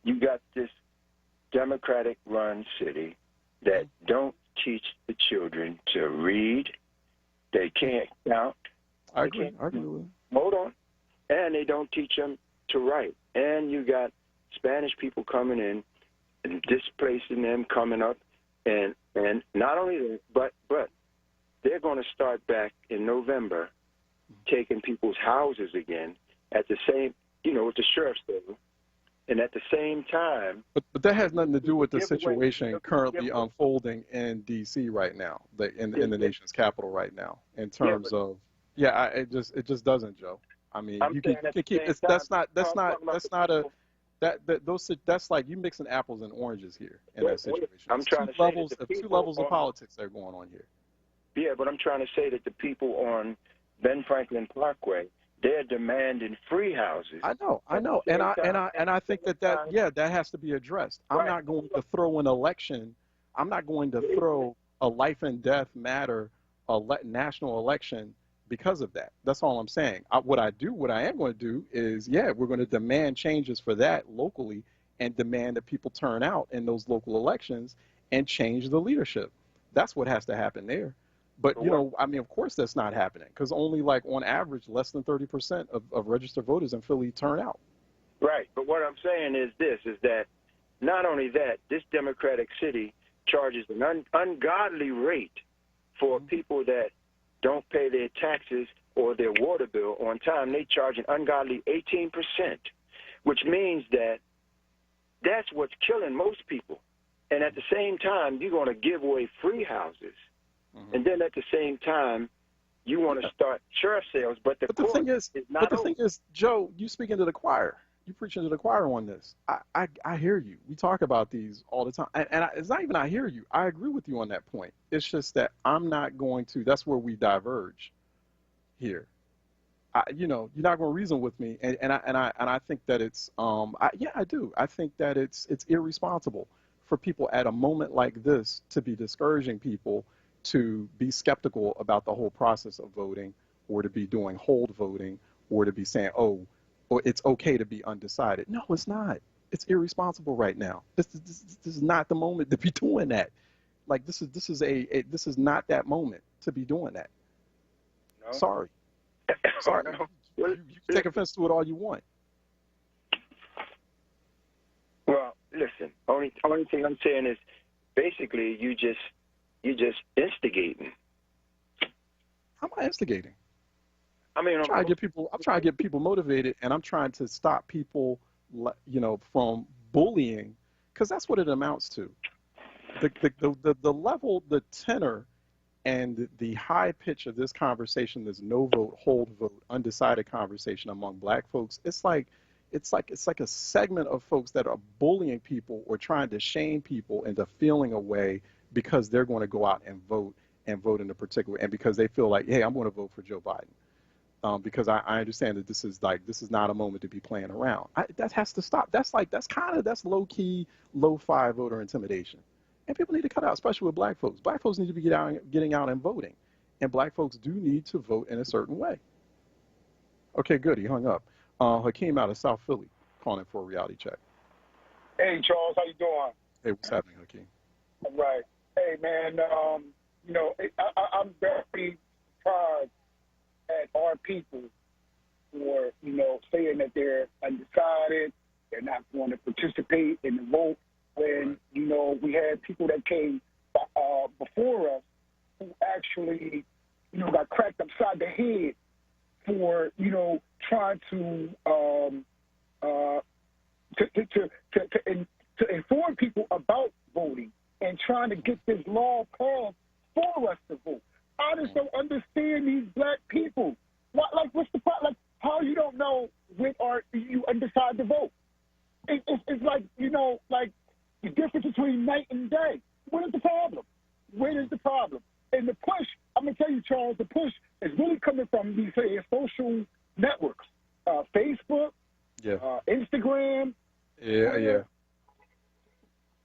you got this Democratic-run city that don't teach the children to read. They can't count. I agree with you. Hold on. And they don't teach them to write. And you got Spanish people coming in and displacing them, coming up. And not only that, but they're going to start back in November taking people's houses again at the same, with the sheriff's level. And at the same time... But that has nothing to do with the situation currently unfolding in D.C. right now, in the nation's capital right now, in terms of... Yeah, it just doesn't, Joe. I mean, that's like you mixing apples and oranges here in that situation. Two levels of politics that are going on here. Yeah, but I'm trying to say that the people on Ben Franklin Parkway, they're demanding free houses. I know, and I think that has to be addressed. I'm not going to throw an election. I'm not going to throw a life and death matter, national election because of that. That's all I'm saying. What I am going to do is, we're going to demand changes for that locally and demand that people turn out in those local elections and change the leadership. That's what has to happen there. But, I mean, of course that's not happening because only on average, less than 30% of registered voters in Philly turn out. Right. But what I'm saying is that not only that, this Democratic city charges an ungodly rate for people that don't pay their taxes or their water bill on time. They charge an ungodly 18%, which means that's what's killing most people. And at the same time, you're going to give away free houses. And then at the same time, you want to start sheriff sales, but the thing is, Joe, you speaking to the choir. You preaching to the choir on this. I hear you. We talk about these all the time. And it's not even I hear you. I agree with you on that point. It's just that I'm not going to, that's where we diverge here. You're not going to reason with me. And I think that it's, yeah, I do. I think that it's irresponsible for people at a moment like this to be discouraging people to be skeptical about the whole process of voting, or to be doing hold voting, or to be saying, oh, or it's okay to be undecided. No, it's not. It's irresponsible right now. This is not the moment to be doing that. Like this is not that moment to be doing that. No. Sorry. You can take offense to it all you want. Well, listen. Only thing I'm saying is, basically, you're just instigating. How am I instigating? I mean, I'm trying to get people motivated, and I'm trying to stop people, from bullying, because that's what it amounts to. The level, the tenor, and the high pitch of this conversation, this no vote, hold vote, undecided conversation among black folks, it's like a segment of folks that are bullying people or trying to shame people into feeling a way because they're going to go out and vote in a particular, and because they feel like, hey, I'm going to vote for Joe Biden. Because I understand that this is not a moment to be playing around. That has to stop. That's low key, low-fi voter intimidation, and people need to cut out, especially with black folks. Black folks need to be getting out and voting, and black folks do need to vote in a certain way. Okay, good. He hung up. Hakeem out of South Philly, calling for a reality check. Hey, Charles, how you doing? Hey, what's happening, Hakeem? All right. Hey, man. I'm very proud at our people for, saying that they're undecided, they're not going to participate in the vote, when, we had people that came before us who actually, got cracked upside the head for, trying to inform people about voting and trying to get this law passed for us to vote. I just don't understand these black people. What's the problem? Like, how you don't know when you undecided to vote? It's like, like the difference between night and day. What is the problem? Where is the problem? And the push, I'm going to tell you, Charles, the push is really coming from these social networks, Facebook, Instagram. Yeah.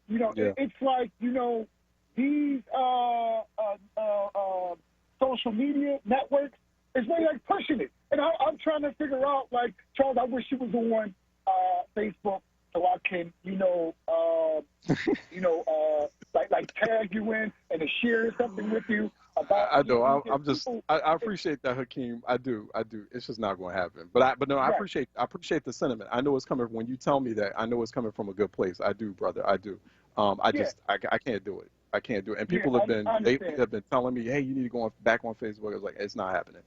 It's like, these social media networks is really like pushing it. And I'm trying to figure out, like, Charles, I wish you was on Facebook so I can, like tag you in and to share something with you about. I know. I appreciate that, Hakeem. I do. It's just not going to happen. But no, I appreciate the sentiment. I know it's coming when you tell me that. I know it's coming from a good place. I do, brother. I do. I can't do it. I can't do it. And people have been telling me, hey, you need to go back on Facebook. I was like, it's not happening.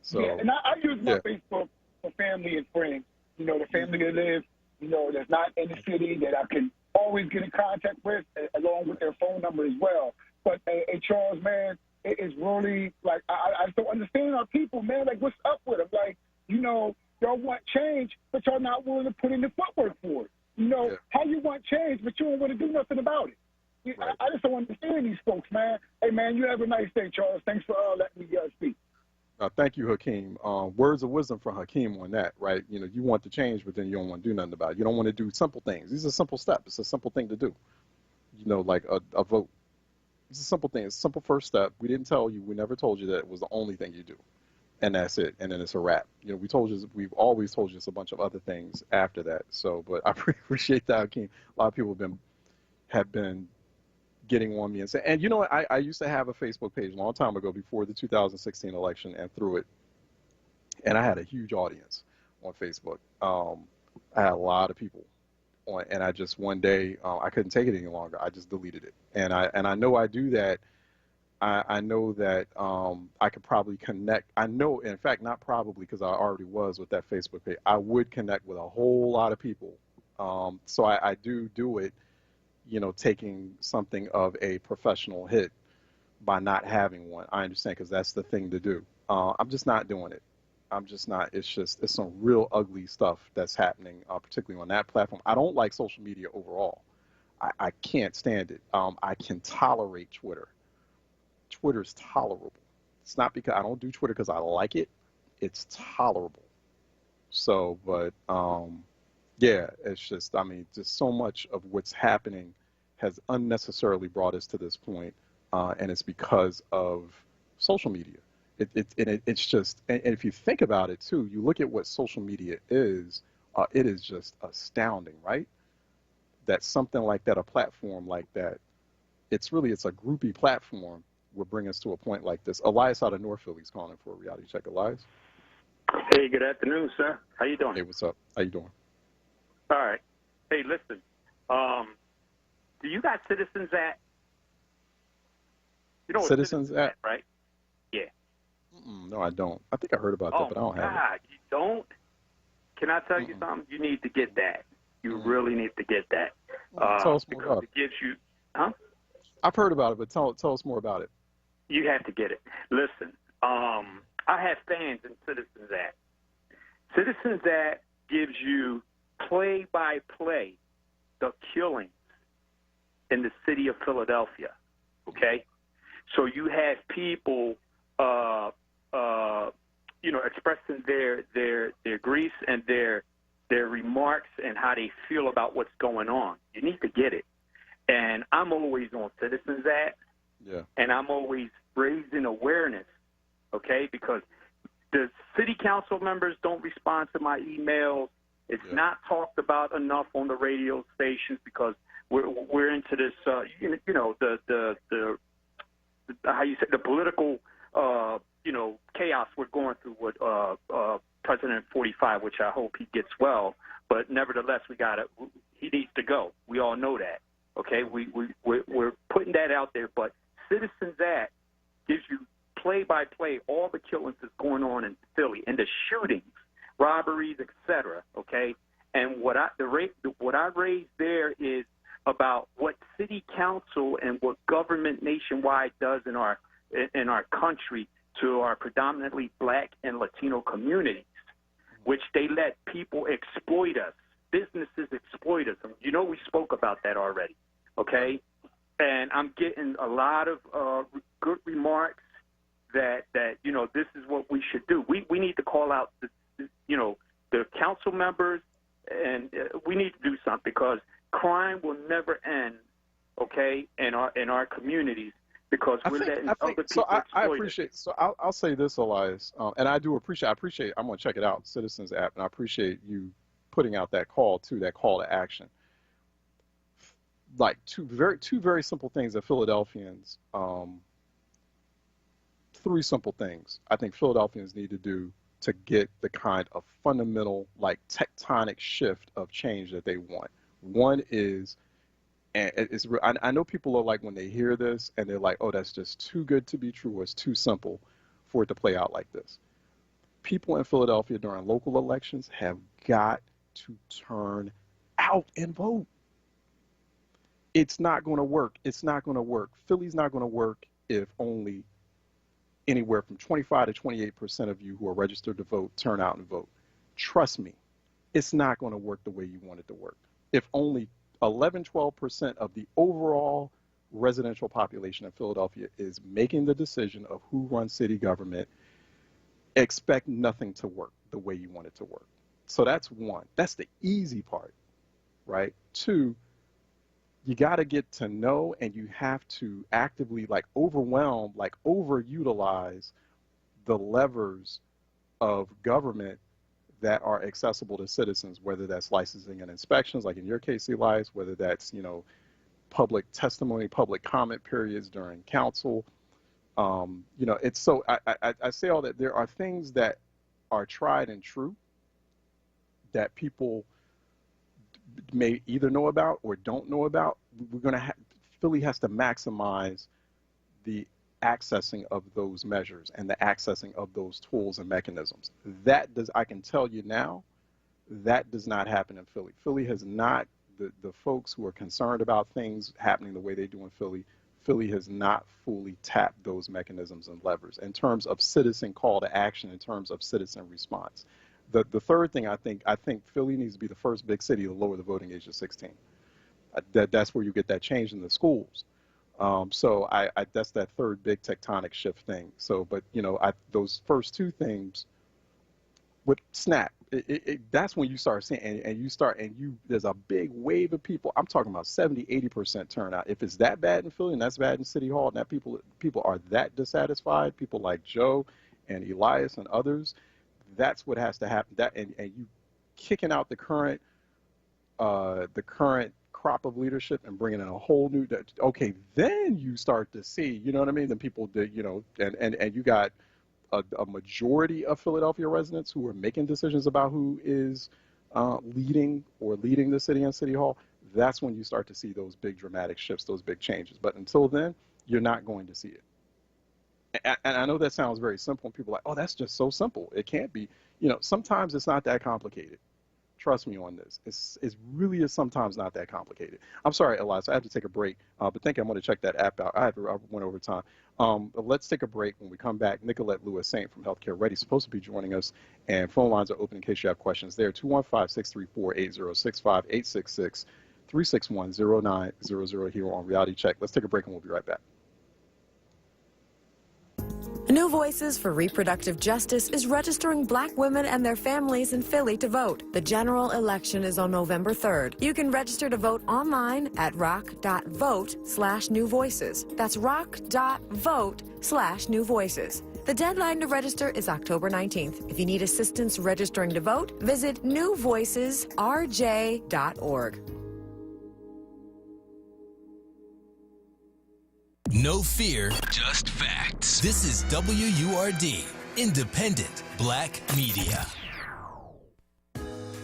So and I use my Facebook for family and friends. The family that lives, that's not in the city that I can always get in contact with, along with their phone number as well. But Charles, man, it is really like I just don't understand our people, man. Like, what's up with them? Like, y'all want change, but y'all not willing to put in the footwork for it. How you want change, but you don't want to do nothing about it. Right. I just don't understand these folks, man. Hey, man, you have a nice day, Charles. Thanks for letting me speak. Thank you, Hakeem. Words of wisdom from Hakeem on that, right? You want to change, but then you don't want to do nothing about it. You don't want to do simple things. These are simple steps. It's a simple thing to do. Like a vote. It's a simple thing. It's a simple first step. We didn't tell you. We never told you that it was the only thing you do. And that's it. And then it's a wrap. We've always told you it's a bunch of other things after that. So, but I appreciate that, Hakeem. A lot of people have been getting on me and say, and I used to have a Facebook page a long time ago before the 2016 election and through it. And I had a huge audience on Facebook. I had a lot of people on, and I just one day, I couldn't take it any longer. I just deleted it. And I know I do that. I know that I could probably connect. I know, in fact, not probably, because I already was with that Facebook page. I would connect with a whole lot of people. So I do it, taking something of a professional hit by not having one. I understand, because that's the thing to do. I'm just not doing it. I'm just not. It's some real ugly stuff that's happening, particularly on that platform. I don't like social media overall. I can't stand it. I can tolerate Twitter. Twitter's tolerable. It's not because I don't do Twitter because I like it. It's tolerable. So, but yeah, it's just, just so much of what's happening has unnecessarily brought us to this point, and it's because of social media. It's just, and if you think about it too, you look at what social media is, it is just astounding, right? That something like that, a platform like that, it's a groupie platform, will bring us to a point like this. Elias out of North Philly is calling for a reality check. Elias? Hey, good afternoon, sir. How you doing? Hey, what's up? How you doing? All right. Hey, listen. Do you got Citizens Act? You know what Citizens Act, right? Yeah. No, I don't. I think I heard about that, but I don't have it. You don't? Can I tell you something? You need to get that. You really need to get that. Tell us more about it. Gives you, huh? I've heard about it, but tell us more about it. You have to get it. Listen, I have fans in Citizens Act. Citizens Act gives you play-by-play the killings in the city of Philadelphia, okay? So you have people, expressing their grief and their remarks and how they feel about what's going on. You need to get it. And I'm always on Citizens Act, and I'm always raising awareness, okay? Because the city council members don't respond to my emails. It's not talked about enough on the radio stations because we're into this, the how you say, the political, chaos we're going through with President 45, which I hope he gets well. But nevertheless, he needs to go. We all know that. Okay, we're putting that out there. But Citizens Act gives you play-by-play all the killings that's going on in Philly and the shootings, robberies, etc. Okay, and what I raised there is about what city council and what government nationwide does in our country to our predominantly Black and Latino communities, which they let people exploit us, businesses exploit us. We spoke about that already, okay? And I'm getting a lot of good remarks that this is what we should do. We need to call out the council members, and we need to do something because crime will never end, okay, in our communities because we're letting other people exploit I appreciate. So I'll say this, Elias, and I do appreciate. I'm going to check it out, Citizens app, and I appreciate you putting out that call to action. Like two very simple things that Philadelphians, 3 simple things I think Philadelphians need to do to get the kind of fundamental, like, tectonic shift of change that they want. One is, and I know people are like, when they hear this and they're like, oh, that's just too good to be true, or it's too simple for it to play out like this. People in Philadelphia during local elections have got to turn out and vote. It's not going to work. It's not going to work. Philly's not going to work if only anywhere from 25 to 28% of you who are registered to vote turn out and vote. Trust me, it's not going to work the way you want it to work. If only 11, 12% of the overall residential population of Philadelphia is making the decision of who runs city government, expect nothing to work the way you want it to work. So that's one. That's the easy part, right? 2, you got to get to know, and you have to actively, like, overwhelm, like, overutilize the levers of government that are accessible to citizens, whether that's licensing and inspections, like in your case, Elias, whether that's, public testimony, public comment periods during council. It's so, I say all that. There are things that are tried and true that people may either know about or don't know about. Philly has to maximize the accessing of those measures and the accessing of those tools and mechanisms. I can tell you now, that does not happen in Philly. Philly has not the folks who are concerned about things happening the way they do in Philly has not fully tapped those mechanisms and levers in terms of citizen call to action, in terms of citizen response. The third thing, I think Philly needs to be the first big city to lower the voting age to 16. That's where you get that change in the schools. So that's that third big tectonic shift thing. So, but those first two things with SNAP, that's when you start seeing, and there's a big wave of people. I'm talking about 70-80% turnout. If it's that bad in Philly and that's bad in City Hall, and that people are that dissatisfied, people like Joe and Elias and others, that's what has to happen. That and you kicking out the current crop of leadership and bringing in a whole new. Okay, then you start to see, you know what I mean? Then people, and you got a majority of Philadelphia residents who are making decisions about who is leading the city and City Hall. That's when you start to see those big dramatic shifts, those big changes. But until then, you're not going to see it. And I know that sounds very simple, and people are like, oh, that's just so simple. It can't be. Sometimes it's not that complicated. Trust me on this. It really is sometimes not that complicated. I'm sorry, Elias, I have to take a break, but I'm going to check that app out. I went over time. Let's take a break. When we come back, Nicolette Lewis-Saint from Healthcare Ready is supposed to be joining us, and phone lines are open in case you have questions there. 215-634-8065, 866-361-0900 here on Reality Check. Let's take a break, and we'll be right back. New Voices for Reproductive Justice is registering Black women and their families in Philly to vote. The general election is on November 3rd. You can register to vote online at rock.vote/New Voices. That's rock.vote/New Voices. The deadline to register is October 19th. If you need assistance registering to vote, visit newvoicesrj.org. No fear, just facts. This is WURD, independent Black media.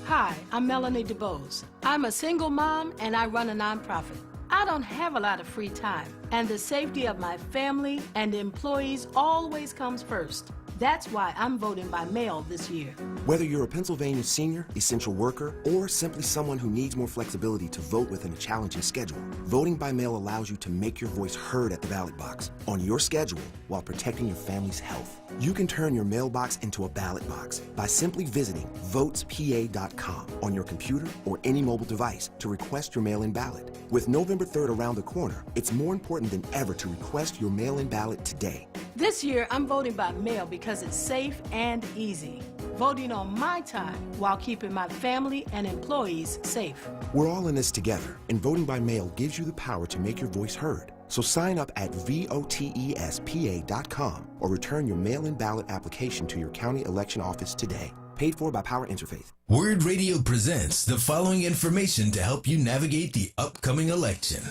Hi, I'm Melanie DeBose. I'm a single mom and I run a nonprofit. I don't have a lot of free time, and the safety of my family and employees always comes first. That's why I'm voting by mail this year. Whether you're a Pennsylvania senior, essential worker, or simply someone who needs more flexibility to vote within a challenging schedule, voting by mail allows you to make your voice heard at the ballot box on your schedule while protecting your family's health. You can turn your mailbox into a ballot box by simply visiting votespa.com on your computer or any mobile device to request your mail-in ballot. With November 3rd around the corner, it's more important than ever to request your mail-in ballot today. This year, I'm voting by mail because it's safe and easy. Voting on my time while keeping my family and employees safe. We're all in this together, and voting by mail gives you the power to make your voice heard. So sign up at votespa.com or return your mail-in ballot application to your county election office today. Paid for by Power Interfaith. WURD Radio presents the following information to help you navigate the upcoming election.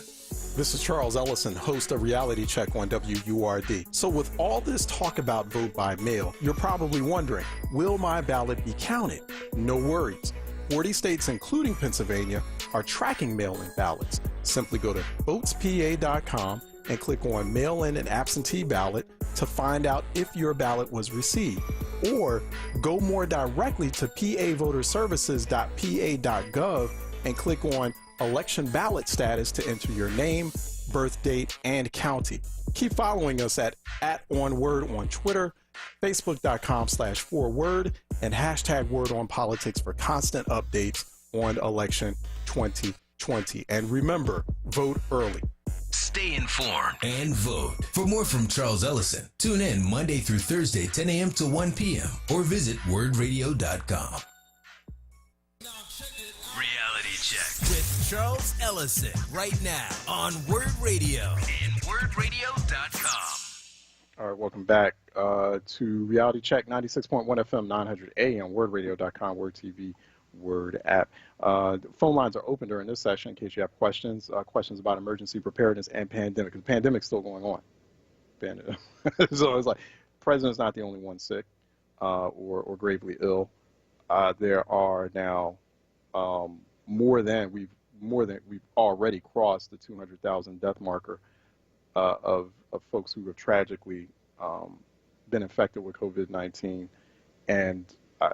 This is Charles Ellison, host of Reality Check on WURD. So with all this talk about vote by mail, you're probably wondering, will my ballot be counted? No worries. 40 states, including Pennsylvania, are tracking mail-in ballots. Simply go to votespa.com and click on Mail-in and Absentee Ballot to find out if your ballot was received. Or go more directly to pavoterservices.pa.gov and click on Election Ballot Status to enter your name, birth date, and county. Keep following us at onWURD on Twitter, facebook.com/4word, and #WordOnPolitics for constant updates on election 2020. And remember, vote early. Stay informed and vote. For more from Charles Ellison, tune in Monday through Thursday, 10 a.m. to 1 p.m. or visit wordradio.com. Reality Check with Charles Ellison right now on WURD Radio and wordradio.com. All right, welcome back to Reality Check, 96.1 FM, 900 AM, wordradio.com, WURD TV, WURD app. The phone lines are open during this session in case you have questions about emergency preparedness and pandemic. The pandemic's still going on. So it's like, the president's not the only one sick or gravely ill. There are now we've already crossed the 200,000 death marker of folks who have tragically been infected with COVID-19, and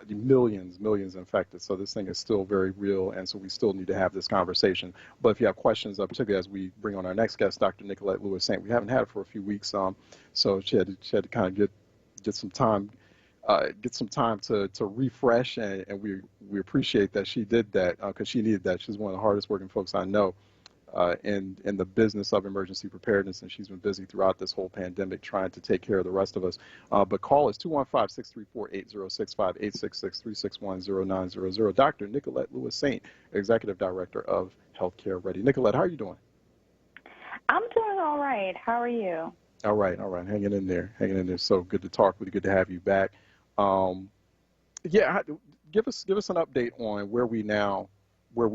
millions infected. So this thing is still very real, and so we still need to have this conversation. But if you have questions, particularly as we bring on our next guest, Dr. Nicolette Lewis-Saint, we haven't had her for a few weeks, so she had to kind of get some time to refresh, and we appreciate that she did that because she needed that. She's one of the hardest working folks I know in the business of emergency preparedness, and she's been busy throughout this whole pandemic trying to take care of the rest of us. But call us 215-634-8065, 866-361-0900. Dr. Nicolette Lewis-Saint, Executive Director of Healthcare Ready. Nicolette, how are you doing? I'm doing all right. How are you? All right. Hanging in there. So good to talk with you. Good to have you back. Give us an update on where we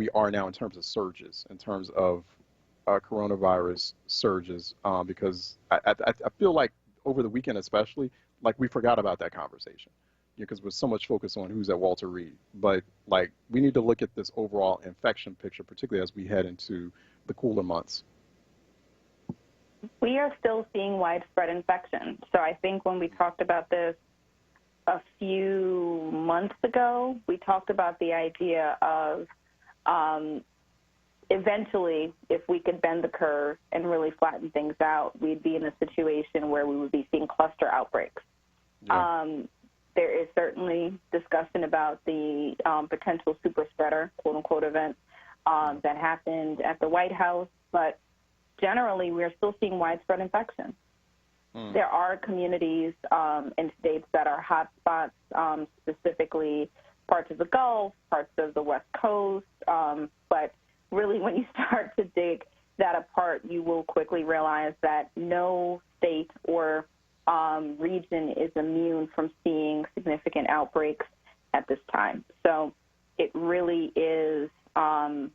are now in terms of surges, in terms of coronavirus surges, because I feel like over the weekend especially, like we forgot about that conversation because we're so much focused on who's at Walter Reed. But like we need to look at this overall infection picture, particularly as we head into the cooler months. We are still seeing widespread infection. So I think when we talked about this a few months ago, we talked about the idea of eventually, if we could bend the curve and really flatten things out, we'd be in a situation where we would be seeing cluster outbreaks. Yeah. There is certainly discussion about the potential super spreader, quote-unquote, event that happened at the White House, but generally, we're still seeing widespread infection. There are communities and states that are hotspots, specifically parts of the Gulf, parts of the West Coast. But really, when you start to dig that apart, you will quickly realize that no state or region is immune from seeing significant outbreaks at this time. So it really is a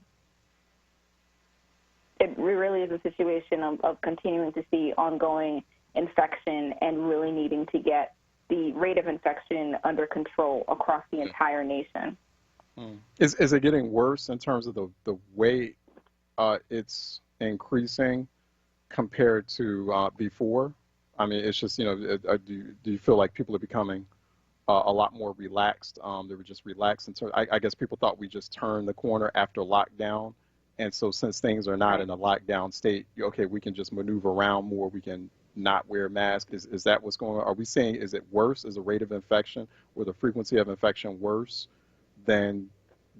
situation of continuing to see ongoing infection and really needing to get the rate of infection under control across the entire nation. Is it getting worse in terms of the way it's increasing compared to before? I mean, it's just, do you feel like people are becoming a lot more relaxed? They were just relaxed. And so I guess people thought we just turned the corner after lockdown. And so since things are not in a lockdown state, okay, we can just maneuver around more. We can not wear masks. Is that what's going on? Are we saying, is it worse? Is the rate of infection or the frequency of infection worse than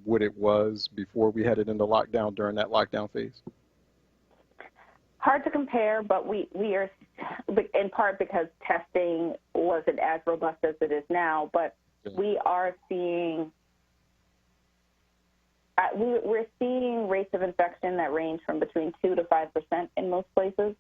what it was before we headed into lockdown during that lockdown phase? Hard to compare, but we are, in part because testing wasn't as robust as it is now, but we are seeing we're seeing rates of infection that range from between 2 to 5% in most places.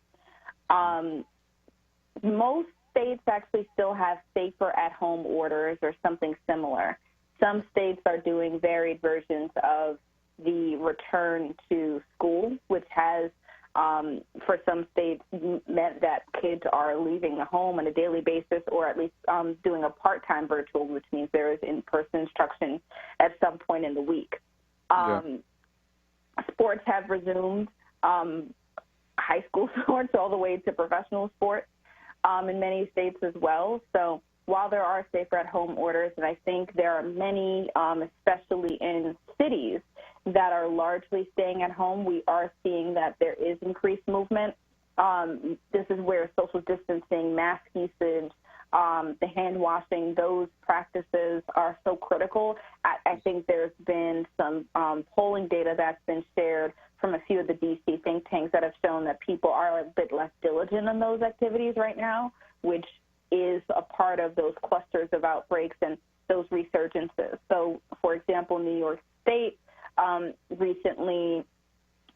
Most states actually still have safer at-home orders or something similar. Some states are doing varied versions of the return to school, which has, for some states, meant that kids are leaving the home on a daily basis or at least doing a part-time virtual, which means there is in-person instruction at some point in the week. Sports have resumed, high school sports all the way to professional sports in many states as well. So while there are safer at-home orders, and I think there are many, especially in cities, that are largely staying at home, we are seeing that there is increased movement. This is where social distancing, mask usage, the hand washing, those practices are so critical. I think there's been some polling data that's been shared from a few of the D.C. think tanks that have shown that people are a bit less diligent in those activities right now, which is a part of those clusters of outbreaks and those resurgences. So, for example, New York State recently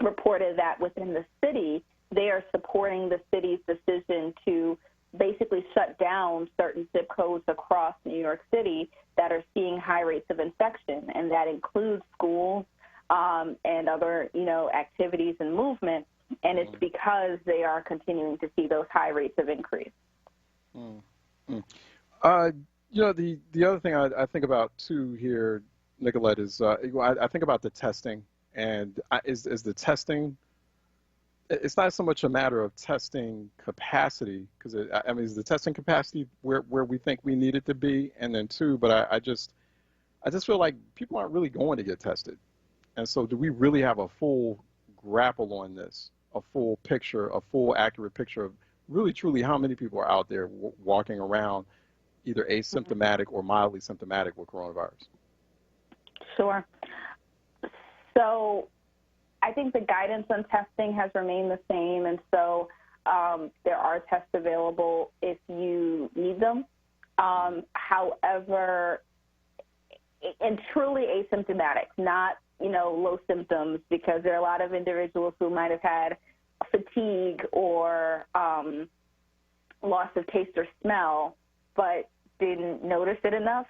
reported that within the city, they are supporting the city's decision to basically shut down certain zip codes across New York City that are seeing high rates of infection, and that includes schools and other, activities and movement, and it's because they are continuing to see those high rates of increase. The other thing I think about too here, Nicolette, is I think about the testing, and is the testing. It's not so much a matter of testing capacity, because is the testing capacity where we think we need it to be, and then two, but I just feel like people aren't really going to get tested. And so do we really have a full grapple on this, a full picture, a full accurate picture of really truly how many people are out there walking around either asymptomatic or mildly symptomatic with coronavirus? Sure. So I think the guidance on testing has remained the same, and so there are tests available if you need them. However, and truly asymptomatic, not, low symptoms, because there are a lot of individuals who might have had fatigue or loss of taste or smell, but didn't notice it enough.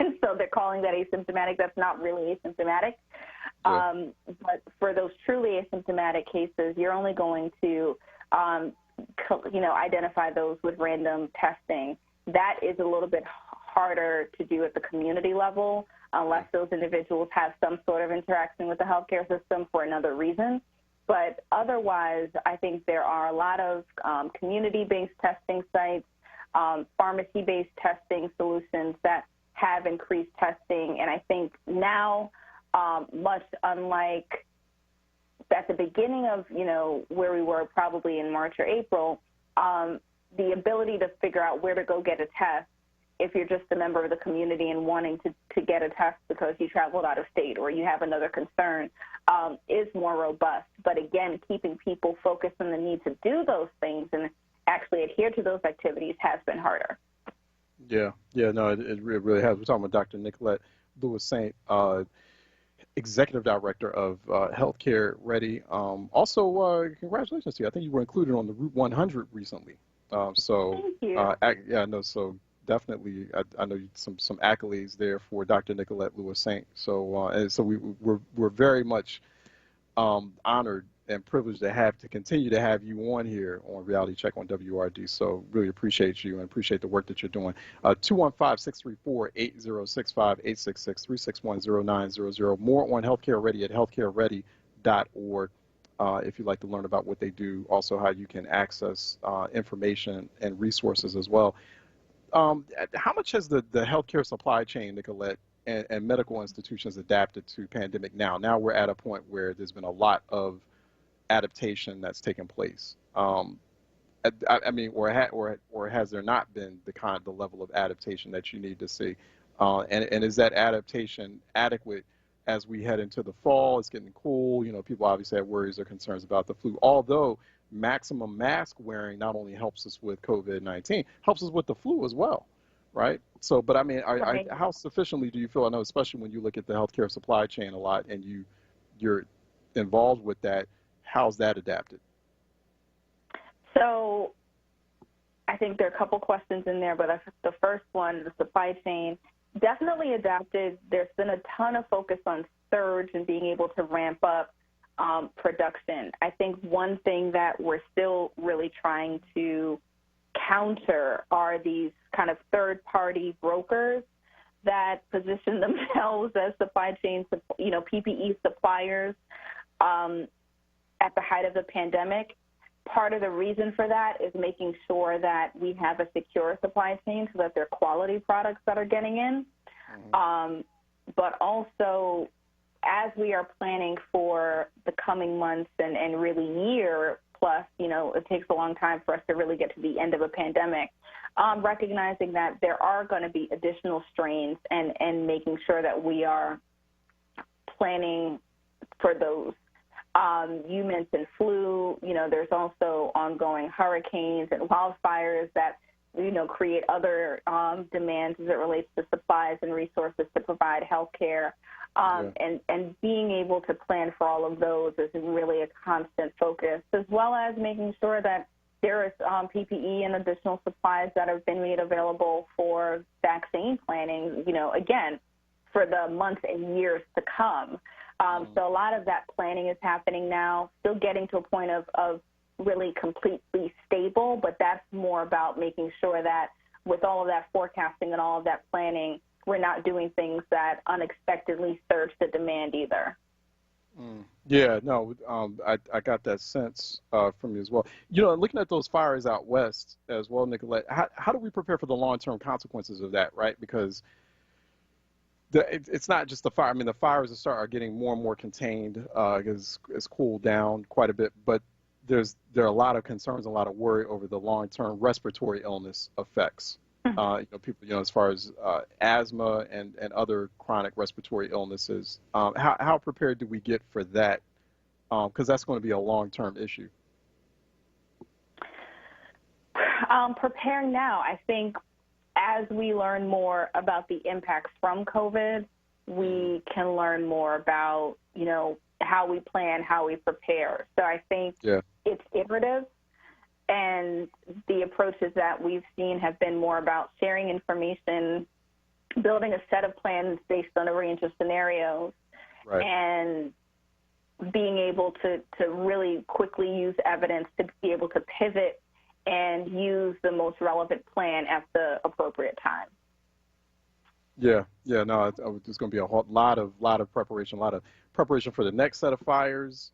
And so they're calling that asymptomatic. That's not really asymptomatic. Yeah. But for those truly asymptomatic cases, you're only going to, identify those with random testing. That is a little bit harder to do at the community level unless those individuals have some sort of interaction with the healthcare system for another reason. But otherwise, I think there are a lot of community-based testing sites, pharmacy-based testing solutions that have increased testing. And I think now, much unlike at the beginning of, where we were probably in March or April, the ability to figure out where to go get a test if you're just a member of the community and wanting to get a test because you traveled out of state or you have another concern is more robust. But again, keeping people focused on the need to do those things and actually adhere to those activities has been harder. Yeah, no, it really has. We're talking about Dr. Nicolette Lewis-Saint, Executive Director of Healthcare Ready. Also, congratulations to you. I think you were included on the Route 100 recently. Thank you. So definitely, I know some accolades there for Dr. Nicolette Lewis-Saint. So we're very much honored and privileged to continue to have you on here on Reality Check on WURD. So really appreciate you and appreciate the work that you're doing. 215-634-8065, 866-361-0900. More on Healthcare Ready at healthcareready.org. If you'd like to learn about what they do, also how you can access information and resources as well. How much has the healthcare supply chain, Nicolette, and medical institutions adapted to pandemic now? Now we're at a point where there's been a lot of adaptation that's taken place. I mean, or has there not been the level of adaptation that you need to see? And is that adaptation adequate as we head into the fall? It's getting cool. People obviously have worries or concerns about the flu, although maximum mask wearing not only helps us with COVID-19, helps us with the flu as well, right? So, but I mean, how sufficiently do you feel, I know especially when you look at the healthcare supply chain a lot and you're involved with that, how's that adapted? So I think there are a couple questions in there, but the first one, the supply chain, definitely adapted. There's been a ton of focus on surge and being able to ramp up production. I think one thing that we're still really trying to counter are these kind of third-party brokers that position themselves as supply chain, PPE suppliers at the height of the pandemic. Part of the reason for that is making sure that we have a secure supply chain so that they're quality products that are getting in. But also, as we are planning for the coming months and really year plus, it takes a long time for us to really get to the end of a pandemic, recognizing that there are going to be additional strains and making sure that we are planning for those. You mentioned flu. There's also ongoing hurricanes and wildfires that, create other demands as it relates to supplies and resources to provide health care. And being able to plan for all of those is really a constant focus, as well as making sure that there is PPE and additional supplies that have been made available for vaccine planning, again, for the months and years to come. So a lot of that planning is happening now, still getting to a point of really completely stable, but that's more about making sure that with all of that forecasting and all of that planning, we're not doing things that unexpectedly surge the demand either. Yeah, no, I got that sense from you as well. Looking at those fires out west as well, Nicolette, how do we prepare for the long-term consequences of that, right? Because it's not just the fire. I mean, the fires are getting more and more contained. It's cooled down quite a bit, but there are a lot of concerns, a lot of worry over the long-term respiratory illness effects. People, as far as asthma and other chronic respiratory illnesses. How prepared do we get for that? Because that's going to be a long-term issue. Preparing now, I think as we learn more about the impacts from COVID, we can learn more about, how we plan, how we prepare. So I think it's iterative, and the approaches that we've seen have been more about sharing information, building a set of plans based on a range of scenarios, and being able to really quickly use evidence to be able to pivot and use the most relevant plan at the appropriate time. No, there's going to be a lot of preparation, for the next set of fires.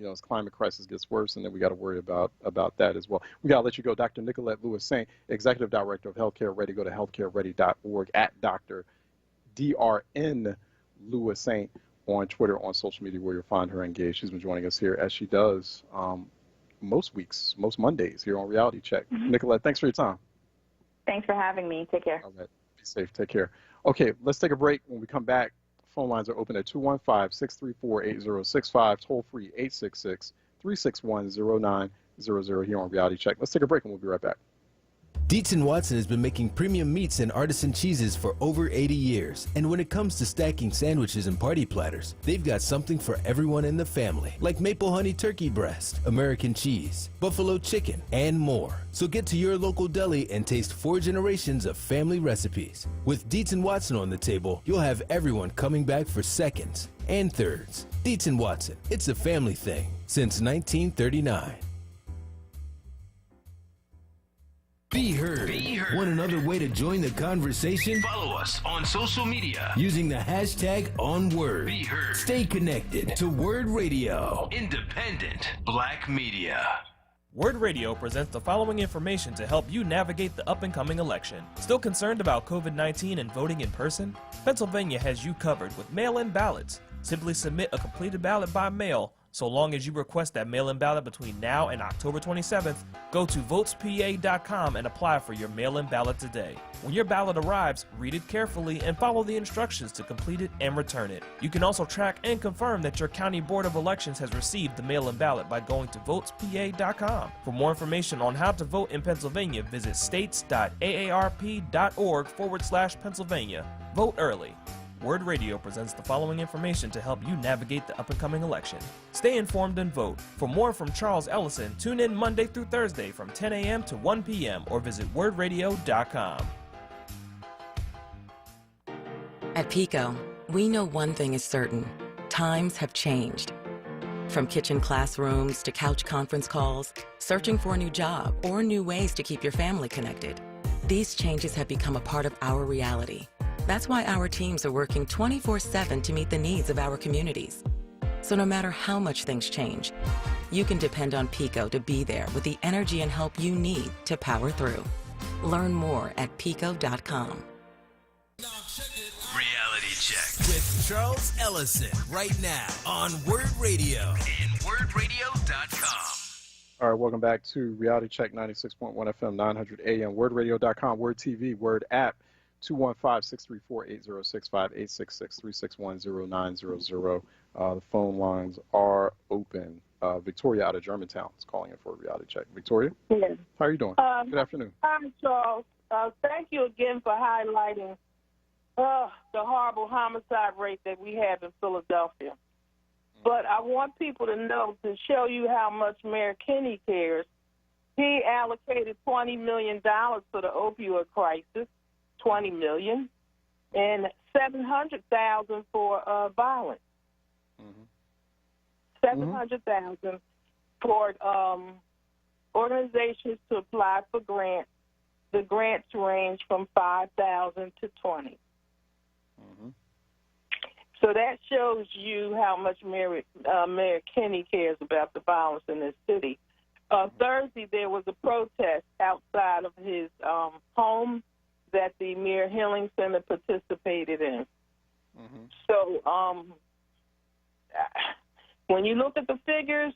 As climate crisis gets worse, and then we got to worry about that as well. We got to let you go. Dr. Nicolette Lewis-Saint, Executive Director of Healthcare Ready. Go to healthcareready.org, at Dr. DRN Lewis-Saint on Twitter, on social media, where you'll find her engaged. She's been joining us here, as she does most weeks, most Mondays here on Reality Check. Nicolette, thanks for your time. Thanks for having me. Take care. All right. Be safe. Take care. Okay, let's take a break. When we come back, phone lines are open at 215-634-8065, toll free 866-361-0900 here on Reality Check. Let's take a break and we'll be right back. Dietz & Watson has been making premium meats and artisan cheeses for over 80 years. And when it comes to stacking sandwiches and party platters, they've got something for everyone in the family, like maple honey turkey breast, American cheese, buffalo chicken, and more. So get to your local deli and taste 4 generations of family recipes. With Dietz & Watson on the table, you'll have everyone coming back for seconds and thirds. Dietz & Watson, it's a family thing since 1939. Be heard. Want another way to join the conversation? Follow us on social media using the hashtag onWURD. Be heard. Stay connected to WURD Radio. Independent Black Media. WURD Radio presents the following information to help you navigate the up-and-coming election. Still concerned about COVID-19 and voting in person? Pennsylvania has you covered with mail-in ballots. Simply submit a completed ballot by mail. So long as you request that mail-in ballot between now and October 27th, go to votespa.com and apply for your mail-in ballot today. When your ballot arrives, read it carefully and follow the instructions to complete it and return it. You can also track and confirm that your County Board of Elections has received the mail-in ballot by going to votespa.com. For more information on how to vote in Pennsylvania, visit states.aarp.org/Pennsylvania. Vote early. WURD Radio presents the following information to help you navigate the up-and-coming election. Stay informed and vote. For more from Charles Ellison, tune in Monday through Thursday from 10 a.m. to 1 p.m. or visit wordradio.com. At PICO, we know one thing is certain. Times have changed. From kitchen classrooms to couch conference calls, searching for a new job, or new ways to keep your family connected. These changes have become a part of our reality. That's why our teams are working 24/7 to meet the needs of our communities. So no matter how much things change, you can depend on PICO to be there with the energy and help you need to power through. Learn more at pico.com. Reality Check with Charles Ellison right now on WURD Radio and wordradio.com. All right, welcome back to Reality Check 96.1 FM, 900 AM, wordradio.com, WURD TV, WURD app. 215-634-8065, 866-361-0900. The phone lines are open. Victoria out of Germantown is calling in for a Reality Check. Victoria? Yes. How are you doing? Good afternoon. Hi, Charles. Thank you again for highlighting the horrible homicide rate that we have in Philadelphia. But I want people to know, to show you how much Mayor Kinney cares, he allocated $20 million for the opioid crisis. $20 million, and $700,000 for violence. $700,000 for organizations to apply for grants. The grants range from $5,000 to $20,000. So that shows you how much Mayor Kinney cares about the violence in this city. Thursday, there was a protest outside of his home that the Mere Healing Center participated in. So when you look at the figures,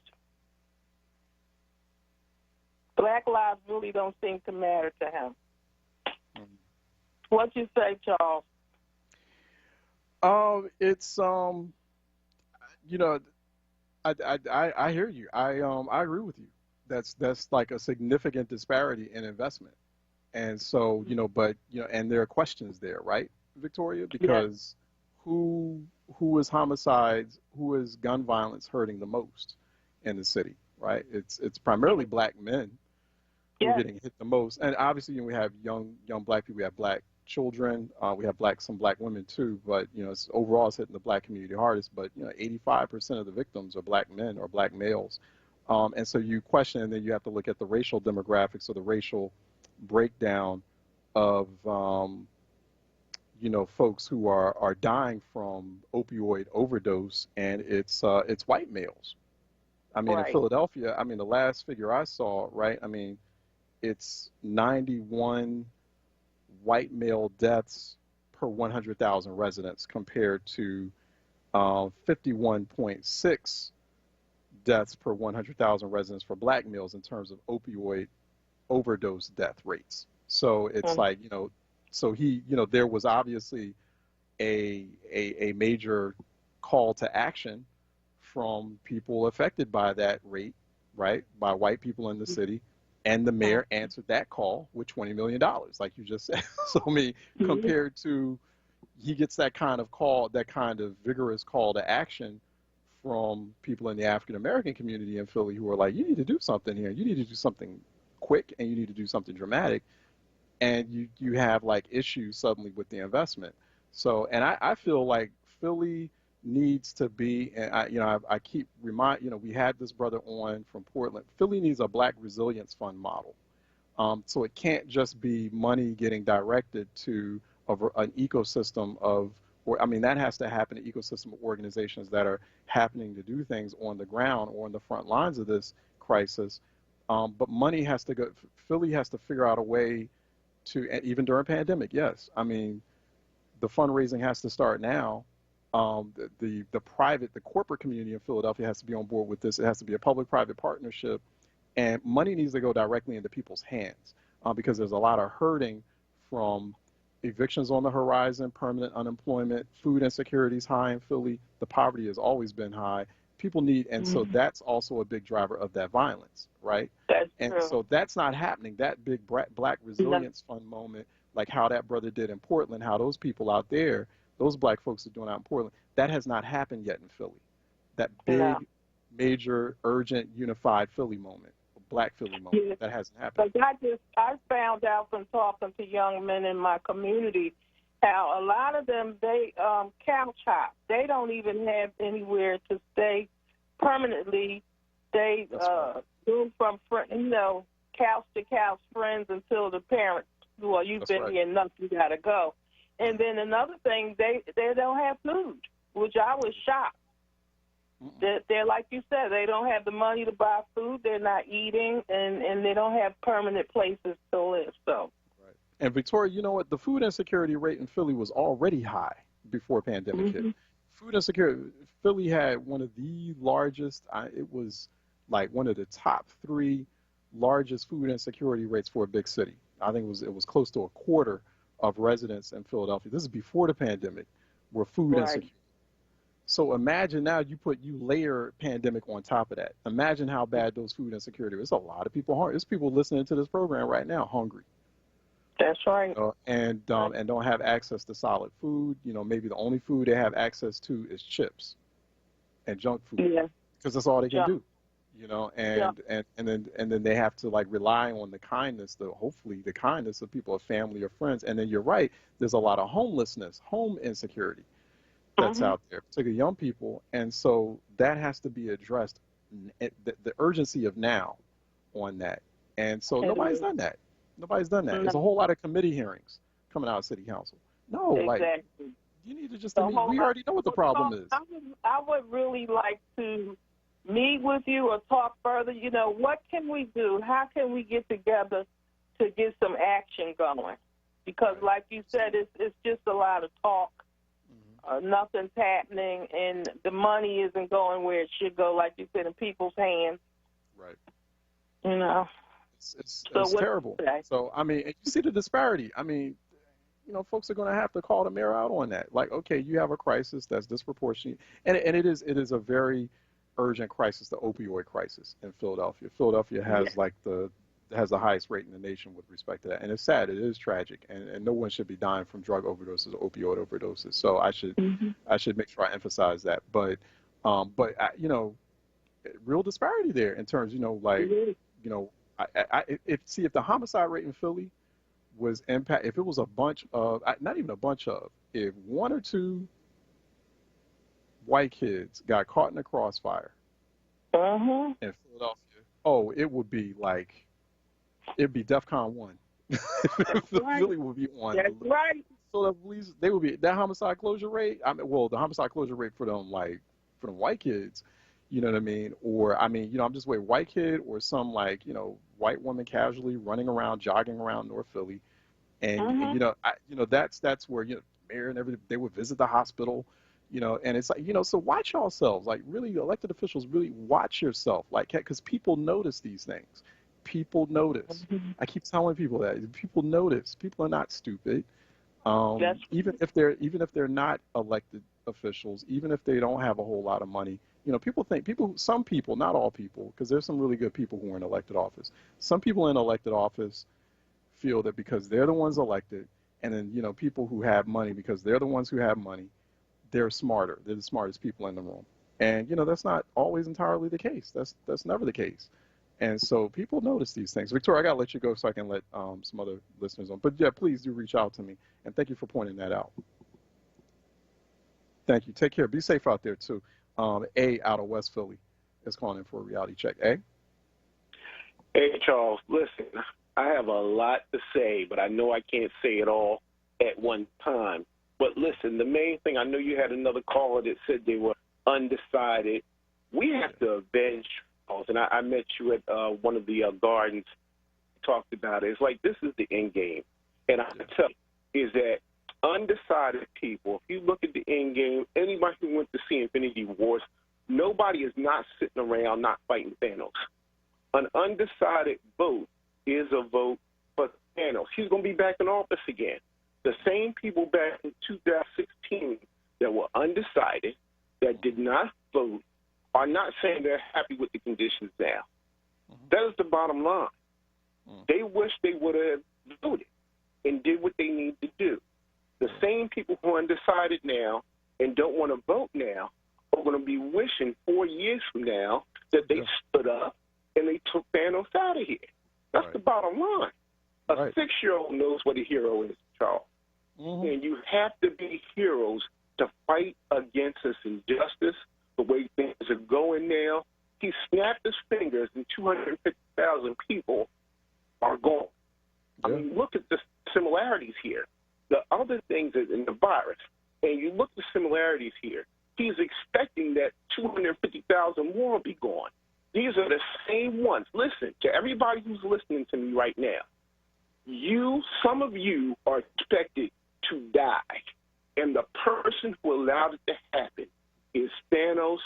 Black lives really don't seem to matter to him. What you say, Charles? It's you know, I hear you. I agree with you. That's like a significant disparity in investment, and so but and there are questions there, right, Victoria? Because who is homicides, who is gun violence hurting the most in the city, right? It's primarily Black men who are getting hit the most, and obviously we have young Black people, we have Black children, we have some Black women too, but it's overall it's hitting the Black community hardest. But 85% of the victims are Black men or Black males, and so you question, and then you have to look at the racial demographics or the racial breakdown of folks who are dying from opioid overdose, and it's white males. I mean, in Philadelphia, I mean, the last figure I saw, right? I mean, it's 91 white male deaths per 100,000 residents compared to 51.6 deaths per 100,000 residents for Black males in terms of opioid overdose death rates. So it's like, so there was obviously a major call to action from people affected by that rate, right, by white people in the city. And the mayor answered that call with $20 million, like you just said. So, I mean, compared to, he gets that kind of call, that kind of vigorous call to action from people in the African-American community in Philly who are like, you need to do something here. You need to do something quick, and you need to do something dramatic. And you have, like, issues suddenly with the investment. So, and I feel like Philly needs to be, and I keep we had this brother on from Portland. Philly needs a Black resilience fund model. So it can't just be money getting directed to an ecosystem that has to happen, an ecosystem of organizations that are happening to do things on the ground or on the front lines of this crisis. But money has to go, Philly has to figure out a way to, and even during pandemic, yes. I mean, the fundraising has to start now. The corporate community in Philadelphia has to be on board with this. It has to be a public-private partnership, and money needs to go directly into people's hands because there's a lot of hurting from evictions on the horizon, permanent unemployment, food insecurity is high in Philly. The poverty has always been high. People need, and so that's also a big driver of that violence, right? That's true. So that's not happening. That big Black resilience fund moment, like how that brother did in Portland, how those people out there, those Black folks are doing out in Portland, that has not happened yet in Philly. That big, major, urgent, unified Philly moment, Black Philly moment, that hasn't happened. But I found out from talking to young men in my community how a lot of them, they couch hop. They don't even have anywhere to stay permanently. They move from couch to couch friends until the parents, well, you've been here enough, you got to go. And then another thing, they don't have food, which I was shocked. They're like you said, they don't have the money to buy food, they're not eating, and they don't have permanent places to live. So. Right. And Victoria, you know what? The food insecurity rate in Philly was already high before pandemic hit. Food insecurity, Philly had one of the largest, it was like one of the top 3 largest food insecurity rates for a big city. I think it was close to a quarter of residents in Philadelphia. This is before the pandemic, were food insecure. So imagine now you layer pandemic on top of that. Imagine how bad those food insecurity is. There's a lot of people hungry. There's people listening to this program right now hungry. That's right. And don't have access to solid food. Maybe the only food they have access to is chips and junk food. Yeah. Because that's all they can do. And then they have to like rely on the kindness, hopefully the kindness of people, of family or friends. And then you're right, there's a lot of homelessness, home insecurity that's out there, particularly young people. And so that has to be addressed, the urgency of now on that. And so nobody's done that. There's a whole lot of committee hearings coming out of city council. No, exactly. You need to just, we already know what the problem is. I would really like to meet with you or talk further. What can we do? How can we get together to get some action going? Because like you said, it's just a lot of talk. nothing's happening, and the money isn't going where it should go, like you said, in people's hands. Right. You know. It's So terrible. So, I mean, and you see the disparity. I mean, you know, folks are going to have to call the mayor out on that. Like, okay, you have a crisis that's disproportionate, and it is a very urgent crisis, the opioid crisis in Philadelphia. Philadelphia has has the highest rate in the nation with respect to that, and it's sad. It is tragic, and no one should be dying from drug overdoses or opioid overdoses. So I should make sure I emphasize that. But you know, real disparity there in terms, you know, like you know, if the homicide rate in Philly was if it was a bunch of, not even a bunch of, if one or two white kids got caught in a crossfire in Philadelphia, oh, it would be like, it'd be DEFCON 1. Philly would be on. That's right. So the police, they would be, that homicide closure rate, I mean, well, the homicide closure rate for them, like, for them white kids, you know what I mean? Or, I mean, you know, I'm just waiting, white kid or some, like, you know, white woman casually running around, jogging around North Philly. And you know, that's where, you know, mayor and everything, they would visit the hospital, you know, and it's like, you know, so watch yourselves, like, really, elected officials, really watch yourself, like, because people notice these things. People notice. I keep telling people that people notice. People are not stupid. Even if they're not elected officials, even if they don't have a whole lot of money, you know, some people, not all people, because there's some really good people who are in elected office. Some people in elected office feel that because they're the ones elected, and then, you know, people who have money, because they're the ones who have money, they're smarter. They're the smartest people in the room. And, you know, that's not always entirely the case. That's never the case. And so people notice these things. Victoria, I got to let you go so I can let some other listeners on. But, yeah, please do reach out to me. And thank you for pointing that out. Thank you. Take care. Be safe out there, too. A out of West Philly is calling in for a reality check. A? Hey, Charles, listen, I have a lot to say, but I know I can't say it all at one time. But listen, the main thing, I know you had another caller that said they were undecided. We have to avenge, and I met you at one of the gardens, talked about it. It's like, this is the end game. And I tell you, is that undecided people, if you look at the end game, anybody who went to see Infinity Wars, nobody is not sitting around not fighting Thanos. An undecided vote is a vote for Thanos. He's going to be back in office again. The same people back in 2016 that were undecided, that did not vote, are not saying they're happy with the conditions now. That is the bottom line. They wish they would have voted and did what they need to do. The same people who are undecided now and don't want to vote now are going to be wishing 4 years from now that they stood up and they took Thanos out of here. That's the bottom line. A 6-year-old knows what a hero is, Charles. And you have to be heroes to fight against this injustice, the way things are going now. He snapped his fingers and 250,000 people are gone. I mean, look at the similarities here. The other things in the virus, and you look at the similarities here. He's expecting that 250,000 more will be gone. These are the same ones. Listen, to everybody who's listening to me right now, some of you are expected to die. And the person who allowed it to happen is Thanos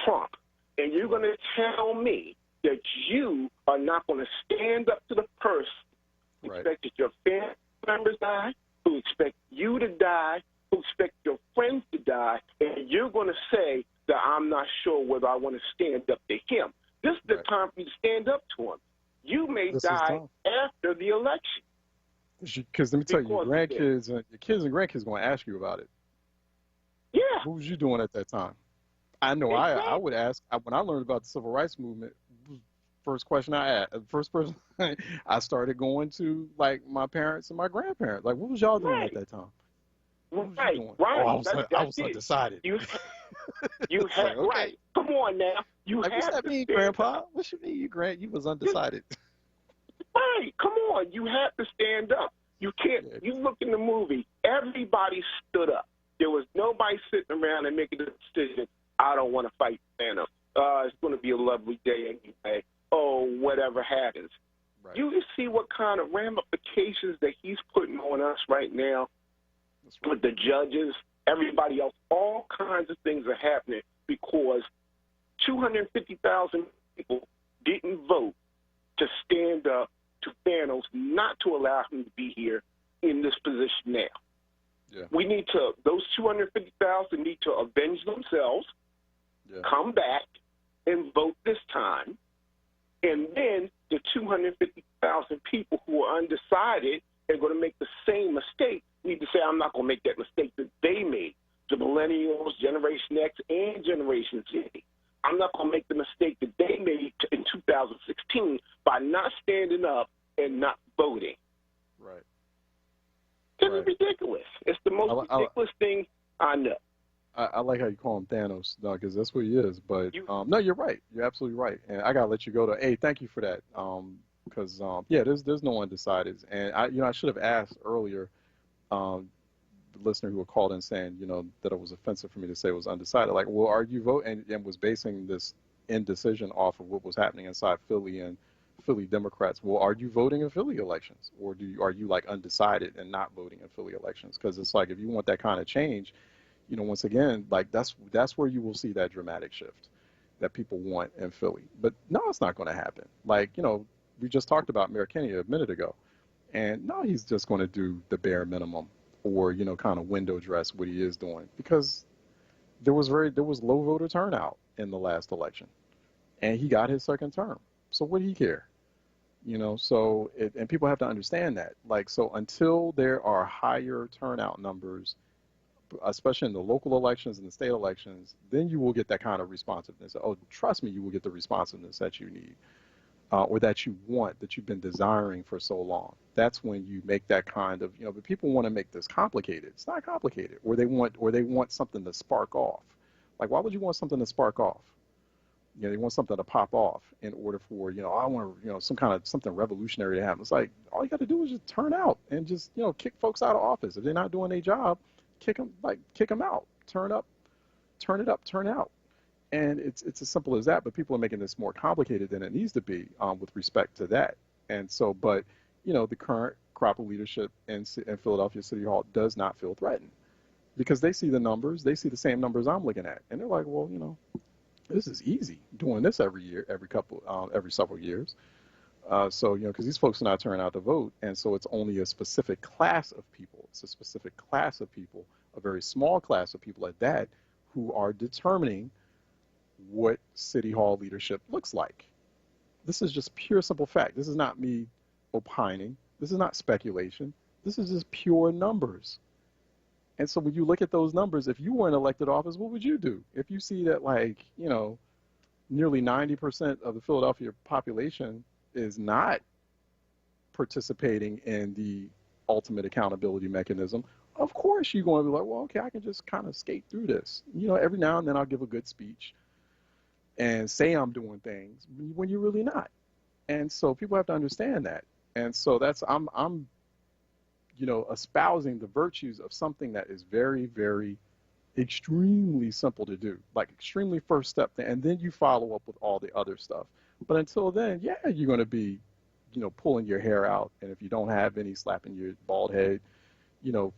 Trump. And you're going to tell me that you are not going to stand up to the person who expect that your family members die, who expect you to die, who expect your friends to die, and you're going to say that I'm not sure whether I want to stand up to him. This is the time for you to stand up to him. You may die after the election. Because let me tell you, your grandkids and your kids and grandkids are going to ask you about it. Yeah. What was you doing at that time? I know I would ask, when I learned about the civil rights movement, first question I asked, the first person I started going to, like, my parents and my grandparents. Like, what was y'all doing at that time? What was you doing? Oh, I was undecided. You had, okay. Come on now. What's that mean, Grandpa? What you mean, you was undecided? Right. Come on. You have to stand up. You can't. You look in the movie. Everybody stood up. There was nobody sitting around and making a decision. I don't want to fight Thanos. It's going to be a lovely day anyway. Oh, whatever happens. Right. You see what kind of ramifications that he's putting on us right now with the judges everybody else. All kinds of things are happening because 250,000 people didn't vote to stand up to Thanos, not to allow him to be here in this position now. Yeah. We need to, those 250,000 need to avenge themselves, come back and vote this time, and then the 250,000 people who are undecided and going to make the same mistake need to say, I'm not going to make that mistake that they made, the millennials, Generation X, and Generation Z. I'm not going to make the mistake that they made in 2016 by not standing up and not voting. Right. This is ridiculous. It's the most ridiculous thing I know. I like how you call him Thanos, because that's what he is. But no, you're right. You're absolutely right. And I gotta let you go to. Hey, thank you for that. Because yeah, there's no undecideds. And I should have asked earlier, the listener who had called in saying, that it was offensive for me to say it was undecided. Like, well, are you voting? And was basing this indecision off of what was happening inside Philly and Philly Democrats. Well, are you voting in Philly elections, or are you like undecided and not voting in Philly elections? Because it's like, if you want that kind of change, once again, like that's where you will see that dramatic shift that people want in Philly. But no, it's not going to happen. Like, we just talked about Mayor Kenny a minute ago, and no, he's just going to do the bare minimum, or kind of window dress what he is doing, because there was low voter turnout in the last election, and he got his second term. So what do he care? So and people have to understand that. Like, so until there are higher turnout numbers, especially in the local elections and the state elections, then you will get that kind of responsiveness. Oh, trust me, you will get the responsiveness that you need, or that you want, that you've been desiring for so long. That's when you make that kind of, but people want to make this complicated. It's not complicated. Or they want something to spark off. Like, why would you want something to spark off? They want something to pop off in order for, I want something revolutionary to happen. It's like, all you got to do is just turn out and just, kick folks out of office. If they're not doing their job, kick them out. Turn out. And it's as simple as that. But people are making this more complicated than it needs to be with respect to that. And so, but, the current crop of leadership in Philadelphia City Hall does not feel threatened, because they see the numbers. They see the same numbers I'm looking at. And they're like, well, this is easy doing this every several years. So, because these folks are not turning out to vote. And so it's only a specific class of people. It's a specific class of people, a very small class of people at that, who are determining what City Hall leadership looks like. This is just pure, simple fact. This is not me opining. This is not speculation. This is just pure numbers. And so when you look at those numbers, if you were in elected office, what would you do? If you see that, like, nearly 90% of the Philadelphia population is not participating in the ultimate accountability mechanism, of course you're going to be like, well, okay, I can just kind of skate through this. Every now and then I'll give a good speech and say I'm doing things when you're really not. And so people have to understand that. And so I'm espousing the virtues of something that is very, very extremely simple to do, like extremely first step, and then you follow up with all the other stuff. But until then, yeah, you're going to be, pulling your hair out, and if you don't have any, slapping your bald head,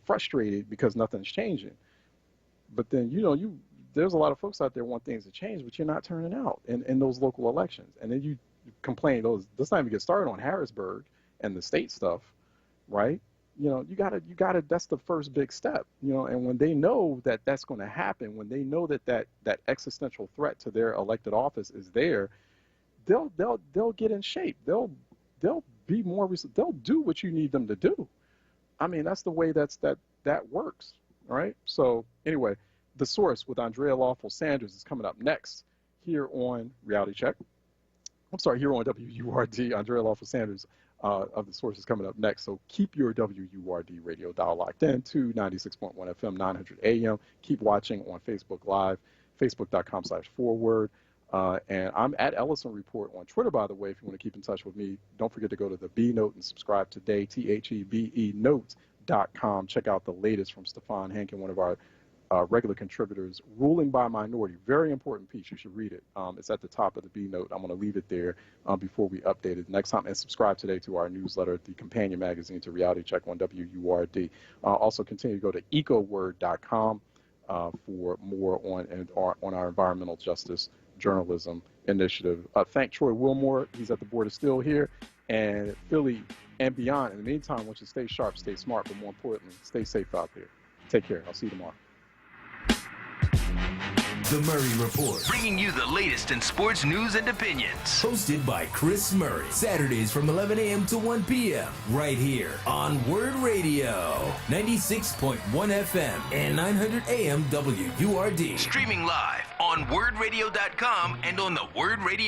frustrated because nothing's changing. But then, there's a lot of folks out there want things to change, but you're not turning out in those local elections. And then you complain, let's not even get started on Harrisburg and the state stuff, right? You gotta, that's the first big step, and when they know that that's going to happen, when they know that existential threat to their elected office is there, they'll get in shape. They'll be more, they'll do what you need them to do. I mean, that's the way that works, right? So anyway, The Source with Andrea Lawful Sanders is coming up next here on Reality Check. I'm sorry, here on WURD. Andrea Lawful Sanders of The Source is coming up next. So keep your WURD radio dial locked in to 96.1 FM, 900 AM. Keep watching on Facebook Live, facebook.com/forward. And I'm at Ellison Report on Twitter, by the way, if you want to keep in touch with me. Don't forget to go to the B Note and subscribe today, THEBE Note.com. Check out the latest from Stefan Hankin, one of our regular contributors, Ruling by Minority. Very important piece. You should read it. It's at the top of the B Note. I'm going to leave it there before we update it next time. And subscribe today to our newsletter, the companion magazine to Reality Check on WURD. Also continue to go to ecoword.com for more on our environmental justice journalism initiative. Thank Troy Wilmore. He's at the Board of Still here. And Philly and beyond. In the meantime, I want you to stay sharp, stay smart, but more importantly, stay safe out there. Take care. I'll see you tomorrow. The Murray Report, bringing you the latest in sports news and opinions. Hosted by Chris Murray. Saturdays from 11 a.m. to 1 p.m. right here on WURD Radio, 96.1 FM and 900 AM WURD. Streaming live on WURDradio.com and on the WURD Radio